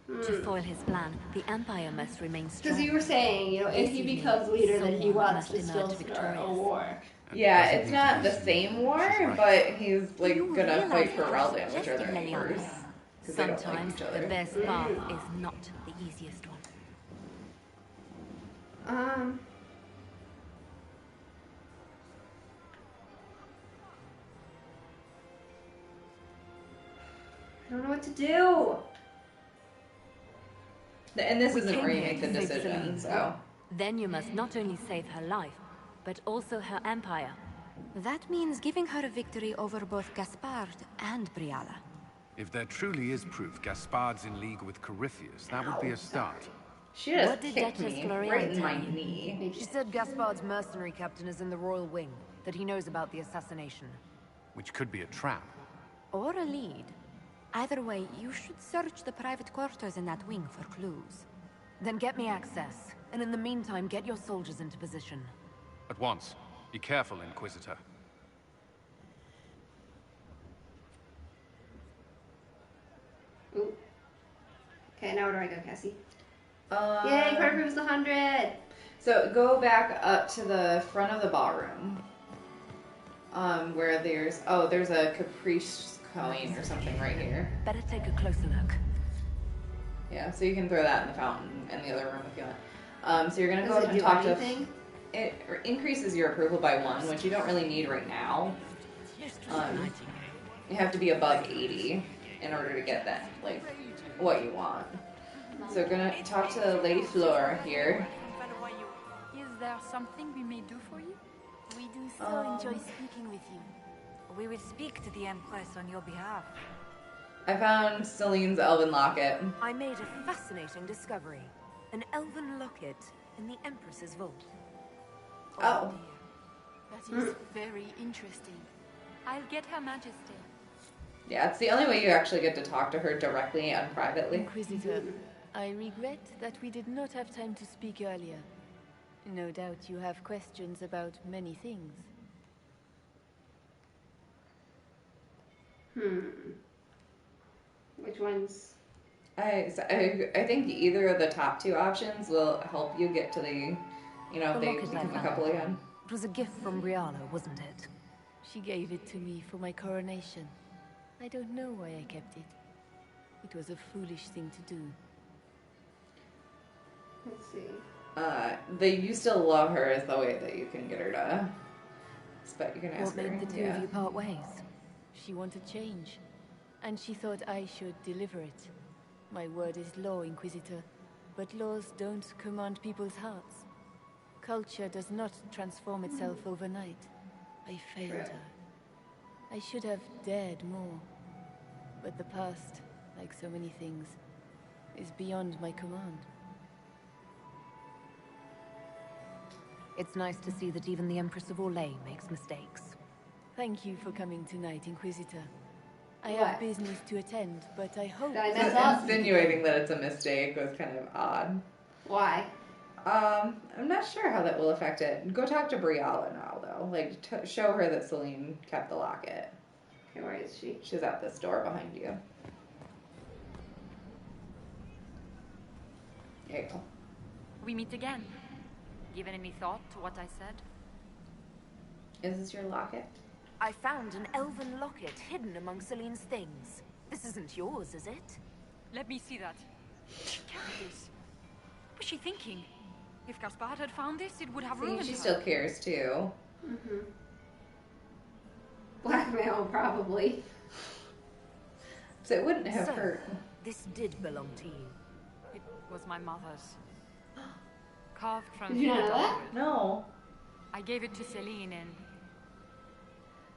To foil his plan, the Empire must remain strong. Because you were saying, you know, if he becomes leader, then he wants to still start a war. Yeah, it's not the same war, but he's, like, gonna fight for Raldan, which are their neighbors. Sometimes the best path is not the easiest one. I don't know what to do. And this isn't where you make the decision, so. Then you must not only save her life, but also her empire. That means giving her a victory over both Gaspard and Briala. If there truly is proof Gaspard's in league with Corypheus, that would be a start. She just kicked me right in my knee. She said Gaspard's mercenary captain is in the Royal Wing, that he knows about the assassination. Which could be a trap. Or a lead. Either way, you should search the private quarters in that wing for clues. Then get me access, and in the meantime, get your soldiers into position. At once. Be careful, Inquisitor. Ooh. Okay, now where do I go, Cassie? Yay, Corypheus was 100! So go back up to the front of the ballroom. Where there's a caprice coin or something right here. Better take a closer look. Yeah, so you can throw that in the fountain in the other room if you want. So you're gonna go Does up it and do talk anything? It increases your approval by 1, which you don't really need right now. You have to be above 80 in order to get that, like, what you want. So we're gonna talk to Lady Flora here. Is there something we may do for you? We do so enjoy speaking with you. We will speak to the Empress on your behalf. I found Celine's elven locket. I made a fascinating discovery. An elven locket in the Empress's vault. Oh. That is very interesting. I'll get Her Majesty. Yeah, it's the only way you actually get to talk to her directly and privately. Inquisitor, I regret that we did not have time to speak earlier. No doubt you have questions about many things. Which ones? I think either of the top 2 options will help you get to the, if they become a couple again. It was a gift from Briala, wasn't it? She gave it to me for my coronation. I don't know why I kept it. It was a foolish thing to do. Let's see. You still love her is the way that you can get her to. But you can ask What her. made the two of you part ways? She wanted change, and she thought I should deliver it. My word is law, Inquisitor, but laws don't command people's hearts. Culture does not transform itself overnight. I failed her. I should have dared more. But the past, like so many things, is beyond my command. It's nice to see that even the Empress of Orlais makes mistakes. Thank you for coming tonight, Inquisitor. I What? have business to attend, but I hope... Did I mess up? Insinuating that it's a mistake was kind of odd. Why? I'm not sure how that will affect it. Go talk to Briala now, though. Like, show her that Celine kept the locket. Okay, where is she? She's at this door behind you. There you go. We meet again. Given any thought to what I said? Is this your locket? I found an elven locket hidden among Celine's things. This isn't yours, is it? Let me see that. She carried this. What was she thinking? If Gaspard had found this, it would have ruined She her. still cares, too. Mm-hmm. Blackmail, probably. So it wouldn't have So, hurt. This did belong to you. It was my mother's. Carved from Did you not know that? wood. No. I gave it to Celine in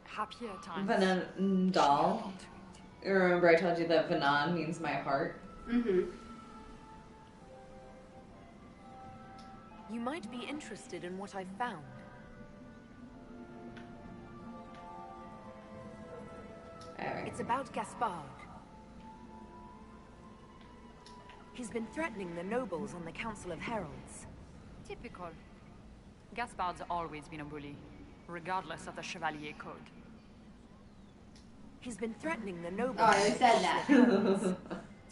happier times. Vanandal. Remember I told you that Vanan means my heart? Mm-hmm. You might be interested in what I've found. Alright. It's about Gaspard. He's been threatening the nobles on the Council of Heralds. Typical. Gaspard's always been a bully, regardless of the Chevalier Code. He's been threatening the nobles. Oh, I said that.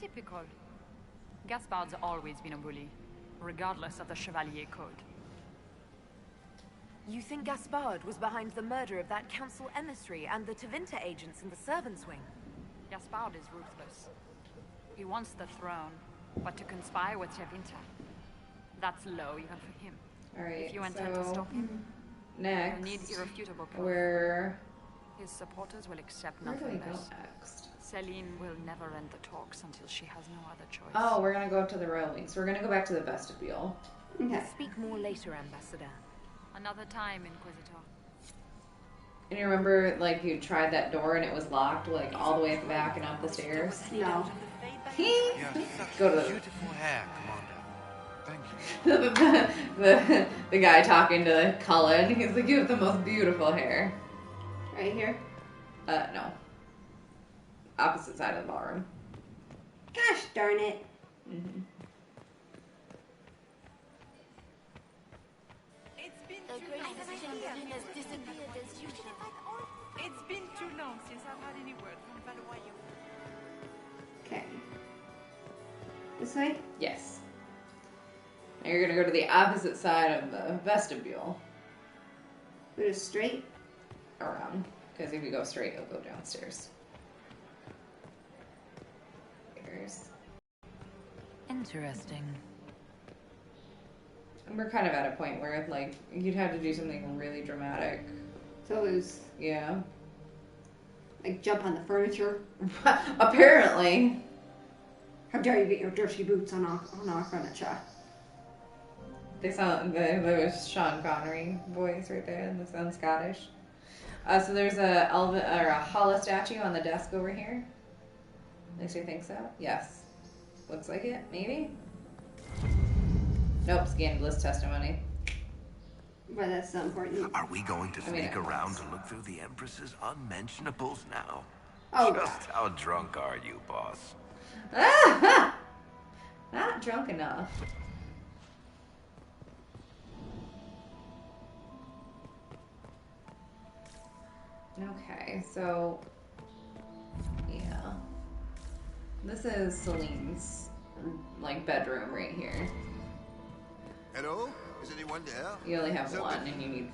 Typical. Gaspard's always been a bully, regardless of the Chevalier Code. You think Gaspard was behind the murder of that council emissary and the Tevinter agents in the servants' wing? Gaspard is ruthless. He wants the throne, but to conspire with Tevinter, that's low even for him. Alright, If you intend to stop him, next, you need irrefutable proof. where His supporters will accept do we nothing go less. next? Celine will never end the talks until she has no other choice. Oh, we're gonna go up to the royal wings. We're gonna go back to the vestibule. Okay. Speak more later, Ambassador. Another time, Inquisitor. And you remember, like, you tried that door and it was locked, like, all the way at the back and up the stairs? No. You have such Go to the... beautiful hair, Commander. Thank you. the guy talking to Cullen, he's like, you have the most beautiful hair. Right here? No. Opposite side of the ballroom. Gosh darn it. Mm-hmm. It's been too long since I've had any word from Valois. Okay. This way? Yes. Now you're gonna go to the opposite side of the vestibule. Go just straight? Around. Because if you go straight, you'll go downstairs. There's... Interesting. And we're kind of at a point where, like, you'd have to do something really dramatic. So it was Yeah. like jump on the furniture. Apparently. How dare you get your dirty boots on our furniture? They sound, there was Sean Connery voice right there, and they sound Scottish. So there's a Hala statue on the desk over here. At least I think so. Yes. Looks like it, maybe? Nope, scandalous testimony. But that's not important. Are we going to I mean, sneak around to look through the Empress's unmentionables now? Oh, Just how drunk are you, boss? Ah! Not drunk enough. Okay, so yeah, this is Celine's like bedroom right here. Hello? Is anyone there? You only have one, and you need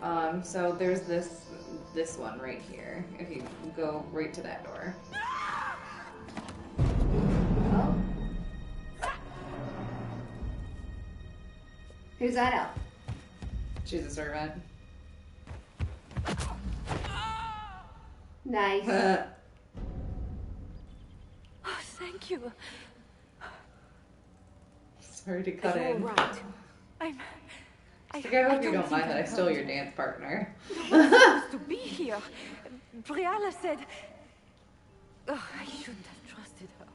5. So there's this one right here. If you go right to that door. Oh. Who's that out? She's a servant. Nice. Thank you. Sorry to cut You're in. all right. I hope you don't think mind that I I'm stole hurt. your dance partner. No one's supposed to be here. Briala said... Oh, I shouldn't have trusted her.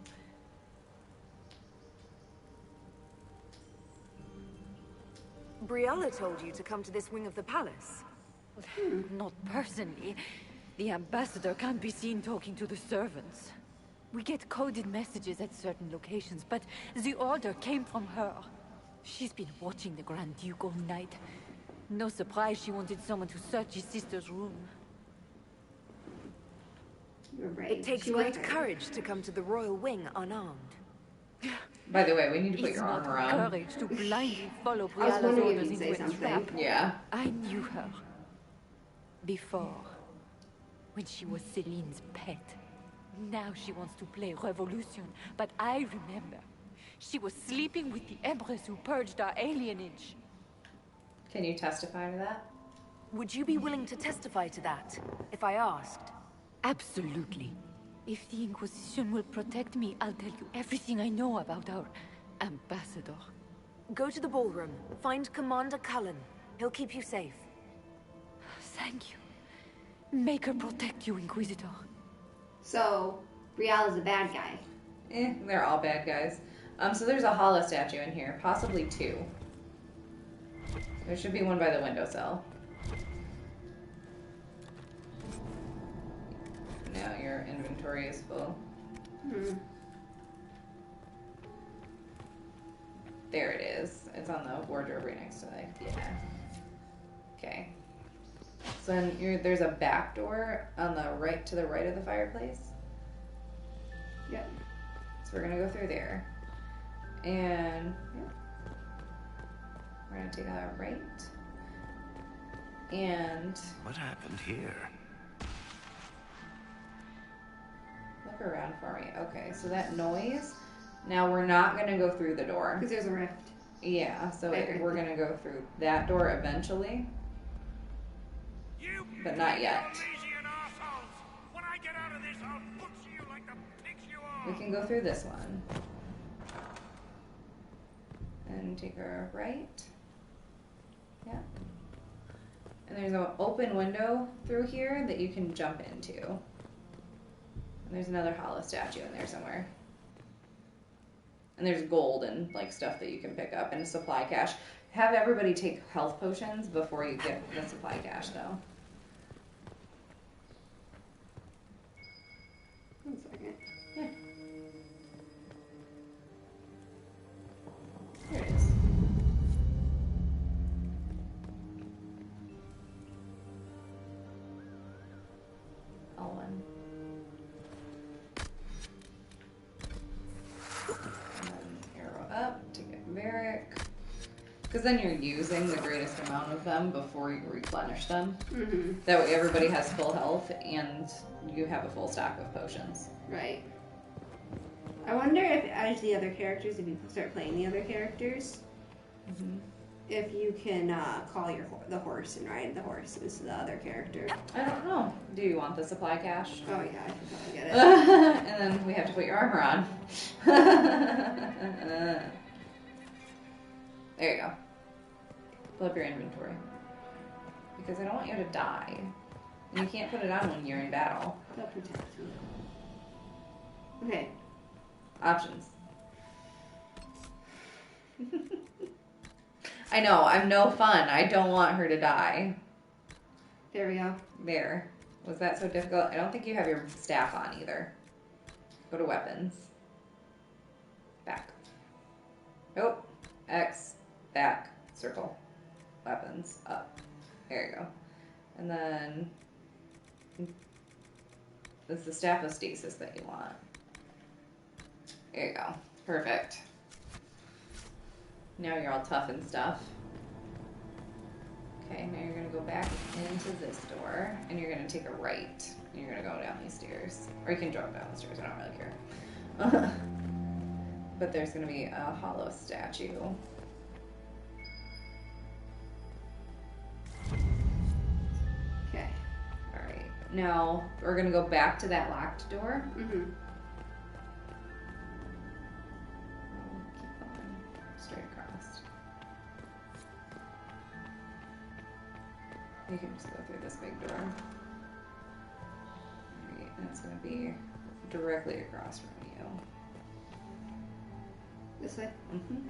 Briala told you to come to this wing of the palace. Not personally. The ambassador can't be seen talking to the servants. We get coded messages at certain locations, but the order came from her. She's been watching the Grand Duke all night. No surprise she wanted someone to search his sister's room. You're right. It takes great courage to come to the royal wing unarmed. By the way, we need to put It's your not armor on. courage to blindly follow I was Briala's wondering if orders you'd into say its something. trap. Yeah. I knew her. Before. When she was Celine's pet. Now she wants to play revolution, but I remember. She was sleeping with the Empress who purged our alienage. Can you testify to that? Would you be willing to testify to that, if I asked? Absolutely. If the Inquisition will protect me, I'll tell you everything I know about our ambassador. Go to the ballroom. Find Commander Cullen. He'll keep you safe. Thank you. Make her protect you, Inquisitor. So, Briala's a bad guy. They're all bad guys. So there's a hollow statue in here, possibly two. There should be one by the windowsill. Now your inventory is full. There it is. It's on the wardrobe right next to it. Yeah. Okay. So then there's a back door on the right, to the right of the fireplace. Yep. So we're gonna go through there. And we're gonna take a right. And What happened here? look around for me. Okay, so that noise. Now we're not gonna go through the door. Because there's a rift. Yeah, so Right. we're gonna go through that door eventually. But not yet. When I get out of this, I'll butcher you like the pigs you are. We can go through this one. And take a right. Yeah. And there's an open window through here that you can jump into. And there's another hollow statue in there somewhere. And there's gold and like stuff that you can pick up and a supply cache. Have everybody take health potions before you get the supply cache though. 1 second. Yeah. There it is. L1. And then arrow up to get Varric. Because then you're using the greatest amount of them before you replenish them. Mm-hmm. That way everybody has full health and you have a full stock of potions. Right. I wonder if, as the other characters, if you start playing the other characters, if you can call the horse and ride the horse as the other character. I don't know. Do you want the supply cache? Oh yeah, I should probably get it. And then we have to put your armor on. There you go. Pull up your inventory. Because I don't want you to die. And you can't put it on when you're in battle. They'll protect me. Okay. Options. I know, I'm no fun. I don't want her to die. There we go. There. Was that so difficult? I don't think you have your staff on either. Go to weapons. Back. Oh. X. Back. Circle. Weapons. Up. There you go. And then it's the staff of stasis that you want. There you go. Perfect. Now you're all tough and stuff. Okay, now you're going to go back into this door, and you're going to take a right. And you're going to go down these stairs. Or you can jump down the stairs, I don't really care. But there's going to be a hollow statue. Okay. Alright, now we're going to go back to that locked door. Mm-hmm. straight across. You can just go through this big door. Alright, and it's going to be directly across from you. This way? Mm-hmm.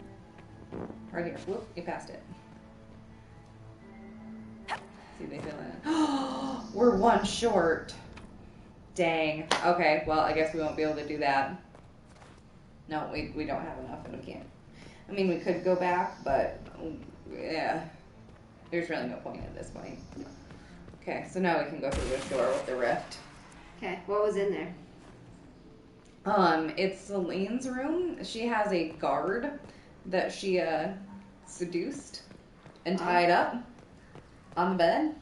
Right here. Whoop, you passed it. See, they fill in. We're one short. Dang. Okay, well, I guess we won't be able to do that. No, we don't have enough and we can't. I mean, we could go back, but yeah. There's really no point at this point. Okay, so now we can go through this door with the rift. Okay, what was in there? It's Celine's room. She has a guard that she seduced and tied up on the bed.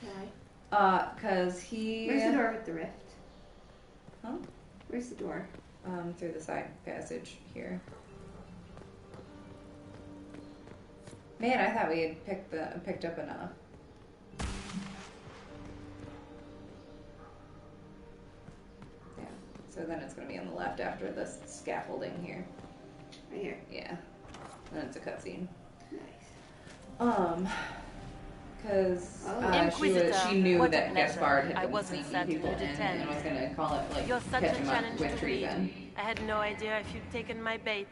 Why? 'Cause he... Where's the door with the rift? Huh? Where's the door? Through the side passage here. Man, I thought we had picked up enough. Yeah. So then it's going to be on the left after this scaffolding here. Right here. Yeah. And it's a cutscene. Nice. Because she knew that Gaspard had been sneaking people in and was going to call it like You're such catch a him up challenge with to treason. read. I had no idea if you'd taken my bait.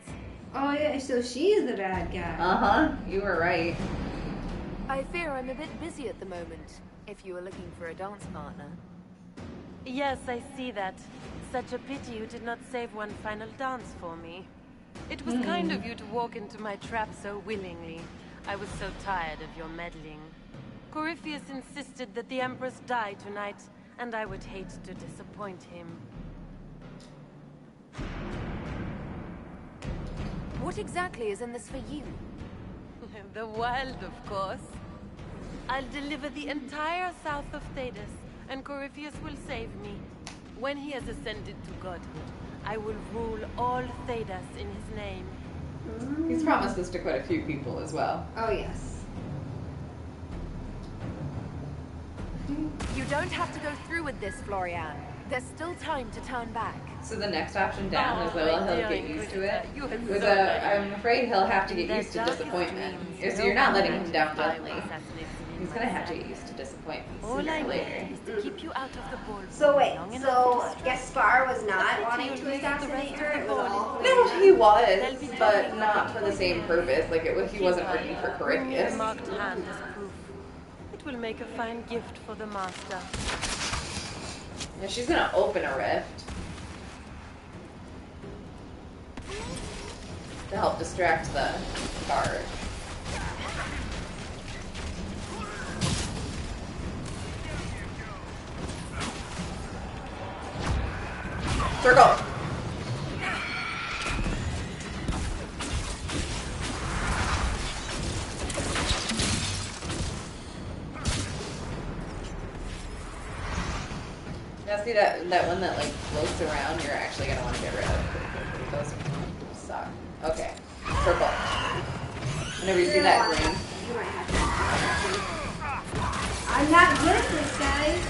Oh yeah, so she's the bad guy. Uh-huh, you were right. I fear I'm a bit busy at the moment, if you were looking for a dance partner. Yes, I see that. Such a pity you did not save one final dance for me. It was kind of you to walk into my trap so willingly. I was so tired of your meddling. Corypheus insisted that the Empress die tonight, and I would hate to disappoint him. What exactly is in this for you? The wild, of course. I'll deliver the entire south of Thedas, and Corypheus will save me. When he has ascended to godhood, I will rule all Thedas in his name. He's promised this to quite a few people as well. Oh, yes. You don't have to go through with this, Florian. There's still time to turn back. So the next option down is that he'll get used to it. I'm afraid he'll have to get used to disappointment. So you're not letting him down gently. He's gonna have to get used to disappointment sooner or later. So wait, so Gaspar was not wanting to assassinate her? It was all No, he was, but not for the same purpose. Like he wasn't working for Corypheus. Marked hand as proof. It will make a fine gift for the master. Yeah, she's gonna open a rift to help distract the guard. Circle! Now see that one that like floats around, you're actually gonna want to get rid of. Those suck. Okay. Circle. Whenever you see that green. I'm not good at this, guys.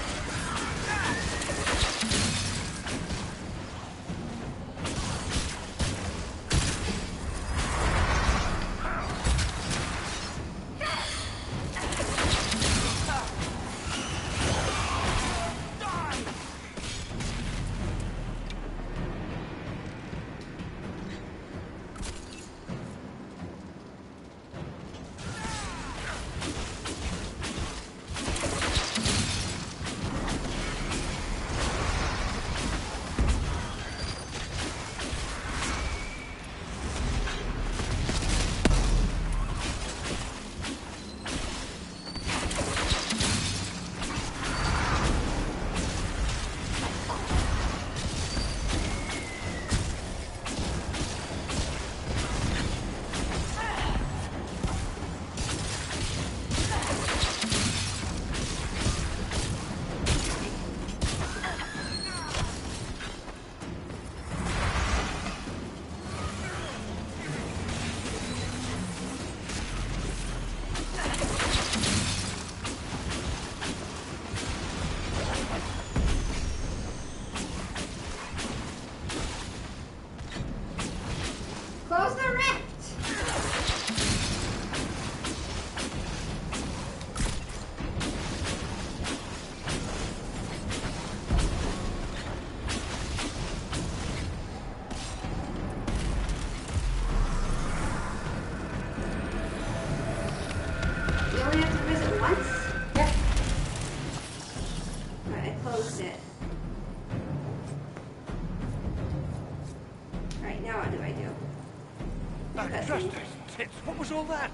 Just tits. What was all that?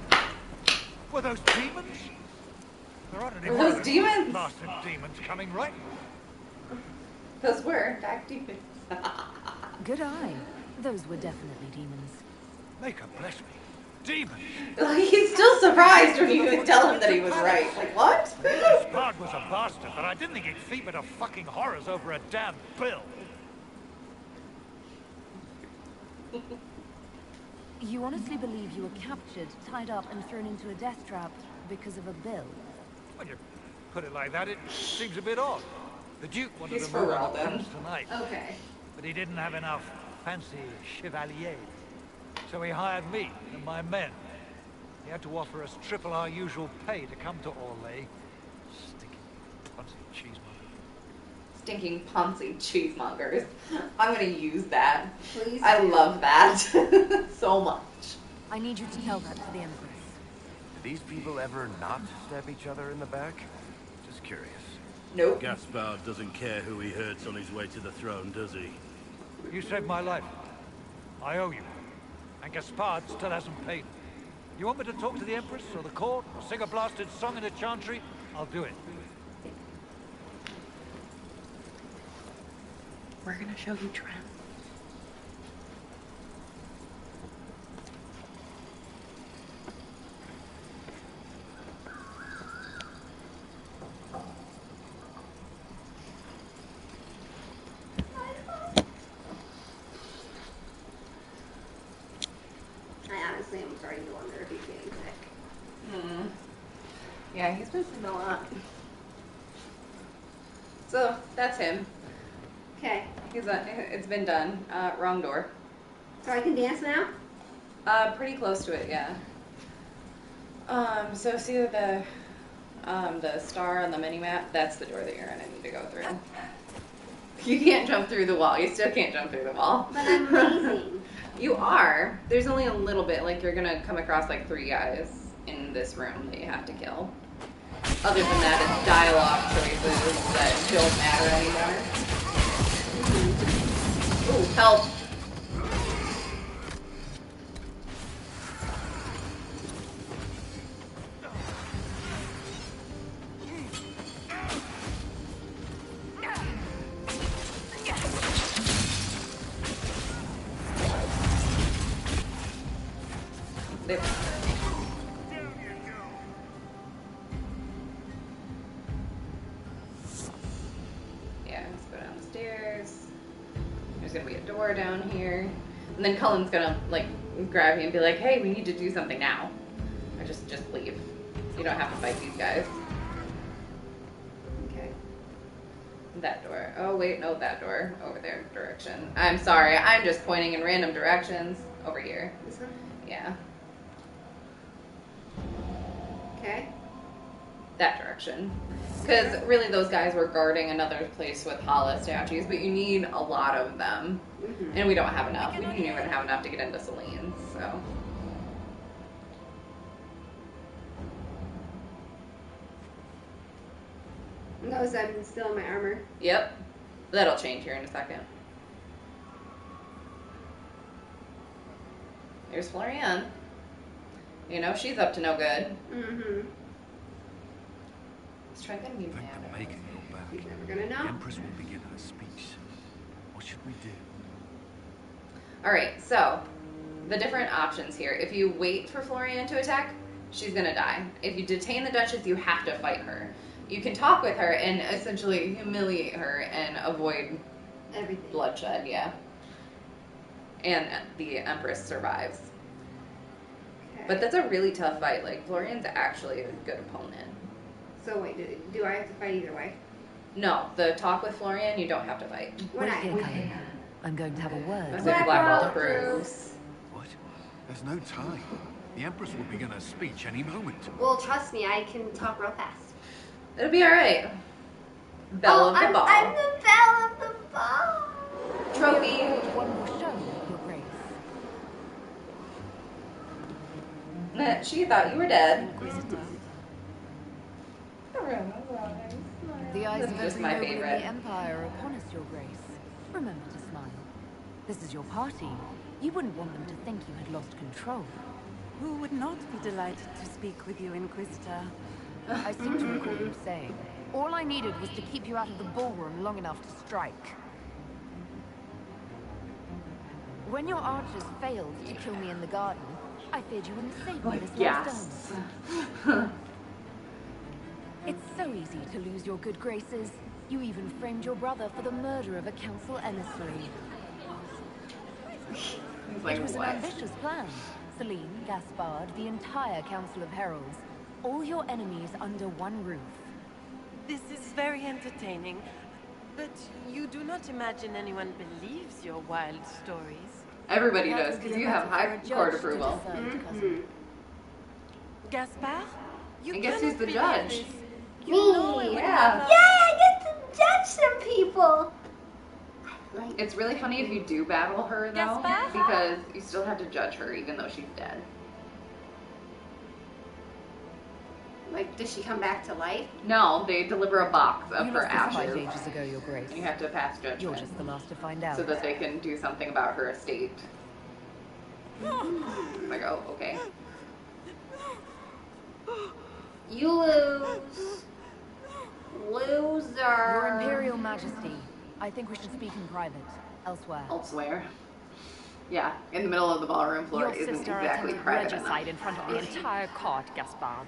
Were those demons? There aren't any Were more those of demons? bastard demons coming, right? Those were back demons. Good eye. Those were definitely demons. Make her bless me. Demons! He's still surprised when you tell him that he was right. Like, what? Spard was a bastard, but I didn't think he'd feed me to fucking horrors over a damn bill. You honestly believe you were captured, tied up, and thrown into a death trap because of a bill? When you put it like that, it seems a bit odd. The Duke wanted He's to move for on real, the then. palace tonight. Okay. But he didn't have enough fancy chevaliers. So he hired me and my men. He had to offer us triple our usual pay to come to Orlais. Stinking punsy cheesemonger. Stinking poncy cheesemongers. I'm gonna use that. Please I do. love that so much. I need you to tell that to the Empress. Do these people ever not stab each other in the back? Just curious. Nope. Gaspard doesn't care who he hurts on his way to the throne, does he? You saved my life. I owe you. And Gaspard still hasn't paid. You want me to talk to the Empress or the court or sing a blasted song in a chantry? I'll do it. We're gonna show you Trent. I honestly am starting to wonder if he's getting sick. Yeah, he's been sick a lot. So, that's him. Okay. It's been done. Wrong door. So I can dance now? Pretty close to it, yeah. So see the star on the mini-map? That's the door that you're gonna need to go through. You can't jump through the wall. You still can't jump through the wall. But I'm amazing. You are. There's only a little bit. Like, you're gonna come across, like, 3 guys in this room that you have to kill. Other than that, it's dialogue choices that don't matter anymore. Ooh, help. Yeah, let's go down the stairs. There's gonna be a door down here. And then Cullen's gonna, like, grab you and be like, hey, we need to do something now. Or just leave. You don't have to fight these guys. Okay. That door. Oh, wait, no, that door. Over there direction. I'm sorry, I'm just pointing in random directions. Over here. This one? Yeah. Okay. That direction. Because really those guys were guarding another place with Hala statues, but you need a lot of them. Mm-hmm. And we don't have enough. We didn't even have enough to get into Selene, so. Notice I'm still in my armor. Yep. That'll change here in a second. Here's Florian. You know, she's up to no good. Mm-hmm. Let's try getting you mad. Thank the making you're back. You're never gonna know. The Empress will begin her speech. What should we do? Alright, so the different options here. If you wait for Florian to attack, she's gonna die. If you detain the Duchess, you have to fight her. You can talk with her and essentially humiliate her and avoid everything. Bloodshed, yeah. And the Empress survives. Okay. But that's a really tough fight. Like, Florian's actually a good opponent. So wait, do I have to fight either way? No, the talk with Florian, you don't have to fight. When Wait here, Cullen. I'm going to have a word. That's like Blackwall Bruce. What? There's no time. The Empress will begin her speech any moment. Well, trust me, I can talk real fast. It'll be alright. Belle of the ball. I'm the belle of the ball. Trophy. One more show, Your Grace. She thought you were dead. The eyes This of is every my noble in favorite. the Empire are upon us, Your Grace. Remember to smile. This is your party. You wouldn't want them to think you had lost control. Who would not be delighted to speak with you, Inquisitor? I seem to recall you saying, all I needed was to keep you out of the ballroom long enough to strike. When your archers failed to kill me in the garden, I feared you wouldn't save me this last dance. It's so easy to lose your good graces. You even framed your brother for the murder of a council emissary. Like, it was what? an ambitious plan. Celine, Gaspard, the entire Council of Heralds, all your enemies under one roof. This is very entertaining, but you do not imagine anyone believes your wild stories. Everybody does, because you have high court approval. Gaspard? You and guess who's the cannot judge? You know it would Yeah. Yay, I get to judge some people! It's really funny if you do battle her, though, Gaspard? because you still have to judge her, even though she's dead. Like, does she come back to life? No, they deliver a box of You her lost this ashes. 5 ages ago, Your Grace. And you have to pass judgment. You're just the last to find out. So that they can do something about her estate. Like, oh, okay. You lose. Loser. Your Imperial Majesty, I think we should speak in private. Elsewhere. Elsewhere. Yeah, in the middle of the ballroom floor Your isn't sister exactly attempted private regicide enough. in front of the entire court, Gaspard.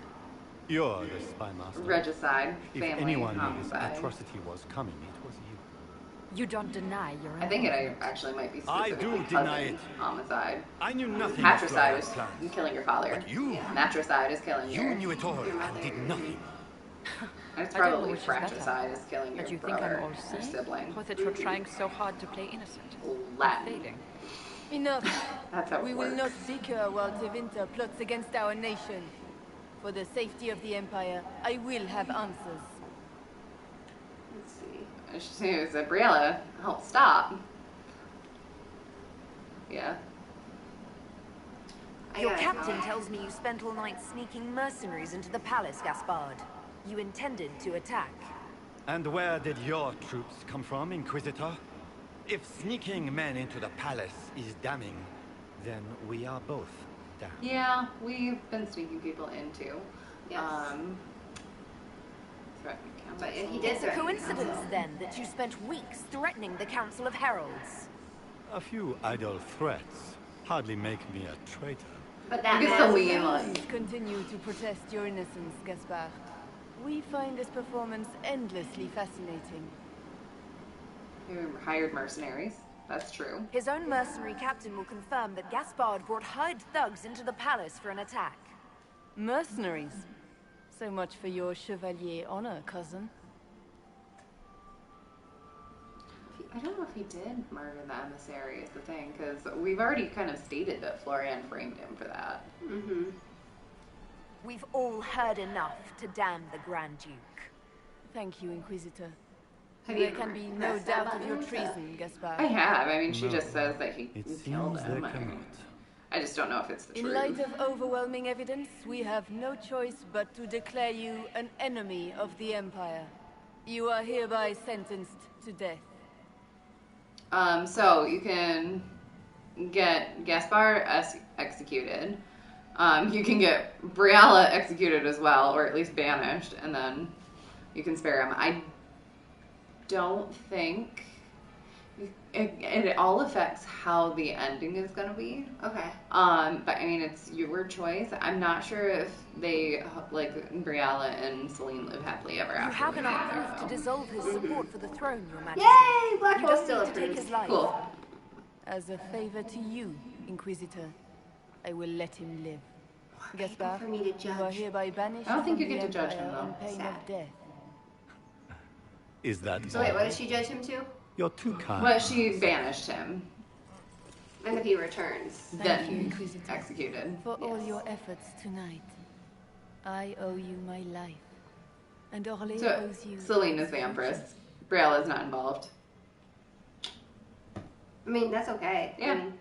You're the spy master. Regicide, If family anyone knew this homicide. atrocity was coming, it was you. You don't deny your I think it actually might be I specifically do deny cousin it. homicide. I knew nothing of Patricide is Florian's killing your father. But you- Matricide is killing You your knew it all and did nothing. And it's I don't know probably which is better. fratricide is killing your That you think brother I'm all or seeing? sibling. Or that you're trying so hard to play innocent? Latin. Failing. Enough. That's how it We works. will not bicker while Tevinter plots against our nation. For the safety of the Empire, I will have answers. Let's see. As soon as Briella helped stop. Yeah. Your captain tells me you spent all night sneaking mercenaries into the palace, Gaspard. You intended to attack. And where did your troops come from, Inquisitor? If sneaking men into the palace is damning, then we are both damned. Yeah, we've been sneaking people in too. Yes. Threatening council. But he did It's a coincidence, then, that you spent weeks threatening the Council of Heralds. A few idle threats hardly make me a traitor. But that Look at Celine, like. Please continue to protest your innocence, Gaspard. We find this performance endlessly fascinating. You hired mercenaries. That's true. His own mercenary captain will confirm that Gaspard brought hired thugs into the palace for an attack. Mercenaries. So much for your chevalier honor, cousin. I don't know if he did murder the emissary is the thing, because we've already kind of stated that Florian framed him for that. Mm-hmm. We've all heard enough to damn the Grand Duke. Thank you, Inquisitor. Have There you can be no pressed that doubt of your button? treason, Gaspard. I have. I mean, she No. just says that he It killed seems there him. cannot. I just don't know if it's the In truth. light of overwhelming evidence, we have no choice but to declare you an enemy of the Empire. You are hereby sentenced to death. So you can get Gaspard executed. You can get Briella executed as well, or at least banished, and then you can spare him. I don't think it all affects how the ending is going to be. Okay. But I mean, it's your choice. I'm not sure if they, like, Briella and Celine live happily ever after. You have in enough there, proof to though. dissolve his support for the throne, Your Majesty. Yay! Black You Hole don't still need to take approves. his life. Cool. As a favor to you, Inquisitor, I will let him live. Gaspard, for me to you are judge. hereby banished I don't think from you the get to judge Empire him, though. on pain Sad. of death. Is that So wait, what does she judge him to? You're too kind. But she banished him, And if he returns. Thank you, then Inquisitor, executed. for all Yes. your efforts tonight. I owe you my life. And Orlais So owes you... Celine is the Empress. Briella is not involved. I mean, that's okay. Yeah. I mean,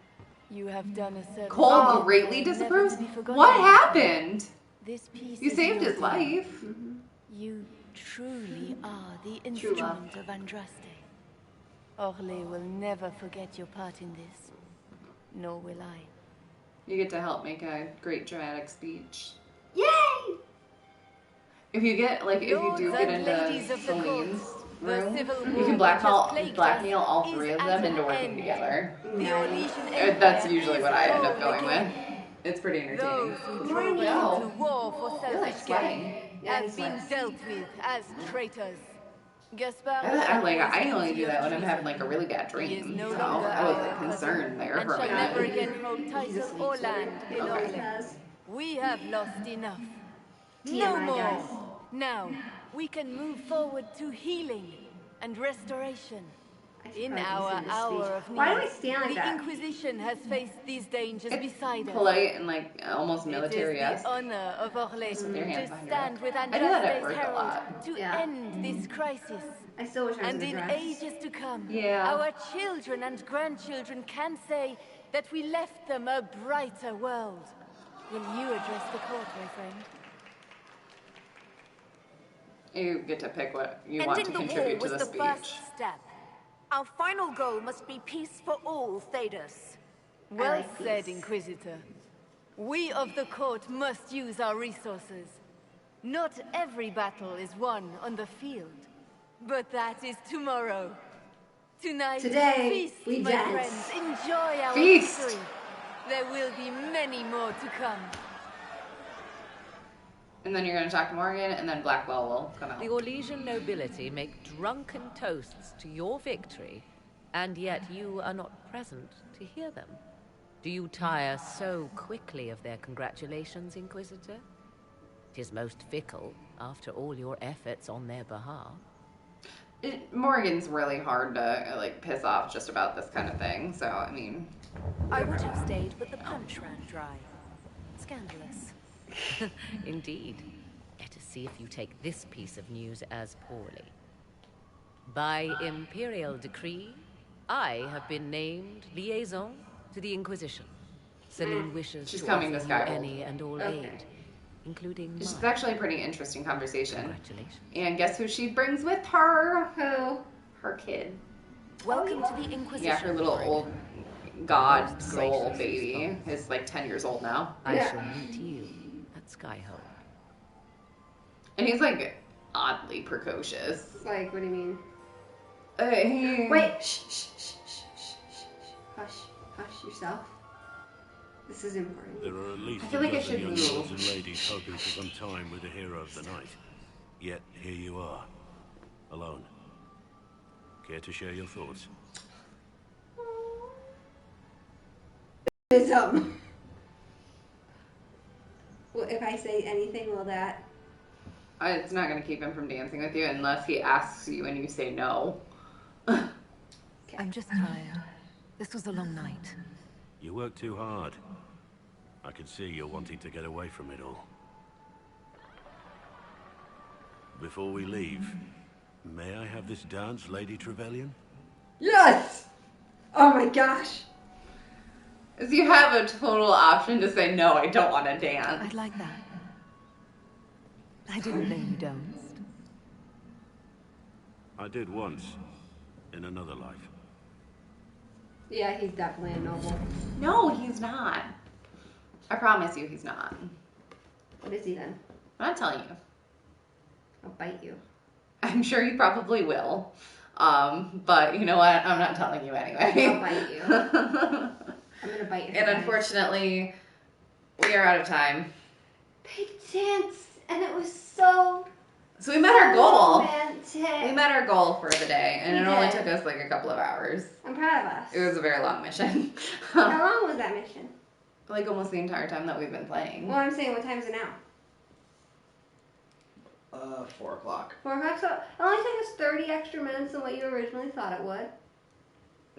You have done a service. Cole greatly never disapproves. to be forgotten. What happened? This piece You is saved your his doing. life. You truly are the True love. instrument of Andraste. Orlais will never forget your part in this. Nor will I. You get to help make a great dramatic speech. Yay! If you get, like, if you do get into Celine's room, you can blackmail all three of them into working together. That's usually what I end up going with. It's pretty entertaining. Those who drove us into war for selfish gain have been dealt with as traitors. I only do that when I'm having like a really bad dream. So I was like concerned there for a minute. Never again hold title or land in Orlais. We have lost enough. No more. Now we can move forward to healing and restoration. In our hour of need, why do I stand like that? The Inquisition has faced these dangers beside us. Polite and like almost military-esque. It is the honor of Orlais to stand with I do that at Andraste's work a herald lot. to end this crisis. I still wish I was And in dress. ages to come, Yeah. our children and grandchildren can say that we left them a brighter world. Will you address the court, my friend? You get to pick what you want to contribute to the speech. First step. Our final goal must be peace for all, Thedas. Well said, Inquisitor. We of the court must use our resources. Not every battle is won on the field, but that is tomorrow. Today, feast, we my dance. friends. Enjoy our Feast. victory. There will be many more to come. And then you're going to talk to Morgan, and then Blackwell will come out. The Orlesian nobility make drunken toasts to your victory, and yet you are not present to hear them. Do you tire so quickly of their congratulations, Inquisitor? 'Tis most fickle, after all your efforts on their behalf. Morgan's really hard to like piss off just about this kind of thing, so I mean... I would have stayed, but the punch ran dry. Scandalous. Indeed. Let us see if you take this piece of news as poorly. By imperial decree, I have been named liaison to the Inquisition. Celine wishes She's to coming offer to Skyhold. you any and all aid, including This is mine. actually a pretty interesting conversation. Congratulations. And guess who she brings with her? Who? Her kid. Welcome to the Inquisition. Yeah, her little old god soul baby is like 10 years old now. I shall meet you at Skyhold. And he's like oddly precocious. Like, what do you mean? He... Wait, shh, shh, shh, shh, shh, shh. Hush, hush yourself. This is important. There are at least I feel like I a dozen should young move. lords and ladies hoping for some time with the hero of the night. Yet here you are, alone. Care to share your thoughts? Well, if I say anything, will that... It's not going to keep him from dancing with you unless he asks you and you say no. I'm just tired. This was a long night. You work too hard. I can see you're wanting to get away from it all. Before we leave, may I have this dance, Lady Trevelyan? Yes! Oh my gosh. So you have a total option to say, no, I don't want to dance. I'd like that. I didn't know you danced. I did once, in another life. Yeah, he's definitely a noble. No, he's not. I promise you he's not. What is he then? I'm not telling you. I'll bite you. I'm sure you probably will. But you know what? I'm not telling you anyway. I'll bite you. I'm gonna bite your And head. unfortunately, we are out of time. Big dance, and it was so... So we met our goal. romantic. We met our goal for the day, and We it only did. took us like a couple of hours. I'm proud of us. It was a very long mission. How long was that mission? Like almost the entire time that we've been playing. Well, I'm saying, what time is it now? 4 o'clock. 4 o'clock? So it only took us 30 extra minutes than what you originally thought it would.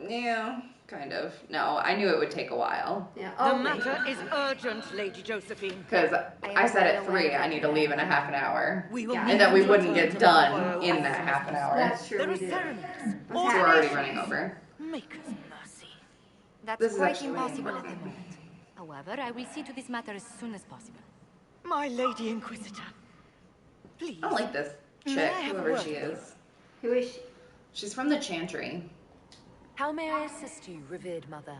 Yeah, kind of. No, I knew it would take a while. Yeah. The matter is urgent, Lady Josephine. Because I said at 3 I need to leave in a half an hour. We will And that we wouldn't get done in that half an hour. That's true. There we are did. ceremonies. So we're already running over. Make us mercy. That's This is quite actually impossible really at the moment. However, I will see to this matter as soon as possible. My Lady Inquisitor. Please. I don't like this May chick, I have a whoever word she with you? is. Who is she? She's from the Chantry. How may I assist you, revered mother?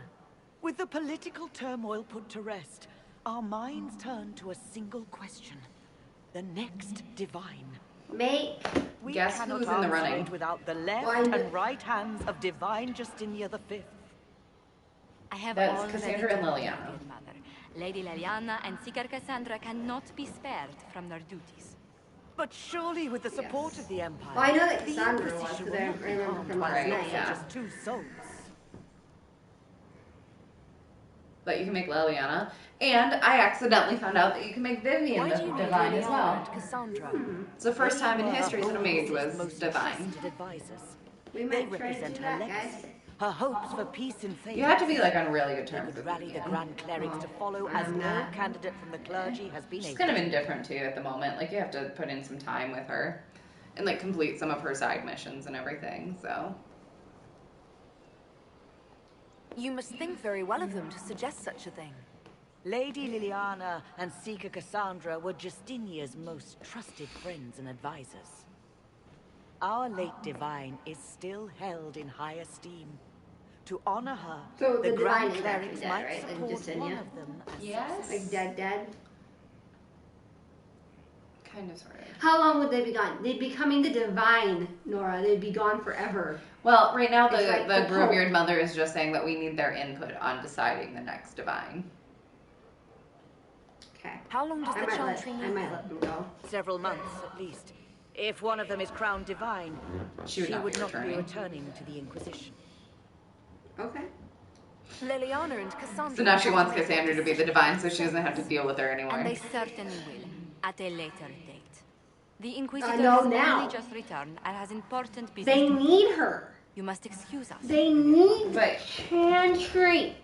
With the political turmoil put to rest, our minds turn to a single question. The next divine. Mate. We Guess cannot who's in the answer running? it without the left and right hands of divine Justinia V. I have That's already Cassandra and told you, Liliana. revered mother. Lady Liliana and Seeker Cassandra cannot be spared from their duties. But surely with the support of the Empire... Well, I know that the Cassandra was, Inquisition because I will not be remember harmed from by last so night. much as 2 souls. But you can make Liliana. And I accidentally found out that you can make Vivian Why do you need divine as Liliana well. and Cassandra? It's the first time in history that a mage was divine. We They might try to represent do her that, legacy, guys. her hopes for peace and faith. You have to be like on really good They terms could with rally the Vivian. Grand Clerics to follow as no candidate from the clergy has been She's able kind of to. indifferent to you at the moment. Like you have to put in some time with her and like complete some of her side missions and everything. So You must think very well of them to suggest such a thing. Lady Liliana and Seeker Cassandra were Justinia's most trusted friends and advisors. Our late divine is still held in high esteem. To honor her, So the the Grand divine is Clerics actually dead, might right? Like support Justinia? one of them as yes, Like dead. kind of sort of. How long would they be gone? They'd be coming the divine, Nora. They'd be gone forever. Well, right now It's like the the Greybeard Mother is just saying that we need their input on deciding the next divine. Okay. How long does the Chantry I might let them go. several months at least. If one of them is crowned divine, She would not be be returning. returning to the Inquisition. Okay. Liliana and Cassandra... So now she wants have made Cassandra to be the divine, so she doesn't have to deal with her anymore. And they certainly will, at a later date. The Inquisitor I know has now. only just returned and has important business. They need her. You must excuse us. They need the Chantry.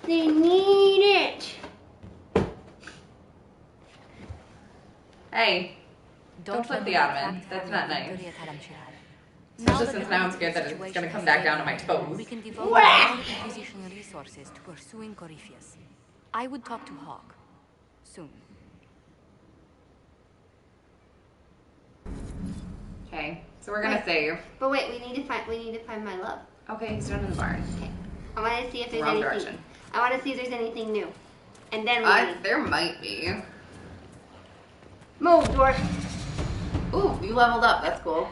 They need it. Hey, don't flip the ottoman. That's not nice. Especially since now I'm scared that it's going to come back down to my toes. We can devote all Inquisition resources to pursuing Corypheus. I would talk to Hawk. Soon. Okay, so we're gonna save. But wait, we need to find my love. Okay, he's down in the barn. Okay. I want to see if there's Wrong anything. direction. I want to see if there's anything new. And then we There might be. move, dwarf. Ooh, you leveled up. That's cool.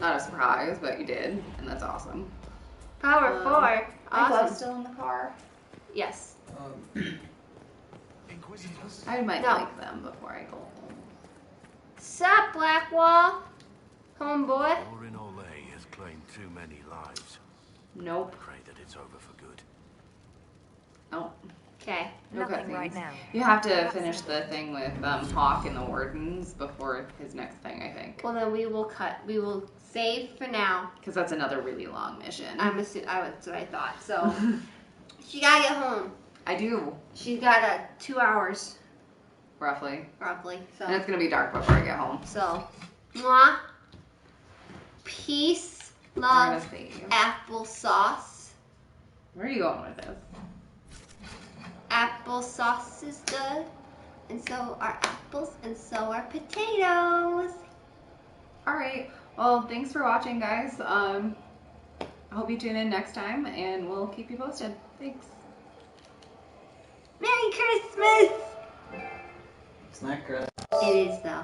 Not a surprise, but you did, and that's awesome. Power 4. My glove's Awesome. still in the car. Yes. I might No. like them before I go home. Sup, Blackwall? Homeboy. War in Orlais has claimed too many lives. Nope. Pray that it's over for good. Oh. Okay. No Nothing cutscenes. right now. You have to finish the thing with Hawk and the Wardens before his next thing, I think. Well, then we will save for now. Because that's another really long mission. That's what I thought. So, she gotta get home. I do. She's got 2 hours. Roughly. So. And it's going to be dark before I get home. So, mwah. Peace, love, We're gonna save. applesauce. Where are you going with this? Applesauce is good, and so are apples, and so are potatoes. Alright. Well, thanks for watching, guys. I hope you tune in next time, and we'll keep you posted. Thanks. Merry Christmas! It's not Christmas. It is, though.